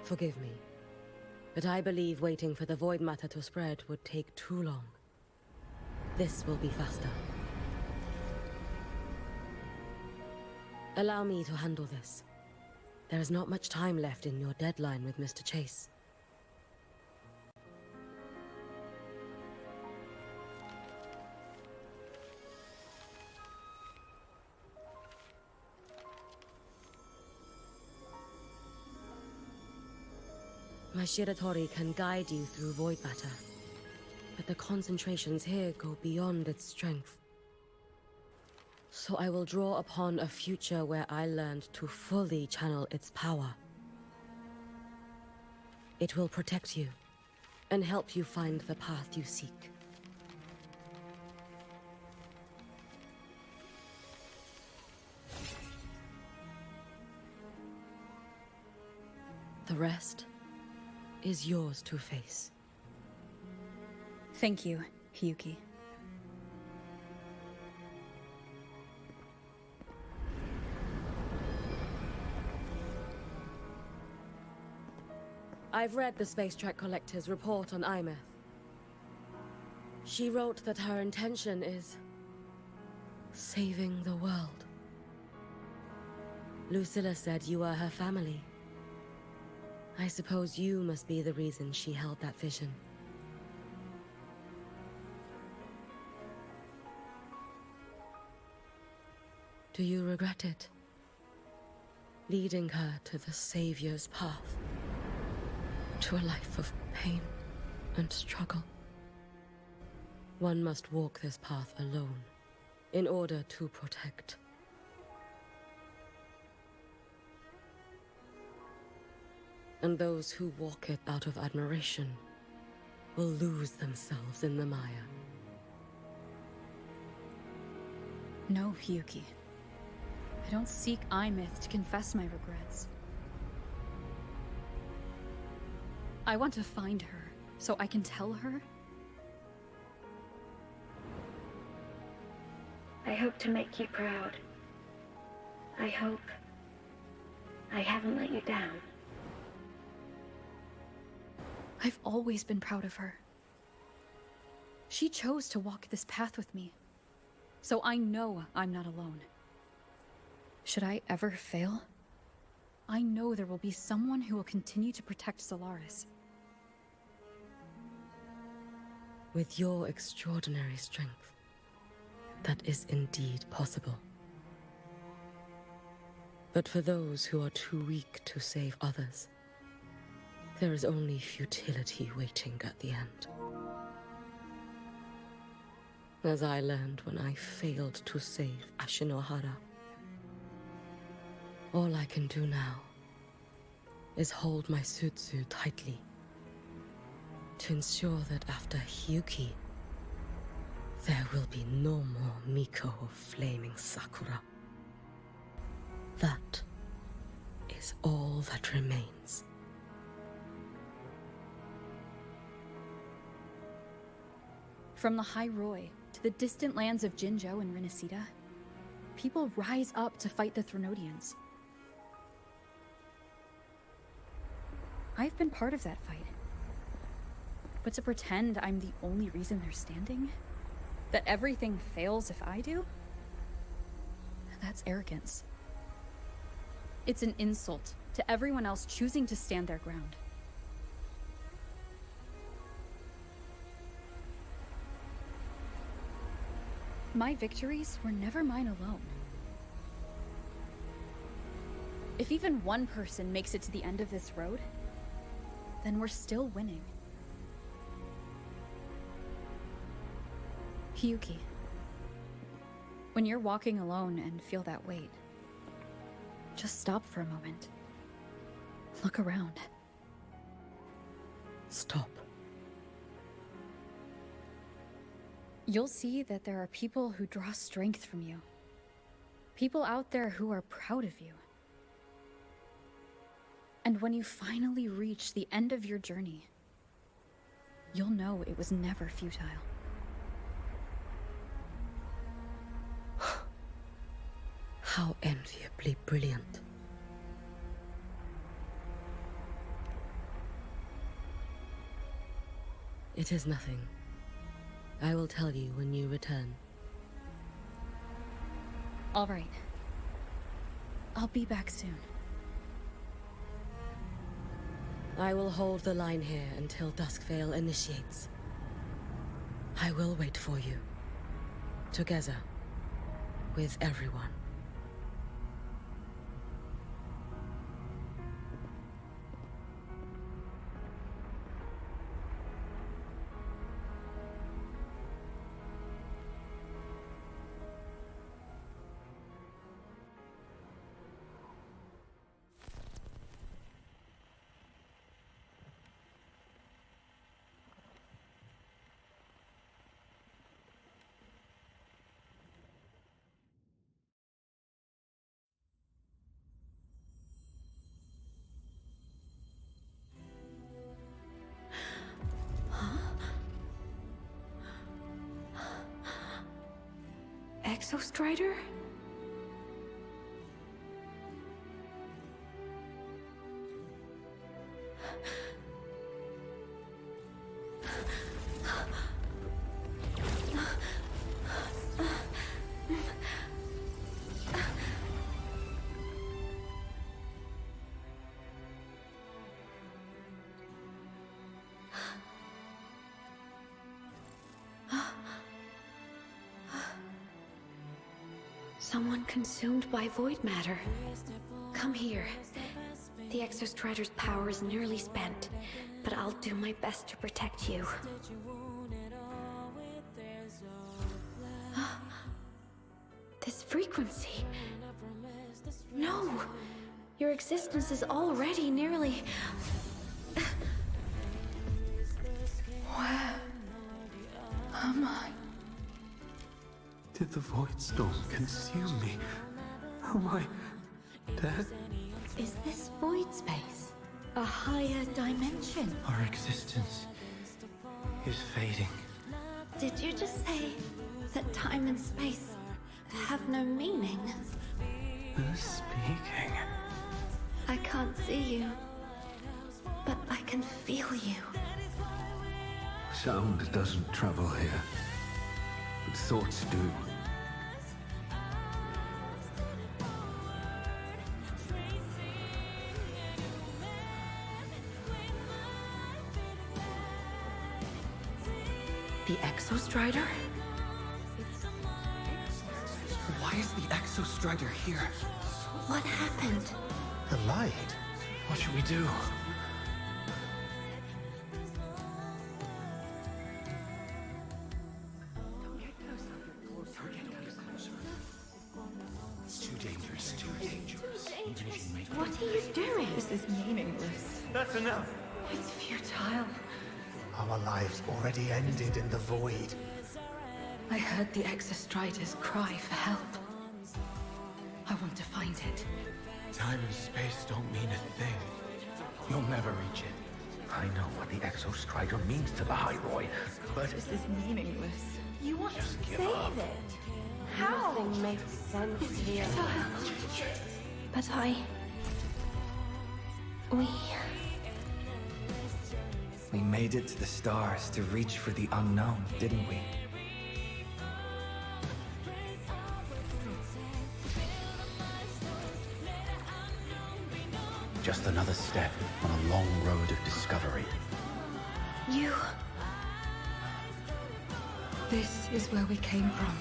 S1: Forgive me, but I believe waiting for the void matter to spread would take too long. This will be faster. Allow me to handle this. There is not much time left in your deadline with Mr. Chase. My Shiratori can guide you through void matter, but the concentrations here go beyond its strength. So I will draw upon a future where I learned to fully channel its power. It will protect you and help you find the path you seek. The rest is yours to face.
S11: Thank you, Hiyuki.
S1: I've read the Space Trek Collector's report on Imeth. She wrote that her intention is saving the world. Lucilla said you are her family. I suppose you must be the reason she held that vision. Do you regret it? Leading her to the Savior's path? To a life of pain and struggle? One must walk this path alone in order to protect. And those who walk it out of admiration will lose themselves in the mire.
S11: No, Hiyuki. I don't seek Imeth to confess my regrets. I want to find her, so I can tell her.
S21: I hope to make you proud. I hope I haven't let you down.
S11: I've always been proud of her. She chose to walk this path with me. So I know I'm not alone. Should I ever fail, I know there will be someone who will continue to protect Solaris.
S1: With your extraordinary strength, that is indeed possible. But for those who are too weak to save others, there is only futility waiting at the end. As I learned when I failed to save Ashinohara, all I can do now is hold my Sutsu tightly to ensure that after Hiyuki, there will be no more Miko of Flaming Sakura. That is all that remains.
S11: From Lahai-Roi to the distant lands of Jinzhou and Rinasida, people rise up to fight the Threnodians. I've been part of that fight. But to pretend I'm the only reason they're standing? That everything fails if I do? That's arrogance. It's an insult to everyone else choosing to stand their ground. My victories were never mine alone. If even one person makes it to the end of this road, then we're still winning. Hiyuki, when you're walking alone and feel that weight, just stop for a moment. Look around.
S1: Stop.
S11: You'll see that there are people who draw strength from you. People out there who are proud of you. And when you finally reach the end of your journey, you'll know it was never futile.
S1: How enviably brilliant. It is nothing. I will tell you when you return.
S11: All right. I'll be back soon.
S1: I will hold the line here until Duskvale initiates. I will wait for you. Together. With everyone.
S21: Exostrider? Someone consumed by void matter. Come here. The Exostrider's power is nearly spent, but I'll do my best to protect you. This frequency. No! Your existence is already nearly...
S19: Where am I? Did the Void Storm consume me? Am I dead?
S21: Is this void space a higher dimension?
S19: Our existence is fading.
S21: Did you just say that time and space have no meaning?
S19: Who's speaking?
S21: I can't see you, but I can feel you.
S19: Sound doesn't travel here, but thoughts do.
S4: Strider?
S22: Why is the Exo Strider here?
S4: What happened?
S23: The light?
S22: What should we do?
S23: It's too dangerous, too dangerous. Even if you make
S4: What are you doing? This is meaningless.
S23: That's enough.
S4: It's futile.
S23: Our lives already ended in the void.
S4: I heard the Exostriders cry for help. I want to find it.
S23: Time and space don't mean a thing. You'll never reach it. I know what the Exo Strider means to the Lahai-Roi, but
S4: This is meaningless. You want
S23: Just
S4: to
S23: give
S4: save
S23: up.
S4: it? How?
S14: Nothing makes sense
S4: It's
S14: here.
S4: futile.
S21: But
S22: We made it to the stars to reach for the unknown, didn't we?
S23: just another step on a long road of discovery.
S21: You...
S4: This is where we came from.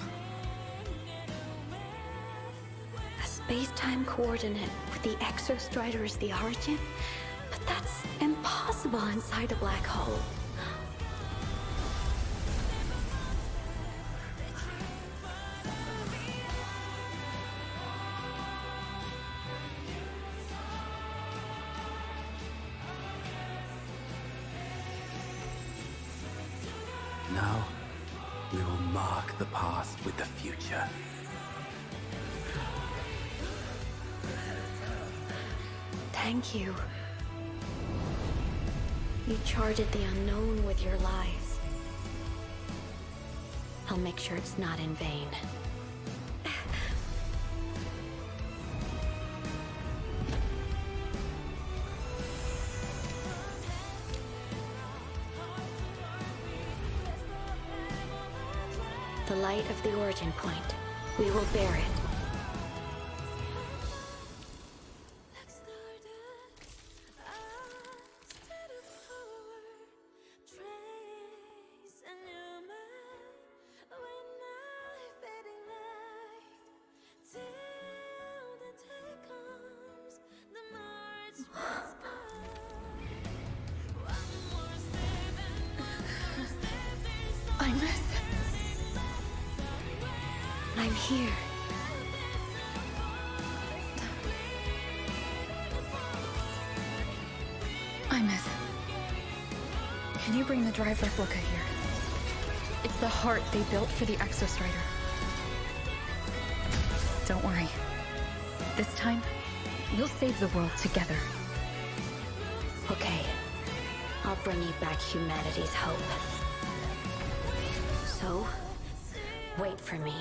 S21: A space-time coordinate with the Exostrider as the origin? But that's impossible inside a black hole.
S23: Now, we will mark the past with the future.
S21: Thank you. You charted the unknown with your lives. I'll make sure it's not in vain. The light of the origin point. We will bear it. I'm here.
S11: Imeth, can you bring the drive replica here? It's the heart they built for the Exostrider. Don't worry. This time, we'll save the world together.
S21: Okay. I'll bring you back humanity's hope. So, wait for me.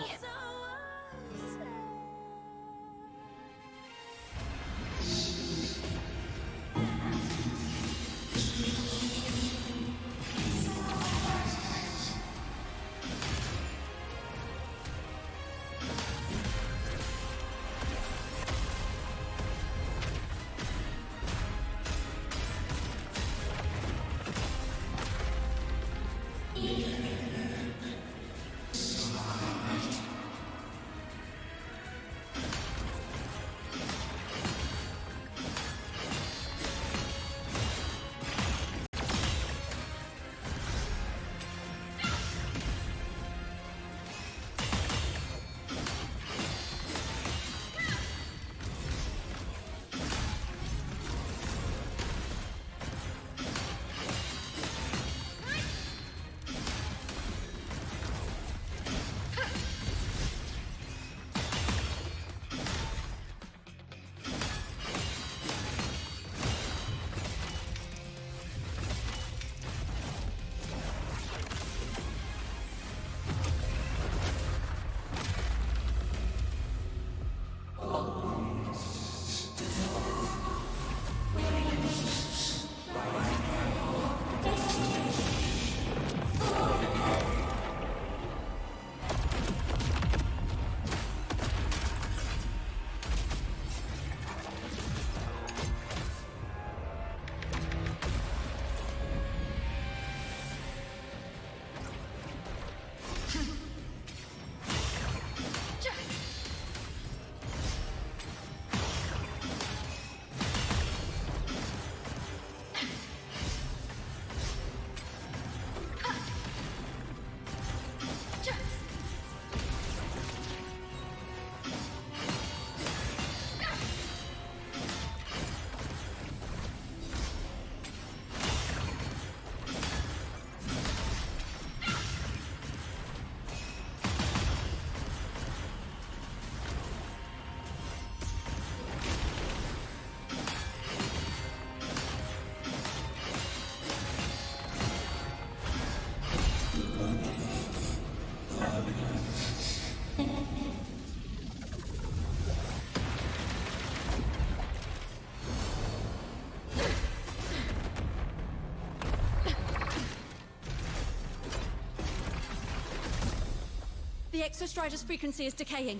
S7: Exostrider's frequency is decaying.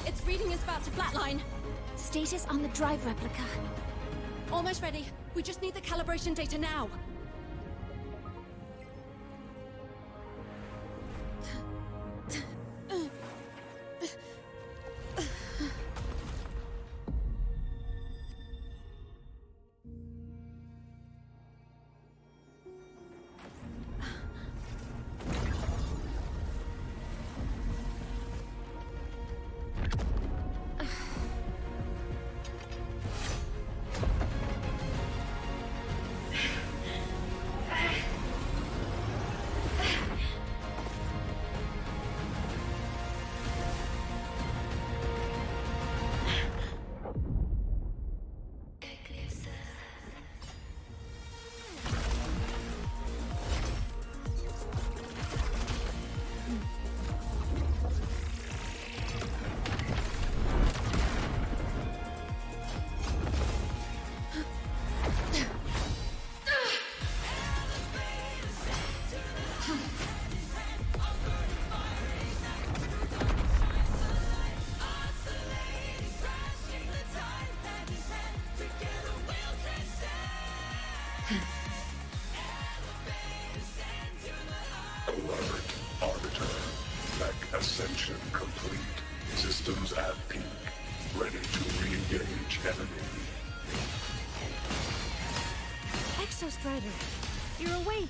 S7: Its reading is about to flatline.
S5: Status on the drive replica.
S7: Almost ready. We just need the calibration data now.
S8: Ascension complete. Systems at peak. Ready to re-engage enemy.
S7: Exostrider, you're awake.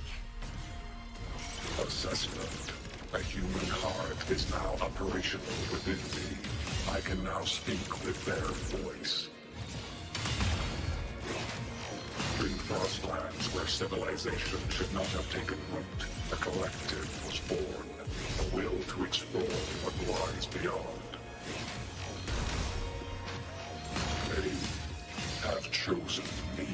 S8: Assessment. A human heart is now operational within me. I can now speak with their voice. In Frostlands, where civilization should not have taken root, a collective was born. A will to explore what lies beyond. They have chosen me.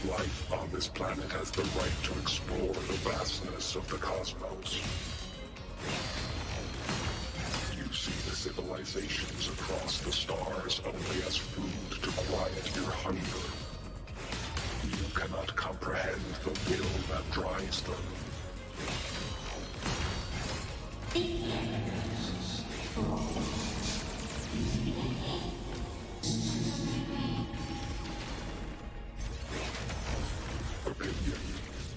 S8: Life on this planet has the right to explore the vastness of the cosmos. You see the civilizations across the stars only as food to quiet your hunger. You cannot comprehend the will that drives them.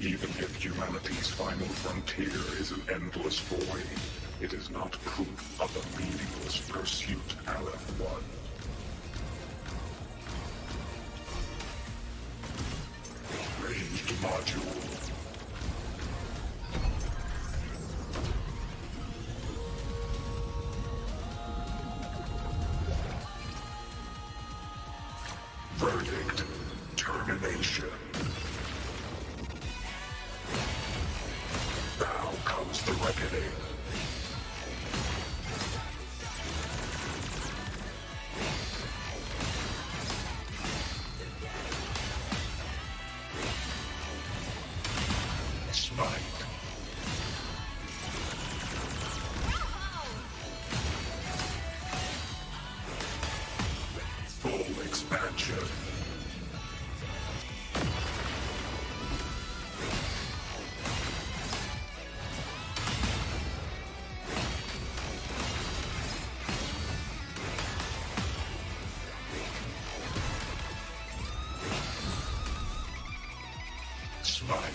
S8: Even if humanity's final frontier is an endless void, it is not proof of a meaningless pursuit, LF1. Ranged module. Verdict. Termination. Now comes the reckoning. Smite. Full expansion. Smite.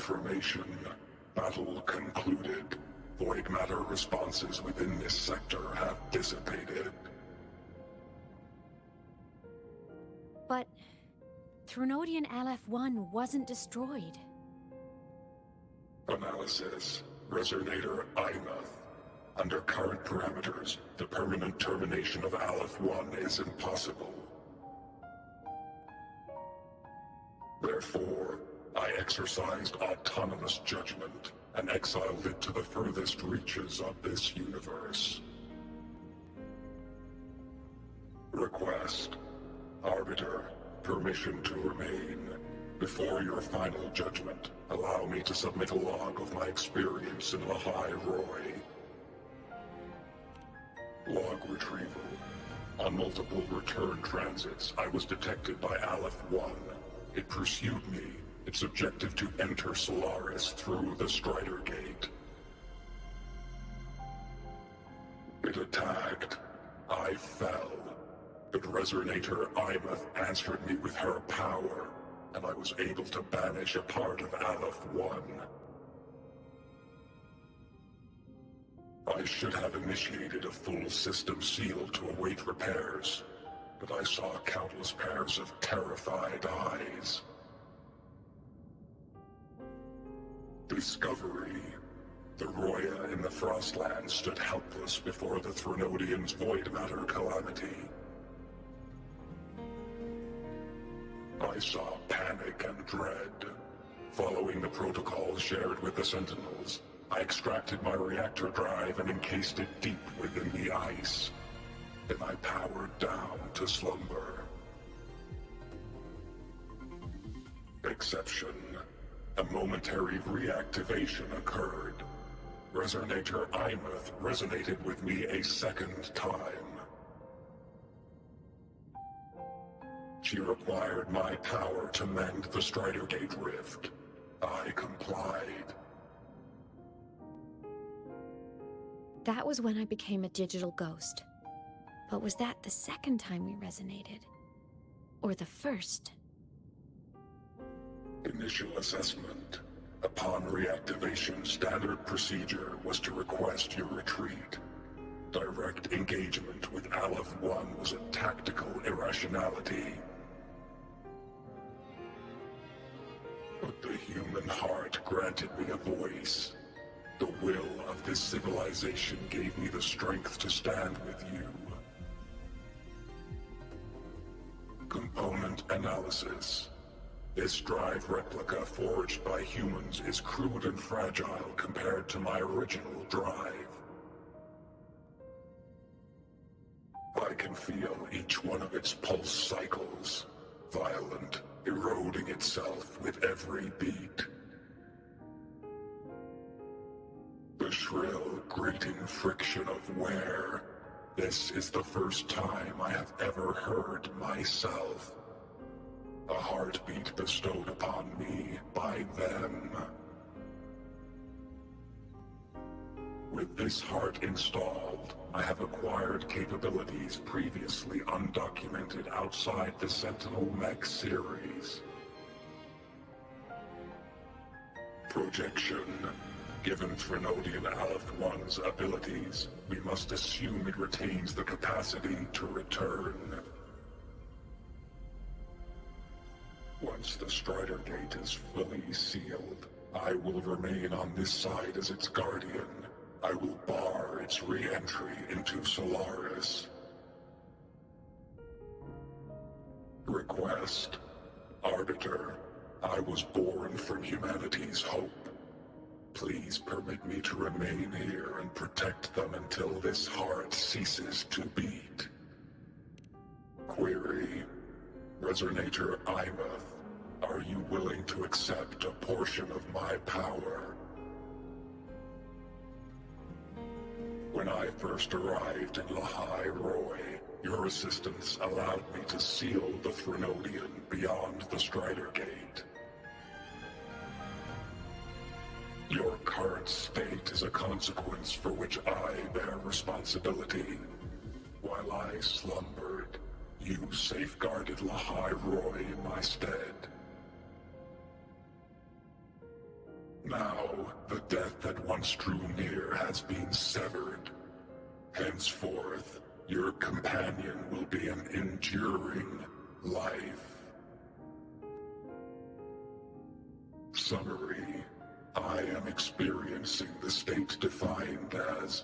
S8: confirmation. Battle concluded. Void matter responses within this sector have dissipated.
S5: But Threnodian LF-1 wasn't destroyed.
S8: Analysis. Resonator Imuth. Under current parameters, the permanent termination of Aleph-1 is impossible. Therefore, I exercised autonomous judgment and exiled it to the furthest reaches of this universe. Request. Arbiter, permission to remain. Before your final judgment, allow me to submit a log of my experience in Lahai-Roi. Log retrieval. On multiple return transits, I was detected by Aleph-1. It pursued me, its objective to enter Solaris through the Strider Gate. It attacked. I fell. But Resonator Imuth answered me with her power, and I was able to banish a part of Aleph-1. I should have initiated a full system seal to await repairs, but I saw countless pairs of terrified eyes. Discovery. The Roya in the Frostlands stood helpless before the Threnodians' void matter calamity. I saw panic and dread. Following the protocols shared with the Sentinels, I extracted my reactor drive and encased it deep within the ice. Then I powered down to slumber. Exception. A momentary reactivation occurred. Resonator Imuth resonated with me a second time. She required my power to mend the Strider Gate rift. I complied.
S5: That was when I became a digital ghost. But was that the second time we resonated? Or the first?
S8: Initial assessment. Upon reactivation, standard procedure was to request your retreat. Direct engagement with Aleph-1 was a tactical irrationality. But the human heart granted me a voice. The will of this civilization gave me the strength to stand with you. Component analysis. This drive replica forged by humans is crude and fragile compared to my original drive. I can feel each one of its pulse cycles, violent, eroding itself with every beat. The shrill, grating friction of wear. This is the first time I have ever heard myself. A heartbeat bestowed upon me by them. With this heart installed, I have acquired capabilities previously undocumented outside the Sentinel Mech series. Projection. Given Threnodian Aleph-1's abilities, we must assume it retains the capacity to return. Once the Strider Gate is fully sealed, I will remain on this side as its guardian. I will bar its re-entry into Solaris. Request. Arbiter, I was born from humanity's hope. Please permit me to remain here and protect them until this heart ceases to beat. Query. Resonator Imuth, are you willing to accept a portion of my power? When I first arrived in Lahai-Roi, your assistance allowed me to seal the Threnodian beyond the Strider Gate. Your current state is a consequence for which I bear responsibility. While I slumbered, you safeguarded Lahai-Roi in my stead. Now, the death that once drew near has been severed. Henceforth, your companion will be an enduring life. Summary: I am experiencing the state defined as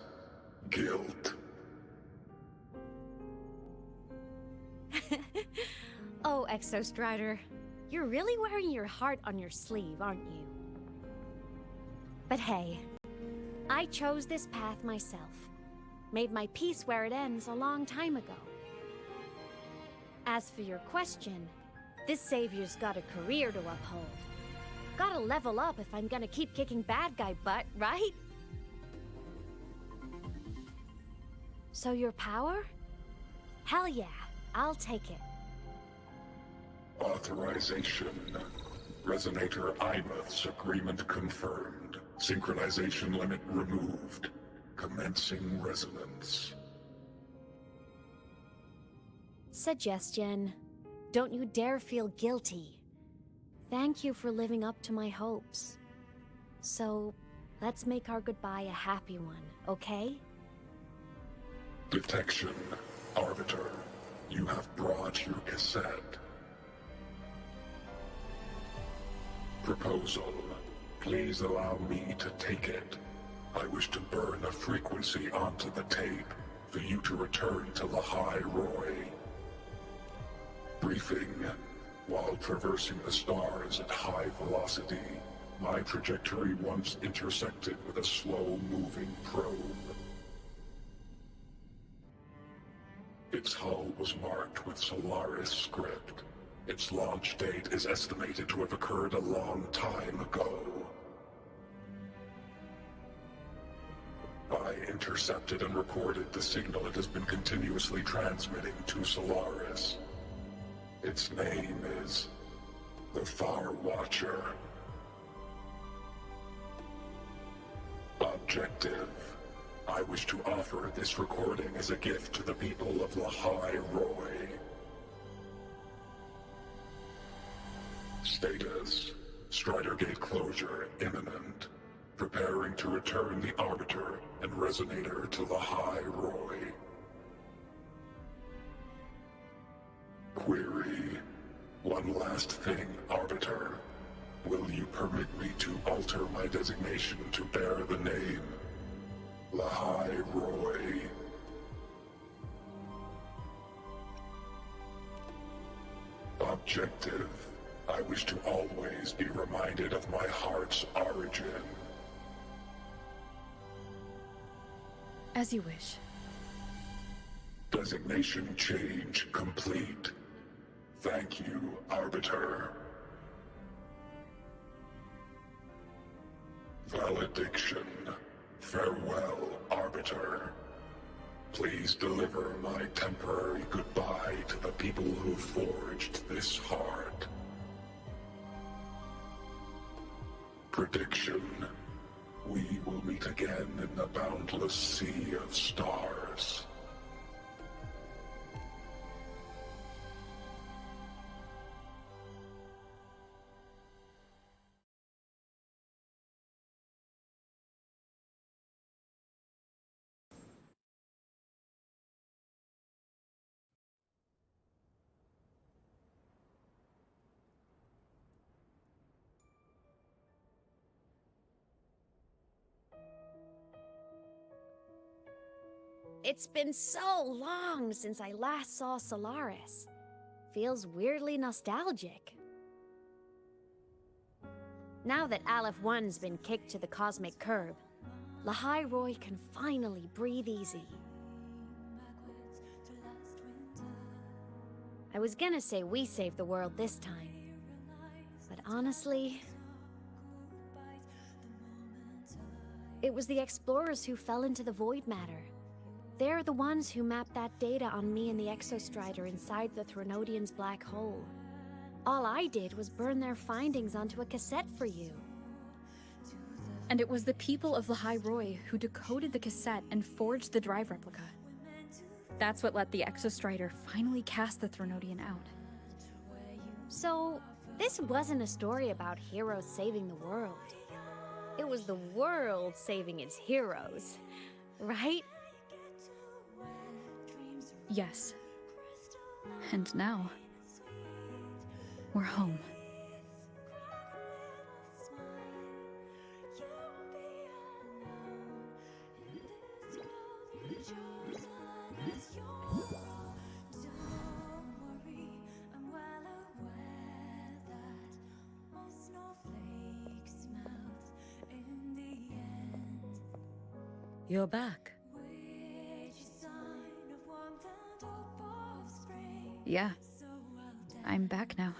S8: guilt.
S10: Oh, Exostrider, you're really wearing your heart on your sleeve, aren't you? But hey, I chose this path myself. Made my peace where it ends a long time ago. As for your question, this savior's got a career to uphold. Gotta level up if I'm gonna keep kicking bad guy butt, right? So your power? Hell yeah, I'll take it.
S8: Authorization. Resonator Imuth's agreement confirmed. Synchronization limit removed. Commencing resonance.
S10: Suggestion. Don't you dare feel guilty. Thank you for living up to my hopes. So, let's make our goodbye a happy one, okay?
S8: Detection. Arbiter, you have brought your cassette. Proposal. Please allow me to take it. I wish to burn a frequency onto the tape for you to return to Lahai-Roi. Briefing. While traversing the stars at high velocity, my trajectory once intersected with a slow-moving probe. Its hull was marked with Solaris script. Its launch date is estimated to have occurred a long time ago. I intercepted and recorded the signal it has been continuously transmitting to Solaris. Its name is the Far Watcher. Objective. I wish to offer this recording as a gift to the people of Lahai-Roi. Status. Strider Gate closure imminent. Preparing to return the Arbiter and Resonator to Lahai-Roi. Query. One last thing, Arbiter. Will you permit me to alter my designation to bear the name Lahai-Roi? Objective. I wish to always be reminded of my heart's origin.
S11: As you wish.
S8: Designation change complete. Thank you, Arbiter. Valediction. Farewell, Arbiter. Please deliver my temporary goodbye to the people who forged this heart. Prediction. We will meet again in the boundless sea of stars.
S10: It's been so long since I last saw Solaris. Feels weirdly nostalgic. Now that Aleph 1's been kicked to the cosmic curb, Lahai-Roi can finally breathe easy. I was gonna say we saved the world this time, but honestly, it was the explorers who fell into the void matter. They're the ones who mapped that data on me and the Exostrider inside the Threnodian's black hole. All I did was burn their findings onto a cassette for you.
S11: And it was the people of Lahai-Roi who decoded the cassette and forged the drive replica. That's what let the Exostrider finally cast the Threnodian out.
S10: So, this wasn't a story about heroes saving the world. It was the world saving its heroes, right?
S11: Yes. And now, we're home.
S1: You're back.
S11: Yeah. I'm back now.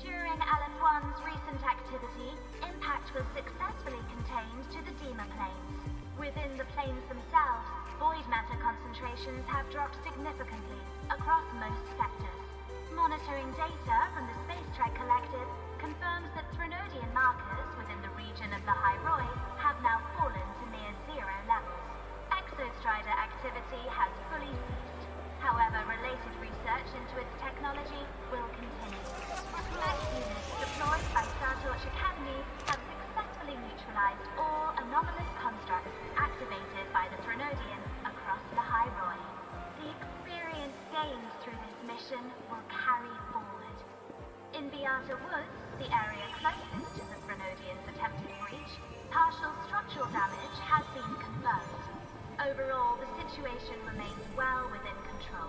S3: During LF1's recent activity, impact was successfully contained to the Dema planes. Within the planes themselves, void matter concentrations have dropped significantly across most sectors. Monitoring data from the Space Trek Collective confirms that Threnodian markers within the region of Lahai-Roi have now fallen to near zero levels. Exostrider activity has fully ceased. However, related research into its technology will continue. Mech units deployed by Startorch Academy have successfully neutralized all anomalous constructs activated by the Threnodian across Lahai-Roi. The experience gained through this mission will carry forward. In Beata Woods, the area closest to the Threnodian's attempted breach, partial structural damage has been confirmed. Overall, the situation remains well within control.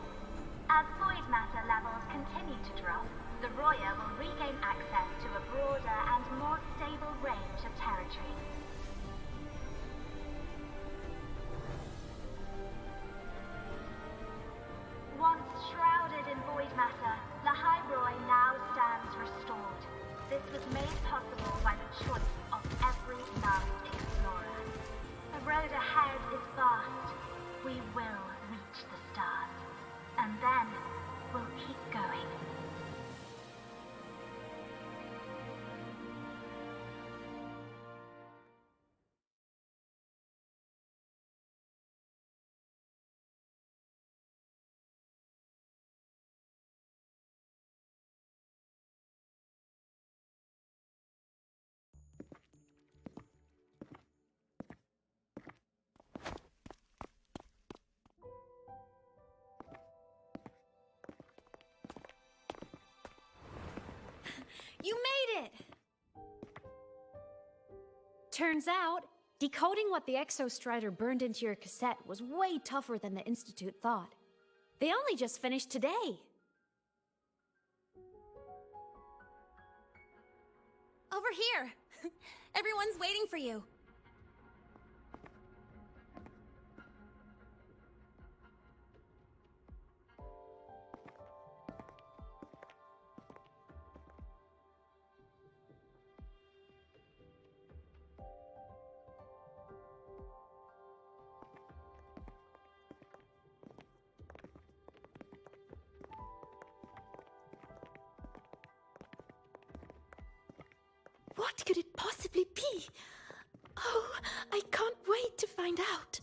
S3: As void matter levels continue to drop, the Roya will regain access to a broader and more stable range of territory. Once shrouded in void matter, Lahai-Roi now stands restored. This was made possible by the choice of every last explorer. The road ahead is vast. We will reach the stars. And then, we'll keep going.
S10: You made it! Turns out, decoding what the Exostrider burned into your cassette was way tougher than the Institute thought. They only just finished today.
S17: Over here! Everyone's waiting for you.
S20: What could it possibly be? Oh, I can't wait to find out.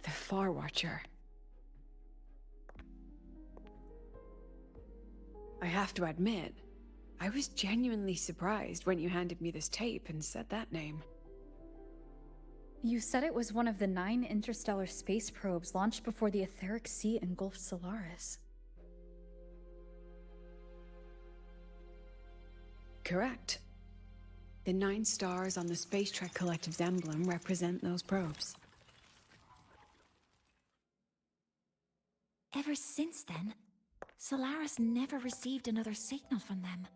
S2: The Far Watcher. I have to admit, I was genuinely surprised when you handed me this tape and said that name.
S11: You said it was one of the 9 interstellar space probes launched before the etheric sea engulfed Solaris.
S2: Correct. The 9 stars on the Space Trek Collective's emblem represent those probes.
S5: Ever since then, Solaris never received another signal from them.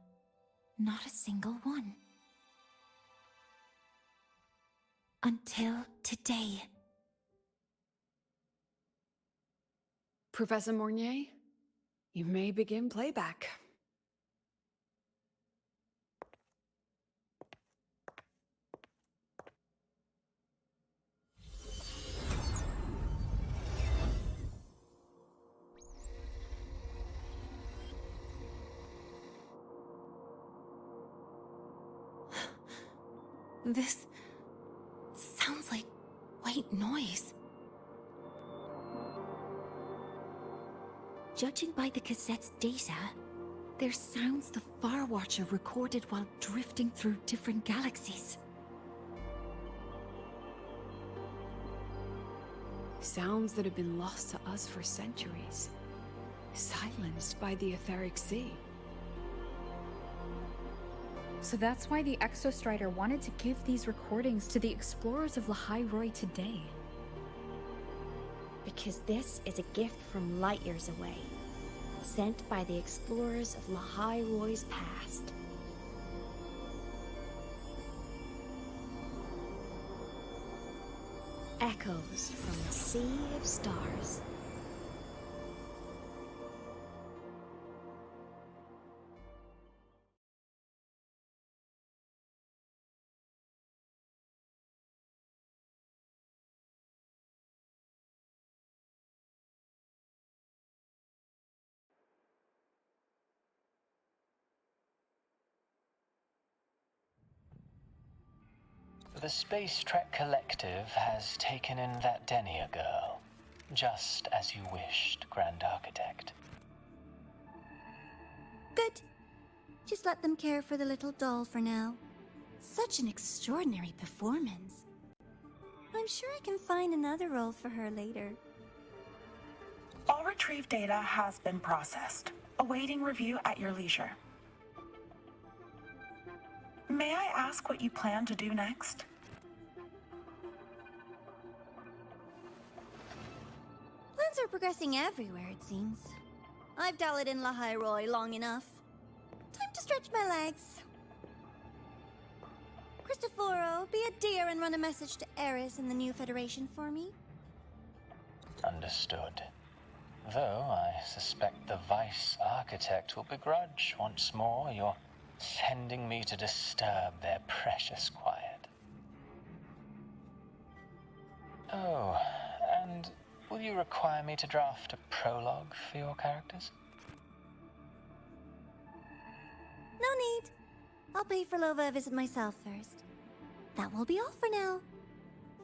S5: Not a single one. Until today.
S2: Professor Mornier, you may begin playback.
S7: This sounds like white noise.
S5: Judging by the cassette's data, they're sounds the Far Watcher recorded while drifting through different galaxies.
S2: Sounds that have been lost to us for centuries. Silenced by the etheric sea.
S11: So that's why the Exostrider wanted to give these recordings to the explorers of Lahai-Roi today.
S5: Because this is a gift from light years away, sent by the explorers of Lahai-Roi's past. Echoes from a sea of stars.
S12: The Space Trek Collective has taken in that Denia girl, just as you wished, Grand Architect.
S9: Good. Just let them care for the little doll for now. Such an extraordinary performance. I'm sure I can find another role for her later.
S15: All retrieved data has been processed, awaiting review at your leisure. May I ask what you plan to do next?
S9: Plans are progressing everywhere, it seems. I've dallied in Lahai-Roi long enough. Time to stretch my legs. Cristoforo, be a dear and run a message to Eris and the new Federation for me.
S12: Understood. Though I suspect the Vice Architect will begrudge once more your sending me to disturb their precious quiet. Oh, and will you require me to draft a prologue for your characters?
S9: No need. I'll pay for Lova a visit myself first. That will be all for now.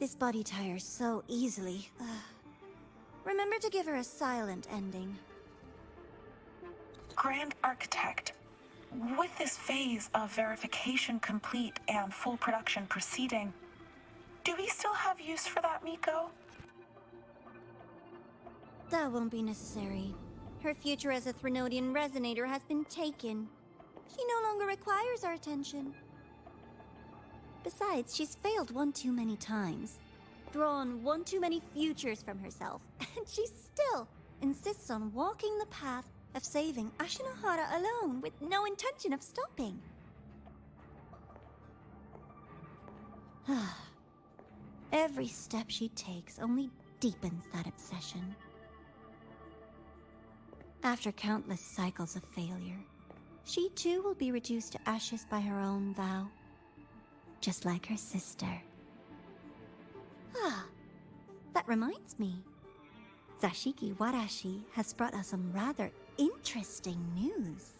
S9: This body tires so easily. Remember to give her a silent ending.
S15: Grand Architect, with this phase of verification complete and full production proceeding, do we still have use for that Miko?
S9: That won't be necessary. Her future as a Threnodian resonator has been taken. She no longer requires our attention. Besides, she's failed one too many times. Drawn one too many futures from herself, and she still insists on walking the path of saving Ashinohara alone with no intention of stopping. Every step she takes only deepens that obsession. After countless cycles of failure, she too will be reduced to ashes by her own vow, just like her sister. That reminds me. Zashiki Warashi has brought us some rather interesting news.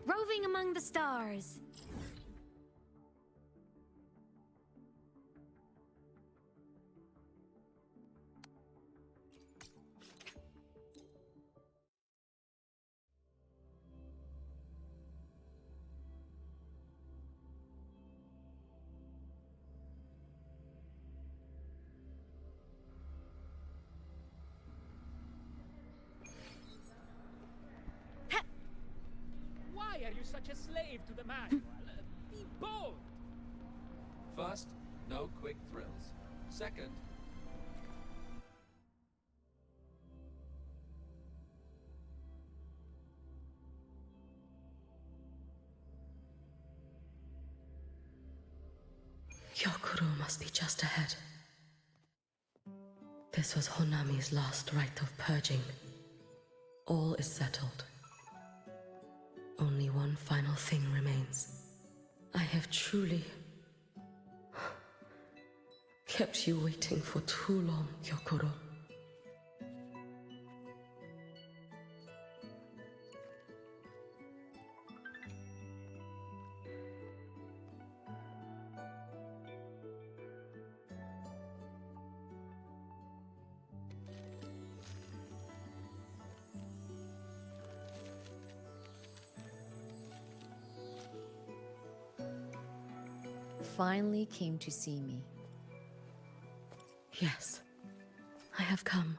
S5: Roving among the stars.
S13: are you such a slave to the manual? Be bold!
S16: First, no quick thrills. Second,
S1: Hyokuro must be just ahead. This was Honami's last rite of purging. All is settled. Only one final thing remains. I have truly kept you waiting for too long, Hyokuro.
S18: Finally came to see me.
S1: Yes, I have come.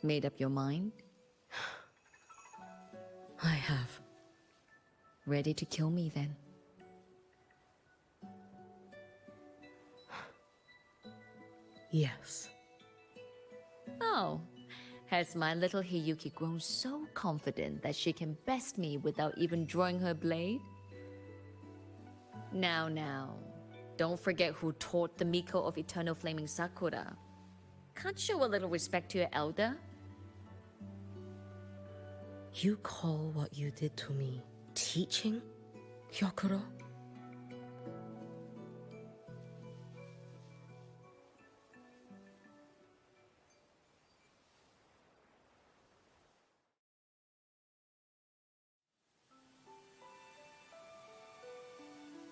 S18: Made up your mind?
S1: I have.
S18: Ready to kill me then?
S1: Yes.
S18: Oh, has my little Hiyuki grown so confident that she can best me without even drawing her blade? Now, don't forget who taught the Miko of Eternal Flaming Sakura. Can't show a little respect to your elder?
S1: You call what you did to me teaching, Hyokuro?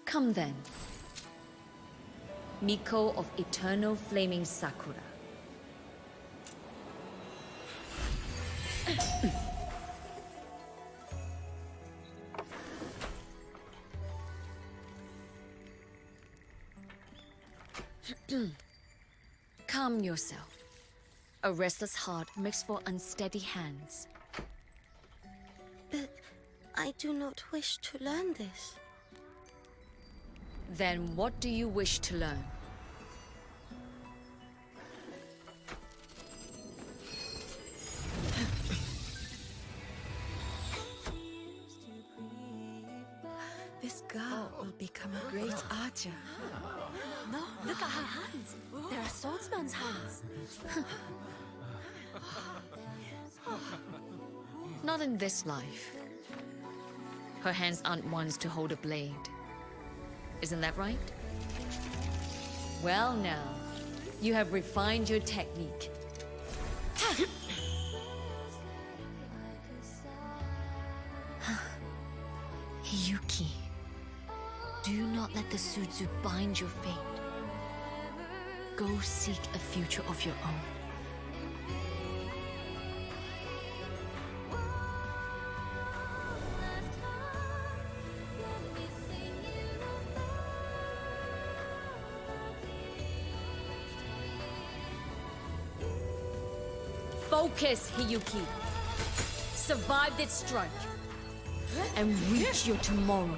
S18: Come then. Miko of Eternal Flaming Sakura. Calm yourself. A restless heart makes for unsteady hands.
S1: But I do not wish to learn this.
S18: Then what do you wish to learn?
S7: This girl will become a great archer.
S10: No, look at her hands. They are swordsman's hands.
S18: Not in this life. Her hands aren't ones to hold a blade. Isn't that right? Well now, you have refined your technique. Hiyuki, do not let the Sutsu bind your fate. Go seek a future of your own. Focus, Hiyuki. Survive this strike. And reach your tomorrow.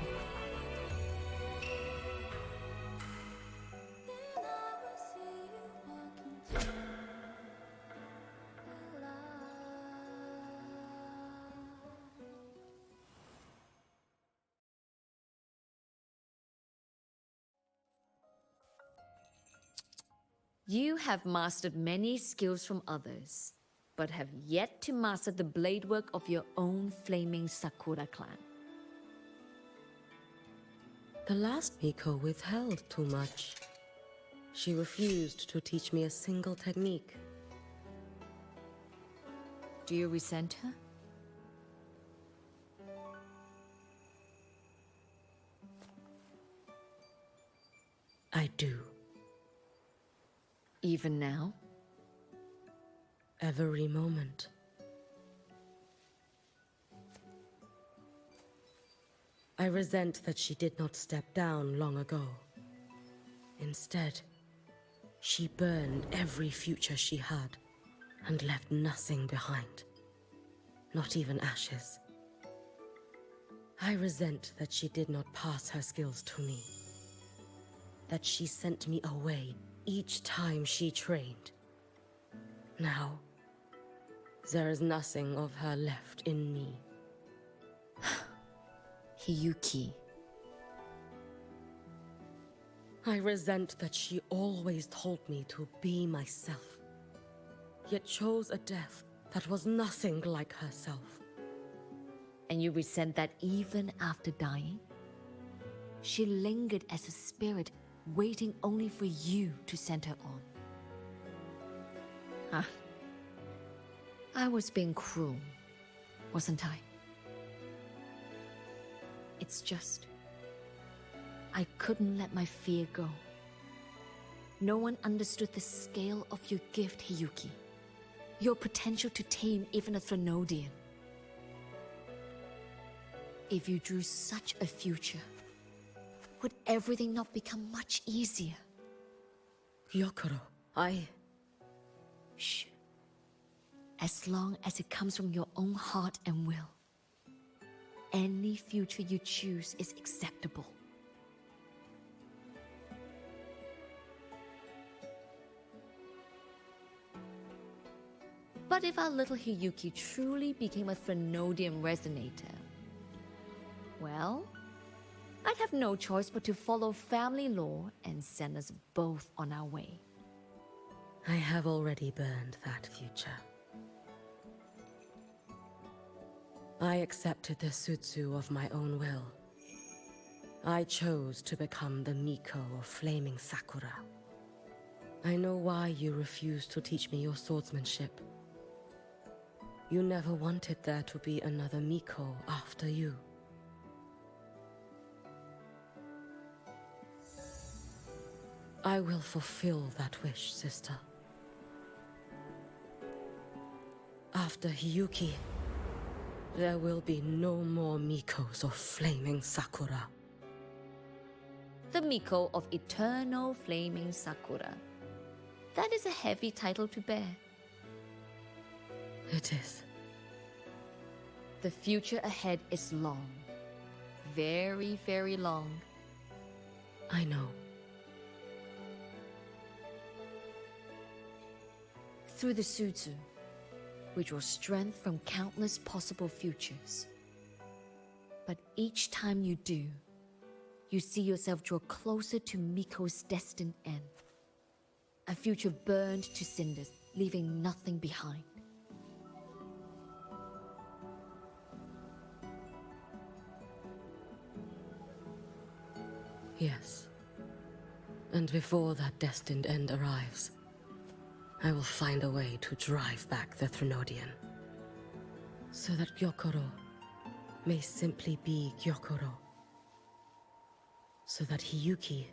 S18: You have mastered many skills from others, but have yet to master the blade work of your own flaming Sakura clan.
S1: The last Miko withheld too much. She refused to teach me a single technique.
S18: Do you resent her?
S1: I do.
S18: Even now?
S1: Every moment. I resent that she did not step down long ago. Instead, she burned every future she had and left nothing behind. Not even ashes. I resent that she did not pass her skills to me. That she sent me away each time she trained. Now, there is nothing of her left in me.
S18: Hiyuki.
S1: I resent that she always told me to be myself, yet chose a death that was nothing like herself.
S18: And you resent that even after dying? She lingered as a spirit, waiting only for you to send her on. Huh? I was being cruel, wasn't I? It's just... I couldn't let my fear go. No one understood the scale of your gift, Hiyuki. Your potential to tame even a Threnodian. If you drew such a future, would everything not become much easier?
S1: Gyokuro,
S18: Shh. As long as it comes from your own heart and will, any future you choose is acceptable. But if our little Hiyuki truly became a Threnodian resonator, well, I'd have no choice but to follow family law and send us both on our way.
S1: I have already burned that future. I accepted the Sutsu of my own will. I chose to become the Miko of Flaming Sakura. I know why you refused to teach me your swordsmanship. You never wanted there to be another Miko after you. I will fulfill that wish, sister. After Hiyuki, there will be no more Mikos of Flaming Sakura.
S18: The Miko of Eternal Flaming Sakura. That is a heavy title to bear.
S1: It is.
S18: The future ahead is long. Very, very long.
S1: I know.
S18: Through the Sutsu, we draw strength from countless possible futures. But each time you do, you see yourself draw closer to Miko's destined end. A future burned to cinders, leaving nothing behind.
S1: Yes. And before that destined end arrives, I will find a way to drive back the Threnodian. So that Gyokuro may simply be Gyokuro. So that Hiyuki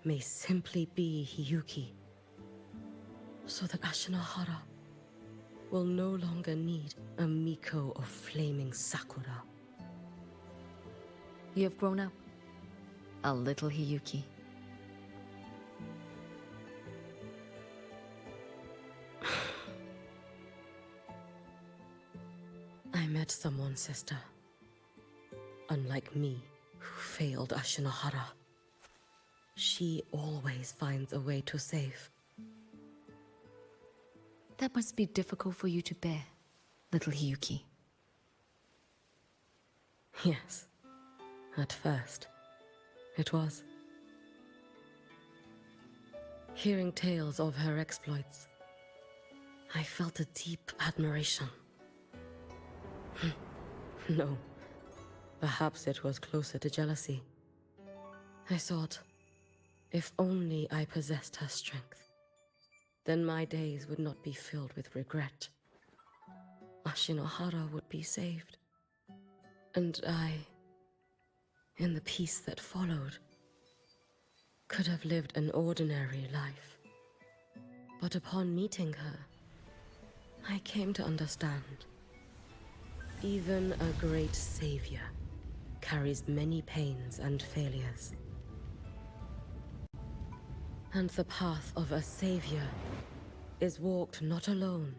S1: may simply be Hiyuki. So that Ashinohara will no longer need a Miko of Flaming Sakura.
S18: You have grown up, a little Hiyuki.
S1: I met someone, sister. Unlike me, who failed Ashinohara. She always finds a way to save.
S18: That must be difficult for you to bear, little Hiyuki.
S1: Yes. At first, it was. Hearing tales of her exploits, I felt a deep admiration. No, perhaps it was closer to jealousy. I thought, if only I possessed her strength, then my days would not be filled with regret. Ashinohara would be saved. And I, in the peace that followed, could have lived an ordinary life. But upon meeting her, I came to understand. Even a great savior carries many pains and failures. And the path of a savior is walked not alone,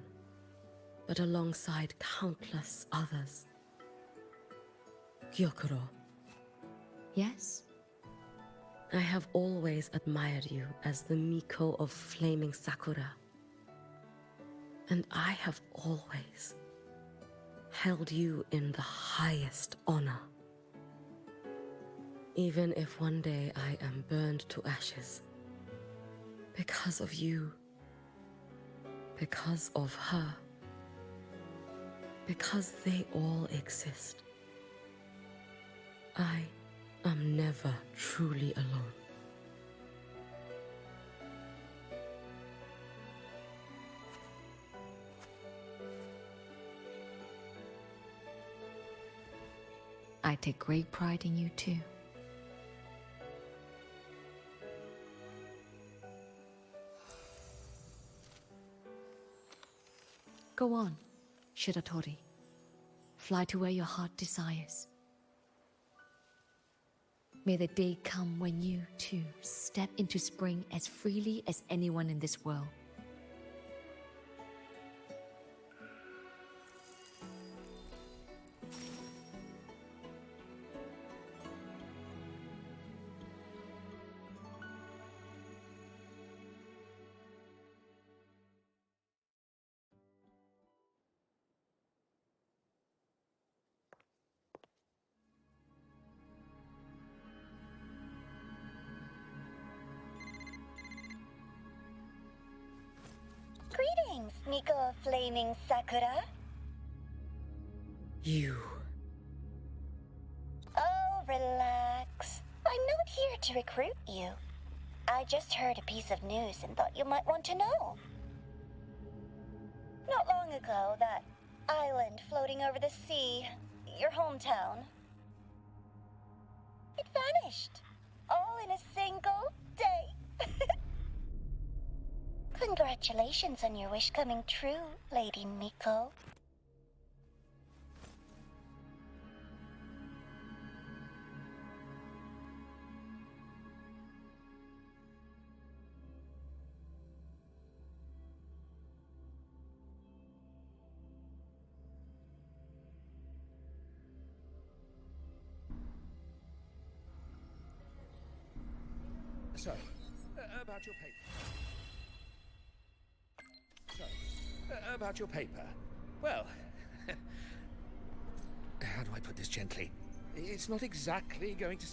S1: but alongside countless others. Gyokuro,
S18: Yes?
S1: I have always admired you as the Miko of flaming Sakura. And I have always held you in the highest honor. Even if one day I am burned to ashes, because of you, because of her, because they all exist, I am never truly alone.
S18: I take great pride in you too. Go on, Shiratori. Fly to where your heart desires. May the day come when you, too, step into spring as freely as anyone in this world.
S9: Greetings, Miko of Flaming Sakura.
S1: You.
S9: Oh, relax. I'm not here to recruit you. I just heard a piece of news and thought you might want to know. Not long ago, that island floating over the sea, your hometown, it vanished. All in a single day. Congratulations on your wish coming true, Lady Miko.
S16: So, about your paper. About your paper. Well, how do I put this gently? It's not exactly going to